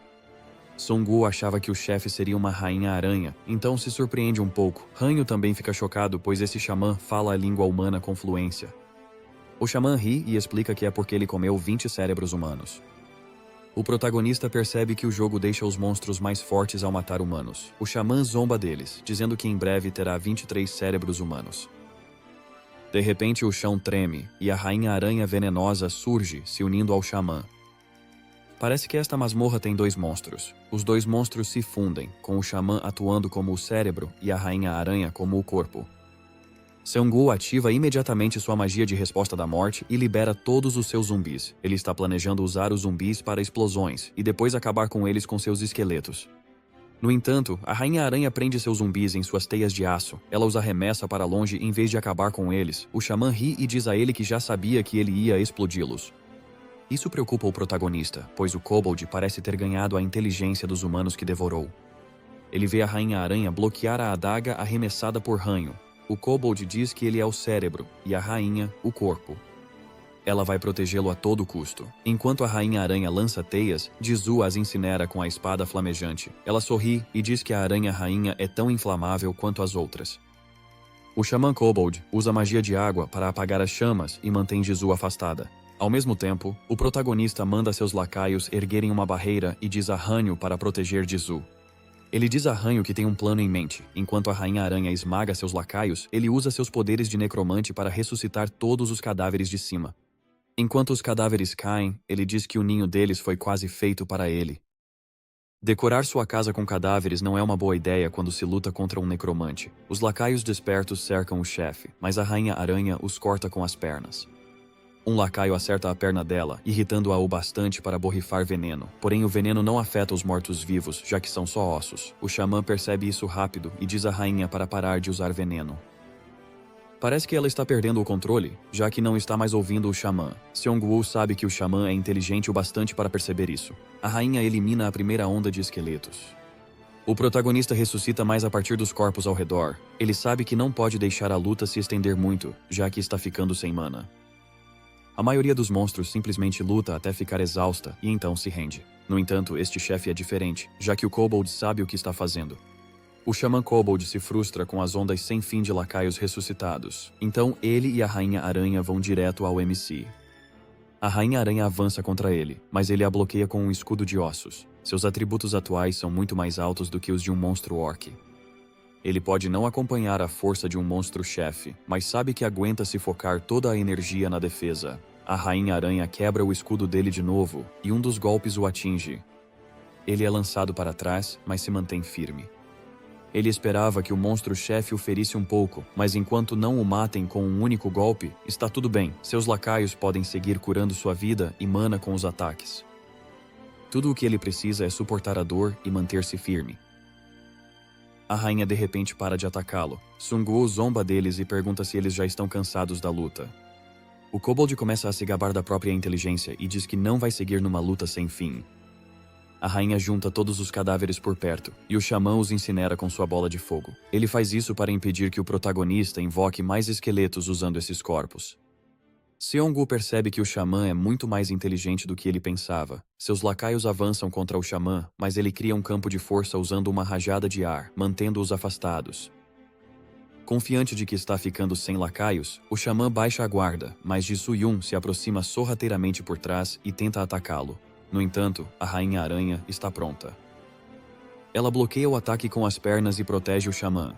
Sang-woo achava que o chefe seria uma rainha-aranha, então se surpreende um pouco. Hanyu também fica chocado, pois esse xamã fala a língua humana com fluência. O xamã ri e explica que é porque ele comeu 20 cérebros humanos. O protagonista percebe que o jogo deixa os monstros mais fortes ao matar humanos. O xamã zomba deles, dizendo que em breve terá 23 cérebros humanos. De repente o chão treme, e a rainha-aranha venenosa surge, se unindo ao xamã. Parece que esta masmorra tem 2 monstros. Os 2 monstros se fundem, com o xamã atuando como o cérebro e a rainha-aranha como o corpo. Sang-woo ativa imediatamente sua magia de Resposta da Morte e libera todos os seus zumbis. Ele está planejando usar os zumbis para explosões e depois acabar com eles com seus esqueletos. No entanto, a Rainha-Aranha prende seus zumbis em suas teias de aço. Ela os arremessa para longe em vez de acabar com eles. O xamã ri e diz a ele que já sabia que ele ia explodi-los. Isso preocupa o protagonista, pois o kobold parece ter ganhado a inteligência dos humanos que devorou. Ele vê a Rainha-Aranha bloquear a adaga arremessada por Hanyu. O Kobold diz que ele é o cérebro e a rainha, o corpo. Ela vai protegê-lo a todo custo. Enquanto a Rainha-Aranha lança teias, Jizu as incinera com a espada flamejante. Ela sorri e diz que a Aranha-Rainha é tão inflamável quanto as outras. O Xamã Kobold usa magia de água para apagar as chamas e mantém Jizu afastada. Ao mesmo tempo, o protagonista manda seus lacaios erguerem uma barreira e diz a Hanyu para proteger Jizu. Ele diz a Hanyu que tem um plano em mente. Enquanto a Rainha-Aranha esmaga seus lacaios, ele usa seus poderes de necromante para ressuscitar todos os cadáveres de cima. Enquanto os cadáveres caem, ele diz que o ninho deles foi quase feito para ele. Decorar sua casa com cadáveres não é uma boa ideia quando se luta contra um necromante. Os lacaios despertos cercam o chefe, mas a Rainha-Aranha os corta com as pernas. Um lacaio acerta a perna dela, irritando-a o bastante para borrifar veneno. Porém, o veneno não afeta os mortos-vivos, já que são só ossos. O xamã percebe isso rápido e diz à rainha para parar de usar veneno. Parece que ela está perdendo o controle, já que não está mais ouvindo o xamã. Seong-woo sabe que o xamã é inteligente o bastante para perceber isso. A rainha elimina a primeira onda de esqueletos. O protagonista ressuscita mais a partir dos corpos ao redor. Ele sabe que não pode deixar a luta se estender muito, já que está ficando sem mana. A maioria dos monstros simplesmente luta até ficar exausta e então se rende. No entanto, este chefe é diferente, já que o Kobold sabe o que está fazendo. O Xamã Kobold se frustra com as ondas sem fim de lacaios ressuscitados. Então ele e a Rainha-Aranha vão direto ao MC. A Rainha-Aranha avança contra ele, mas ele a bloqueia com um escudo de ossos. Seus atributos atuais são muito mais altos do que os de um monstro orc. Ele pode não acompanhar a força de um monstro-chefe, mas sabe que aguenta se focar toda a energia na defesa. A Rainha-Aranha quebra o escudo dele de novo, e um dos golpes o atinge. Ele é lançado para trás, mas se mantém firme. Ele esperava que o monstro-chefe o ferisse um pouco, mas enquanto não o matem com um único golpe, está tudo bem. Seus lacaios podem seguir curando sua vida e mana com os ataques. Tudo o que ele precisa é suportar a dor e manter-se firme. A rainha de repente para de atacá-lo. Seong-woo zomba deles e pergunta se eles já estão cansados da luta. O Kobold começa a se gabar da própria inteligência e diz que não vai seguir numa luta sem fim. A rainha junta todos os cadáveres por perto, e o xamã os incinera com sua bola de fogo. Ele faz isso para impedir que o protagonista invoque mais esqueletos usando esses corpos. Seong-woo percebe que o xamã é muito mais inteligente do que ele pensava. Seus lacaios avançam contra o xamã, mas ele cria um campo de força usando uma rajada de ar, mantendo-os afastados. Confiante de que está ficando sem lacaios, o xamã baixa a guarda, mas Ji-Soo-yun se aproxima sorrateiramente por trás e tenta atacá-lo. No entanto, a Rainha-Aranha está pronta. Ela bloqueia o ataque com as pernas e protege o xamã.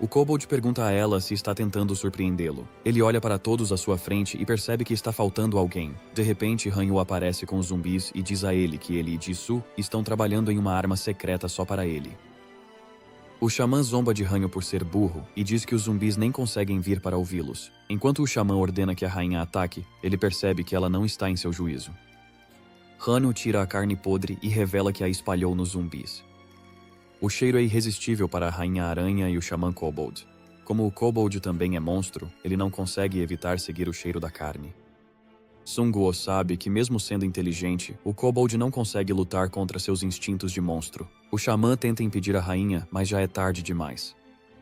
O Kobold pergunta a ela se está tentando surpreendê-lo. Ele olha para todos à sua frente e percebe que está faltando alguém. De repente, Hanyu aparece com os zumbis e diz a ele que ele e Jisoo estão trabalhando em uma arma secreta só para ele. O xamã zomba de Hanyu por ser burro e diz que os zumbis nem conseguem vir para ouvi-los. Enquanto o xamã ordena que a rainha ataque, ele percebe que ela não está em seu juízo. Hanyu tira a carne podre e revela que a espalhou nos zumbis. O cheiro é irresistível para a Rainha-Aranha e o Xamã Kobold. Como o Kobold também é monstro, ele não consegue evitar seguir o cheiro da carne. Seong-woo sabe que mesmo sendo inteligente, o Kobold não consegue lutar contra seus instintos de monstro. O Xamã tenta impedir a rainha, mas já é tarde demais.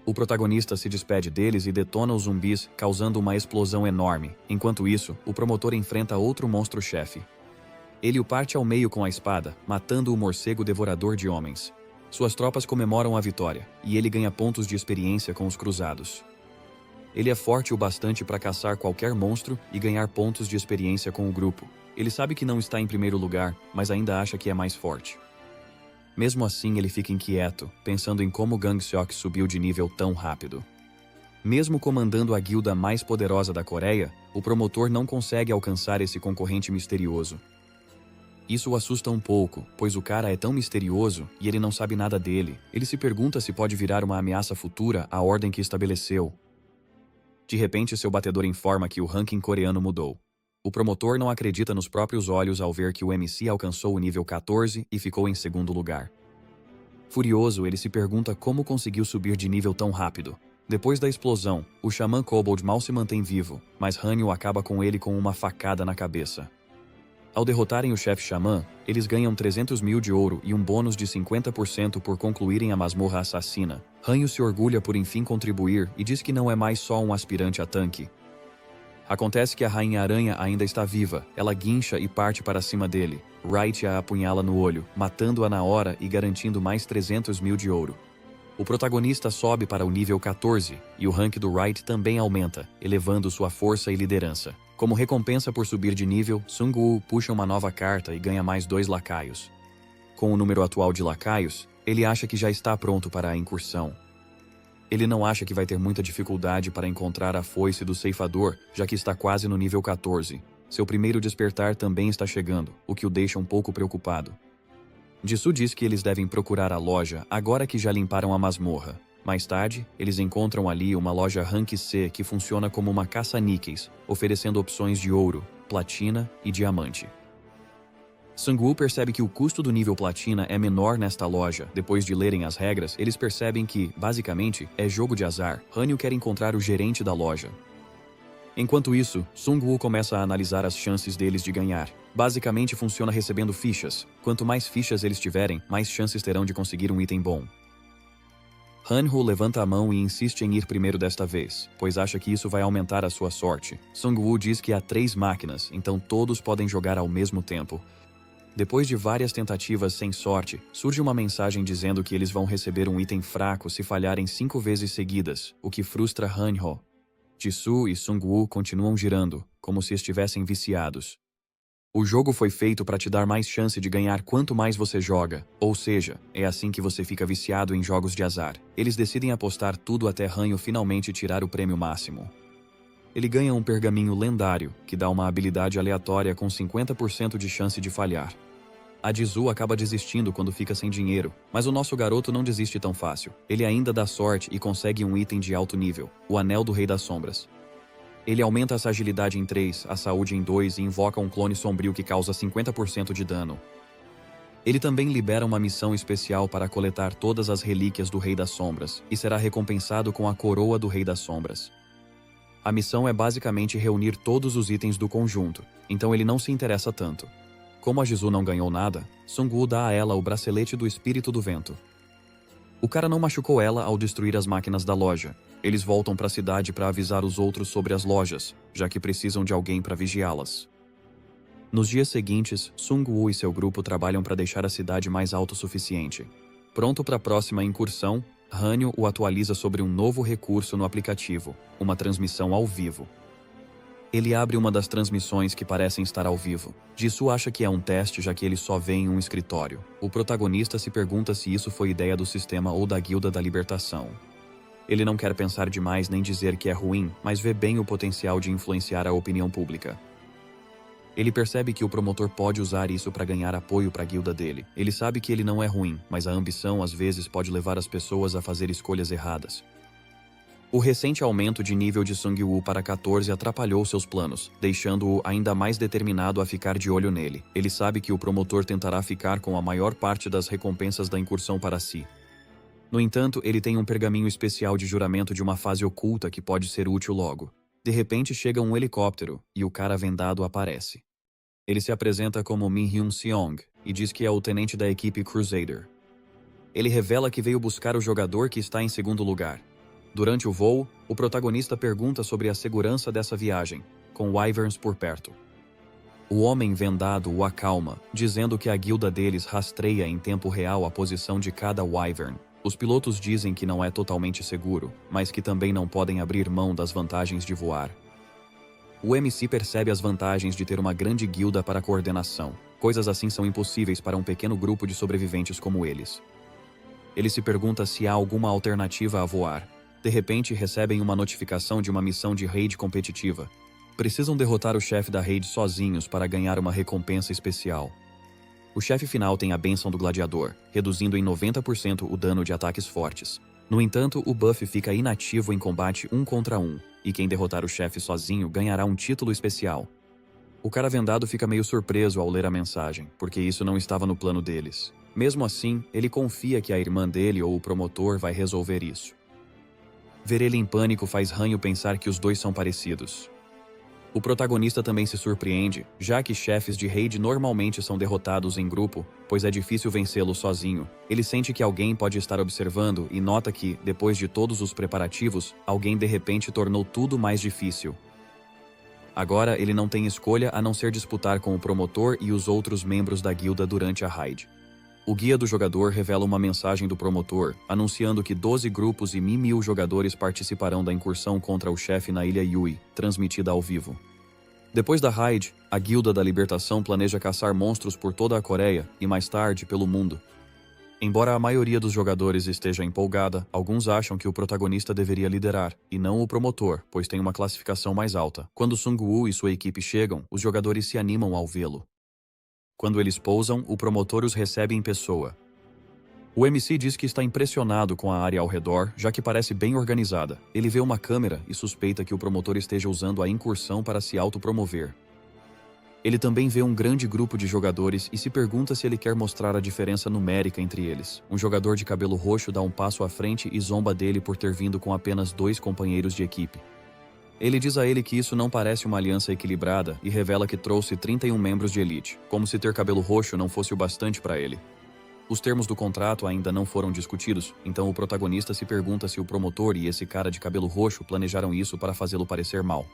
O protagonista se despede deles e detona os zumbis, causando uma explosão enorme. Enquanto isso, o promotor enfrenta outro monstro-chefe. Ele o parte ao meio com a espada, matando o morcego devorador de homens. Suas tropas comemoram a vitória, e ele ganha pontos de experiência com os cruzados. Ele é forte o bastante para caçar qualquer monstro e ganhar pontos de experiência com o grupo. Ele sabe que não está em primeiro lugar, mas ainda acha que é mais forte. Mesmo assim, ele fica inquieto, pensando em como Gangseok subiu de nível tão rápido. Mesmo comandando a guilda mais poderosa da Coreia, o promotor não consegue alcançar esse concorrente misterioso. Isso o assusta um pouco, pois o cara é tão misterioso e ele não sabe nada dele. Ele se pergunta se pode virar uma ameaça futura à ordem que estabeleceu. De repente, seu batedor informa que o ranking coreano mudou. O promotor não acredita nos próprios olhos ao ver que o MC alcançou o nível 14 e ficou em segundo lugar. Furioso, ele se pergunta como conseguiu subir de nível tão rápido. Depois da explosão, o Xamã Kobold mal se mantém vivo, mas Hanyu acaba com ele com uma facada na cabeça. Ao derrotarem o chefe xamã, eles ganham 300 mil de ouro e um bônus de 50% por concluírem a masmorra assassina. Hanyu se orgulha por enfim contribuir e diz que não é mais só um aspirante a tanque. Acontece que a Rainha Aranha ainda está viva. Ela guincha e parte para cima dele. Wright a apunhala no olho, matando-a na hora e garantindo mais 300 mil de ouro. O protagonista sobe para o nível 14, e o rank do Wright também aumenta, elevando sua força e liderança. Como recompensa por subir de nível, Sung-woo puxa uma nova carta e ganha mais 2 lacaios. Com o número atual de lacaios, ele acha que já está pronto para a incursão. Ele não acha que vai ter muita dificuldade para encontrar a foice do ceifador, já que está quase no nível 14. Seu primeiro despertar também está chegando, o que o deixa um pouco preocupado. Jisoo diz que eles devem procurar a loja agora que já limparam a masmorra. Mais tarde, eles encontram ali uma loja Rank C que funciona como uma caça-níqueis, oferecendo opções de ouro, platina e diamante. Sung-woo percebe que o custo do nível platina é menor nesta loja. Depois de lerem as regras, eles percebem que, basicamente, é jogo de azar. Hanyu quer encontrar o gerente da loja. Enquanto isso, Sung-woo começa a analisar as chances deles de ganhar. Basicamente funciona recebendo fichas. Quanto mais fichas eles tiverem, mais chances terão de conseguir um item bom. Han-ho levanta a mão e insiste em ir primeiro desta vez, pois acha que isso vai aumentar a sua sorte. Sung-woo diz que há 3 máquinas, então todos podem jogar ao mesmo tempo. Depois de várias tentativas sem sorte, surge uma mensagem dizendo que eles vão receber um item fraco se falharem 5 vezes seguidas, o que frustra Han-ho. Jisoo e Sung-woo continuam girando, como se estivessem viciados. O jogo foi feito para te dar mais chance de ganhar quanto mais você joga, ou seja, é assim que você fica viciado em jogos de azar. Eles decidem apostar tudo até Hanyu finalmente tirar o prêmio máximo. Ele ganha um pergaminho lendário, que dá uma habilidade aleatória com 50% de chance de falhar. A Jisoo acaba desistindo quando fica sem dinheiro, mas o nosso garoto não desiste tão fácil. Ele ainda dá sorte e consegue um item de alto nível, o Anel do Rei das Sombras. Ele aumenta essa agilidade em 3, a saúde em 2 e invoca um clone sombrio que causa 50% de dano. Ele também libera uma missão especial para coletar todas as relíquias do Rei das Sombras, e será recompensado com a Coroa do Rei das Sombras. A missão é basicamente reunir todos os itens do conjunto, então ele não se interessa tanto. Como a Jisoo não ganhou nada, Sung-woo dá a ela o bracelete do Espírito do Vento. O cara não machucou ela ao destruir as máquinas da loja. Eles voltam para a cidade para avisar os outros sobre as lojas, já que precisam de alguém para vigiá-las. Nos dias seguintes, Sung-woo e seu grupo trabalham para deixar a cidade mais autossuficiente. Pronto para a próxima incursão, Hanyu o atualiza sobre um novo recurso no aplicativo, uma transmissão ao vivo. Ele abre uma das transmissões que parecem estar ao vivo. Jisoo acha que é um teste, já que ele só vê em um escritório. O protagonista se pergunta se isso foi ideia do sistema ou da Guilda da Libertação. Ele não quer pensar demais nem dizer que é ruim, mas vê bem o potencial de influenciar a opinião pública. Ele percebe que o promotor pode usar isso para ganhar apoio para a guilda dele. Ele sabe que ele não é ruim, mas a ambição às vezes pode levar as pessoas a fazer escolhas erradas. O recente aumento de nível de Sung-woo para 14 atrapalhou seus planos, deixando-o ainda mais determinado a ficar de olho nele. Ele sabe que o promotor tentará ficar com a maior parte das recompensas da incursão para si. No entanto, ele tem um pergaminho especial de juramento de uma fase oculta que pode ser útil logo. De repente chega um helicóptero, e o cara vendado aparece. Ele se apresenta como Min Hyun-seong, e diz que é o tenente da equipe Crusader. Ele revela que veio buscar o jogador que está em segundo lugar. Durante o voo, o protagonista pergunta sobre a segurança dessa viagem, com Wyverns por perto. O homem vendado o acalma, dizendo que a guilda deles rastreia em tempo real a posição de cada Wyvern. Os pilotos dizem que não é totalmente seguro, mas que também não podem abrir mão das vantagens de voar. O MC percebe as vantagens de ter uma grande guilda para coordenação. Coisas assim são impossíveis para um pequeno grupo de sobreviventes como eles. Ele se pergunta se há alguma alternativa a voar. De repente, recebem uma notificação de uma missão de raid competitiva. Precisam derrotar o chefe da raid sozinhos para ganhar uma recompensa especial. O chefe final tem a bênção do gladiador, reduzindo em 90% o dano de ataques fortes. No entanto, o buff fica inativo em combate 1 contra 1, e quem derrotar o chefe sozinho ganhará um título especial. O cara vendado fica meio surpreso ao ler a mensagem, porque isso não estava no plano deles. Mesmo assim, ele confia que a irmã dele ou o promotor vai resolver isso. Ver ele em pânico faz Hanyu pensar que os dois são parecidos. O protagonista também se surpreende, já que chefes de raid normalmente são derrotados em grupo, pois é difícil vencê-los sozinho. Ele sente que alguém pode estar observando e nota que, depois de todos os preparativos, alguém de repente tornou tudo mais difícil. Agora ele não tem escolha a não ser disputar com o promotor e os outros membros da guilda durante a raid. O guia do jogador revela uma mensagem do promotor, anunciando que 12 grupos e 1.000 jogadores participarão da incursão contra o chefe na Ilha Yui, transmitida ao vivo. Depois da raid, a Guilda da Libertação planeja caçar monstros por toda a Coreia e mais tarde pelo mundo. Embora a maioria dos jogadores esteja empolgada, alguns acham que o protagonista deveria liderar, e não o promotor, pois tem uma classificação mais alta. Quando Sung-woo e sua equipe chegam, os jogadores se animam ao vê-lo. Quando eles pousam, o promotor os recebe em pessoa. O MC diz que está impressionado com a área ao redor, já que parece bem organizada. Ele vê uma câmera e suspeita que o promotor esteja usando a incursão para se autopromover. Ele também vê um grande grupo de jogadores e se pergunta se ele quer mostrar a diferença numérica entre eles. Um jogador de cabelo roxo dá um passo à frente e zomba dele por ter vindo com apenas 2 companheiros de equipe. Ele diz a ele que isso não parece uma aliança equilibrada e revela que trouxe 31 membros de elite, como se ter cabelo roxo não fosse o bastante para ele. Os termos do contrato ainda não foram discutidos, então o protagonista se pergunta se o promotor e esse cara de cabelo roxo planejaram isso para fazê-lo parecer mal.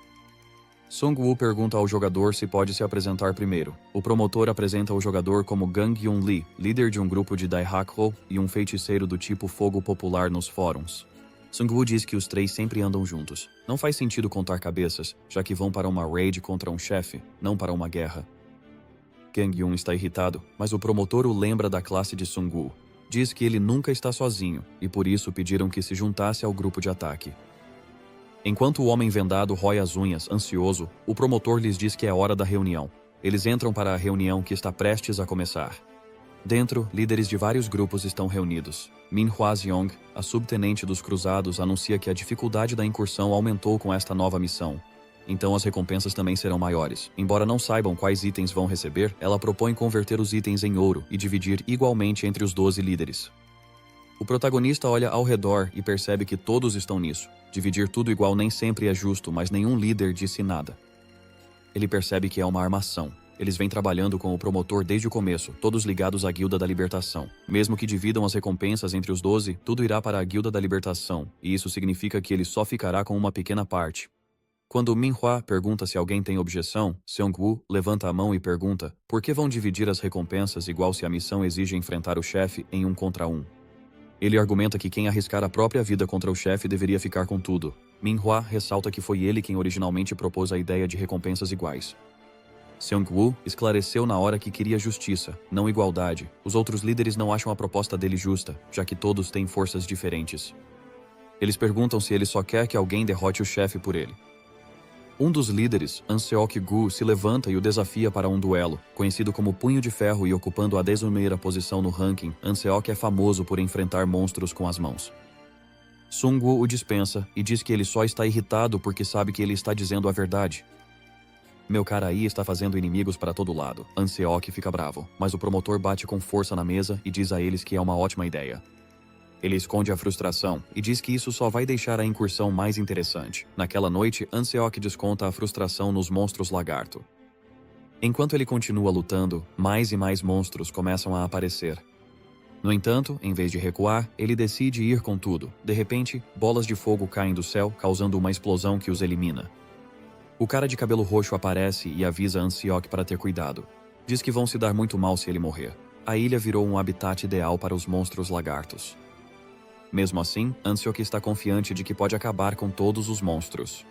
Sung-woo pergunta ao jogador se pode se apresentar primeiro. O promotor apresenta o jogador como Gang Yoon Lee, líder de um grupo de Daihakho e um feiticeiro do tipo fogo popular nos fóruns. Sung-woo diz que os 3 sempre andam juntos. Não faz sentido contar cabeças, já que vão para uma raid contra um chefe, não para uma guerra. Gang-yoon está irritado, mas o promotor o lembra da classe de Sung-woo. Diz que ele nunca está sozinho, e por isso pediram que se juntasse ao grupo de ataque. Enquanto o homem vendado rói as unhas, ansioso, o promotor lhes diz que é hora da reunião. Eles entram para a reunião que está prestes a começar. Dentro, líderes de vários grupos estão reunidos. Min Hwa-seong, a subtenente dos cruzados, anuncia que a dificuldade da incursão aumentou com esta nova missão. Então as recompensas também serão maiores. Embora não saibam quais itens vão receber, ela propõe converter os itens em ouro e dividir igualmente entre os 12 líderes. O protagonista olha ao redor e percebe que todos estão nisso. Dividir tudo igual nem sempre é justo, mas nenhum líder disse nada. Ele percebe que é uma armação. Eles vêm trabalhando com o promotor desde o começo, todos ligados à Guilda da Libertação. Mesmo que dividam as recompensas entre os 12, tudo irá para a Guilda da Libertação, e isso significa que ele só ficará com uma pequena parte. Quando Min-hwa pergunta se alguém tem objeção, Seong-woo levanta a mão e pergunta por que vão dividir as recompensas igual se a missão exige enfrentar o chefe em 1 contra 1. Ele argumenta que quem arriscar a própria vida contra o chefe deveria ficar com tudo. Min-hwa ressalta que foi ele quem originalmente propôs a ideia de recompensas iguais. Seong-woo esclareceu na hora que queria justiça, não igualdade. Os outros líderes não acham a proposta dele justa, já que todos têm forças diferentes. Eles perguntam se ele só quer que alguém derrote o chefe por ele. Um dos líderes, An Seok-gu, se levanta e o desafia para um duelo. Conhecido como Punho de Ferro e ocupando a 11ª posição no ranking, An Seok é famoso por enfrentar monstros com as mãos. Sung-woo o dispensa e diz que ele só está irritado porque sabe que ele está dizendo a verdade. Meu cara aí está fazendo inimigos para todo lado. An Seok fica bravo, mas o promotor bate com força na mesa e diz a eles que é uma ótima ideia. Ele esconde a frustração e diz que isso só vai deixar a incursão mais interessante. Naquela noite, An Seok desconta a frustração nos monstros lagarto. Enquanto ele continua lutando, mais e mais monstros começam a aparecer. No entanto, em vez de recuar, ele decide ir com tudo. De repente, bolas de fogo caem do céu, causando uma explosão que os elimina. O cara de cabelo roxo aparece e avisa An Seok para ter cuidado. Diz que vão se dar muito mal se ele morrer. A ilha virou um habitat ideal para os monstros lagartos. Mesmo assim, An Seok está confiante de que pode acabar com todos os monstros.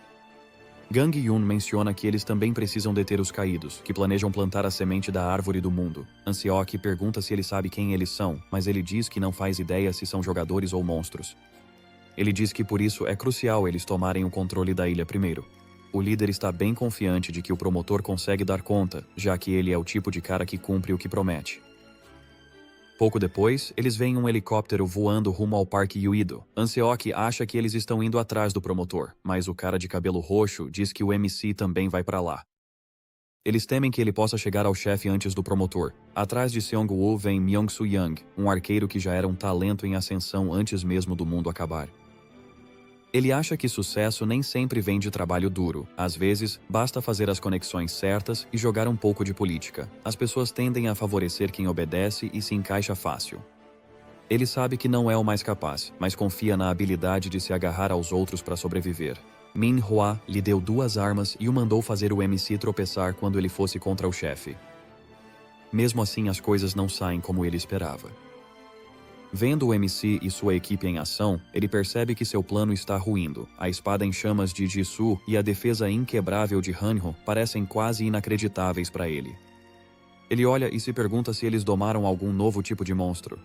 Gang Yoon menciona que eles também precisam deter os caídos, que planejam plantar a semente da árvore do mundo. An Seok pergunta se ele sabe quem eles são, mas ele diz que não faz ideia se são jogadores ou monstros. Ele diz que por isso é crucial eles tomarem o controle da ilha primeiro. O líder está bem confiante de que o promotor consegue dar conta, já que ele é o tipo de cara que cumpre o que promete. Pouco depois, eles veem um helicóptero voando rumo ao Parque Yuido. An Seok acha que eles estão indo atrás do promotor, mas o cara de cabelo roxo diz que o MC também vai para lá. Eles temem que ele possa chegar ao chefe antes do promotor. Atrás de Seong-woo vem Myung-soo Young, um arqueiro que já era um talento em ascensão antes mesmo do mundo acabar. Ele acha que sucesso nem sempre vem de trabalho duro. Às vezes, basta fazer as conexões certas e jogar um pouco de política. As pessoas tendem a favorecer quem obedece e se encaixa fácil. Ele sabe que não é o mais capaz, mas confia na habilidade de se agarrar aos outros para sobreviver. Min Hua lhe deu 2 armas e o mandou fazer o MC tropeçar quando ele fosse contra o chefe. Mesmo assim, as coisas não saem como ele esperava. Vendo o MC e sua equipe em ação, ele percebe que seu plano está ruindo. A espada em chamas de Jisoo e a defesa inquebrável de Hanho parecem quase inacreditáveis para ele. Ele olha e se pergunta se eles domaram algum novo tipo de monstro.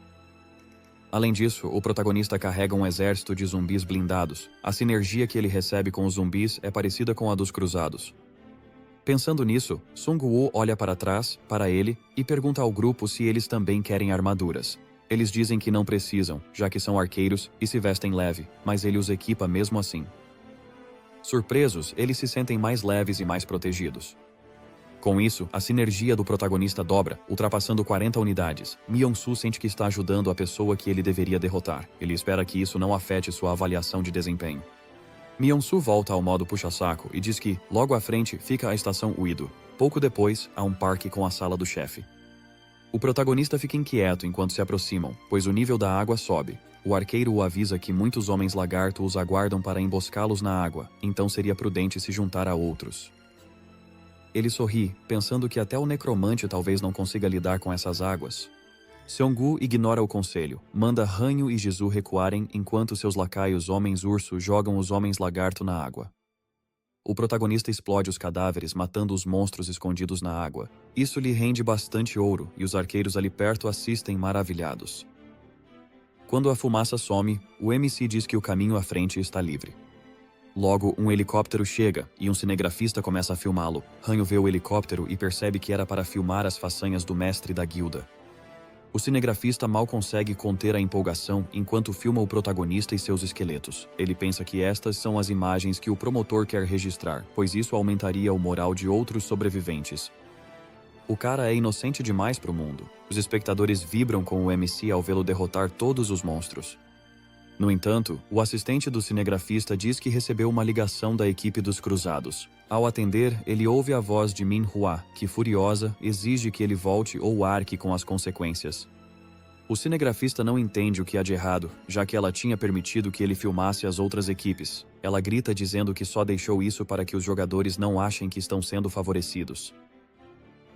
Além disso, o protagonista carrega um exército de zumbis blindados. A sinergia que ele recebe com os zumbis é parecida com a dos cruzados. Pensando nisso, Sung-woo olha para trás, para ele, e pergunta ao grupo se eles também querem armaduras. Eles dizem que não precisam, já que são arqueiros e se vestem leve, mas ele os equipa mesmo assim. Surpresos, eles se sentem mais leves e mais protegidos. Com isso, a sinergia do protagonista dobra, ultrapassando 40 unidades. Myung-soo sente que está ajudando a pessoa que ele deveria derrotar. Ele espera que isso não afete sua avaliação de desempenho. Myung-soo volta ao modo puxa-saco e diz que, logo à frente, fica a estação Uido. Pouco depois, há um parque com a sala do chefe. O protagonista fica inquieto enquanto se aproximam, pois o nível da água sobe. O arqueiro o avisa que muitos homens lagarto os aguardam para emboscá-los na água, então seria prudente se juntar a outros. Ele sorri, pensando que até o necromante talvez não consiga lidar com essas águas. Seong-gu ignora o conselho, manda Hanho e Jisoo recuarem enquanto seus lacaios homens-urso jogam os homens-lagarto na água. O protagonista explode os cadáveres, matando os monstros escondidos na água. Isso lhe rende bastante ouro, e os arqueiros ali perto assistem maravilhados. Quando a fumaça some, o MC diz que o caminho à frente está livre. Logo, um helicóptero chega, e um cinegrafista começa a filmá-lo. Hanho vê o helicóptero e percebe que era para filmar as façanhas do mestre da guilda. O cinegrafista mal consegue conter a empolgação enquanto filma o protagonista e seus esqueletos. Ele pensa que estas são as imagens que o promotor quer registrar, pois isso aumentaria o moral de outros sobreviventes. O cara é inocente demais para o mundo. Os espectadores vibram com o MC ao vê-lo derrotar todos os monstros. No entanto, o assistente do cinegrafista diz que recebeu uma ligação da equipe dos Cruzados. Ao atender, ele ouve a voz de Min Hua, que, furiosa, exige que ele volte ou arque com as consequências. O cinegrafista não entende o que há de errado, já que ela tinha permitido que ele filmasse as outras equipes. Ela grita dizendo que só deixou isso para que os jogadores não achem que estão sendo favorecidos.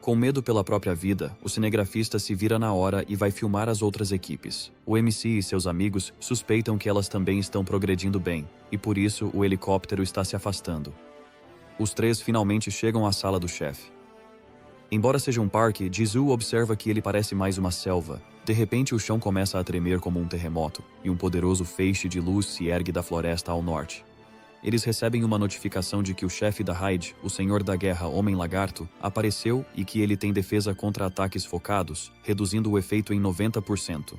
Com medo pela própria vida, o cinegrafista se vira na hora e vai filmar as outras equipes. O MC e seus amigos suspeitam que elas também estão progredindo bem, e por isso o helicóptero está se afastando. Os 3 finalmente chegam à sala do chefe. Embora seja um parque, Jisoo observa que ele parece mais uma selva. De repente, o chão começa a tremer como um terremoto, e um poderoso feixe de luz se ergue da floresta ao norte. Eles recebem uma notificação de que o chefe da raid, o Senhor da Guerra Homem-Lagarto, apareceu e que ele tem defesa contra ataques focados, reduzindo o efeito em 90%.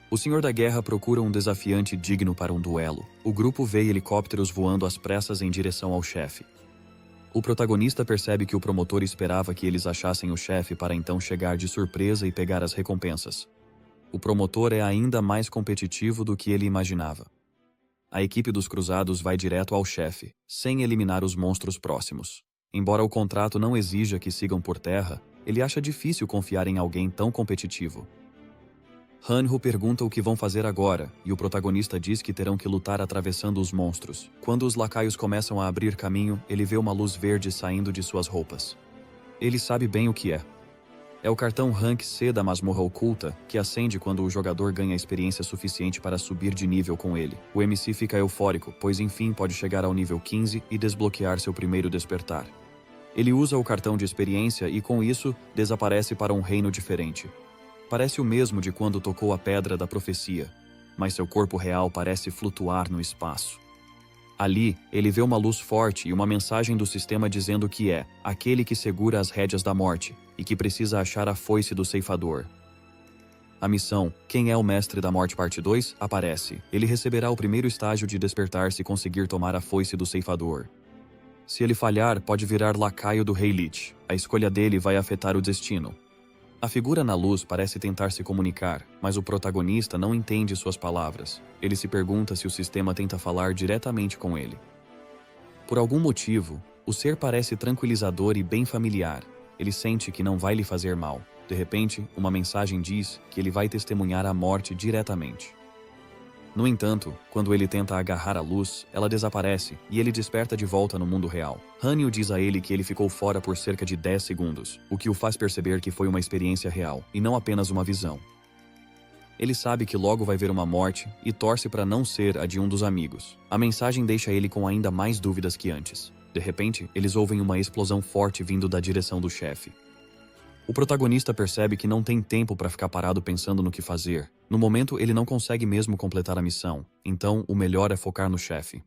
O Senhor da Guerra procura um desafiante digno para um duelo. O grupo vê helicópteros voando às pressas em direção ao chefe. O protagonista percebe que o promotor esperava que eles achassem o chefe para então chegar de surpresa e pegar as recompensas. O promotor é ainda mais competitivo do que ele imaginava. A equipe dos Cruzados vai direto ao chefe, sem eliminar os monstros próximos. Embora o contrato não exija que sigam por terra, ele acha difícil confiar em alguém tão competitivo. Hanho pergunta o que vão fazer agora, e o protagonista diz que terão que lutar atravessando os monstros. Quando os lacaios começam a abrir caminho, ele vê uma luz verde saindo de suas roupas. Ele sabe bem o que é. É o cartão Rank C da masmorra oculta, que acende quando o jogador ganha experiência suficiente para subir de nível com ele. O MC fica eufórico, pois enfim pode chegar ao nível 15 e desbloquear seu primeiro despertar. Ele usa o cartão de experiência e, com isso, desaparece para um reino diferente. Parece o mesmo de quando tocou a Pedra da Profecia, mas seu corpo real parece flutuar no espaço. Ali, ele vê uma luz forte e uma mensagem do sistema dizendo que é aquele que segura as rédeas da morte e que precisa achar a foice do ceifador. A missão, Quem é o Mestre da Morte Parte 2, aparece. Ele receberá o primeiro estágio de despertar se conseguir tomar a foice do ceifador. Se ele falhar, pode virar lacaio do Rei Lich. A escolha dele vai afetar o destino. A figura na luz parece tentar se comunicar, mas o protagonista não entende suas palavras. Ele se pergunta se o sistema tenta falar diretamente com ele. Por algum motivo, o ser parece tranquilizador e bem familiar. Ele sente que não vai lhe fazer mal. De repente, uma mensagem diz que ele vai testemunhar a morte diretamente. No entanto, quando ele tenta agarrar a luz, ela desaparece e ele desperta de volta no mundo real. Hannio diz a ele que ele ficou fora por cerca de 10 segundos, o que o faz perceber que foi uma experiência real, e não apenas uma visão. Ele sabe que logo vai ver uma morte e torce para não ser a de um dos amigos. A mensagem deixa ele com ainda mais dúvidas que antes. De repente, eles ouvem uma explosão forte vindo da direção do chefe. O protagonista percebe que não tem tempo para ficar parado pensando no que fazer. No momento, ele não consegue mesmo completar a missão, então o melhor é focar no chefe.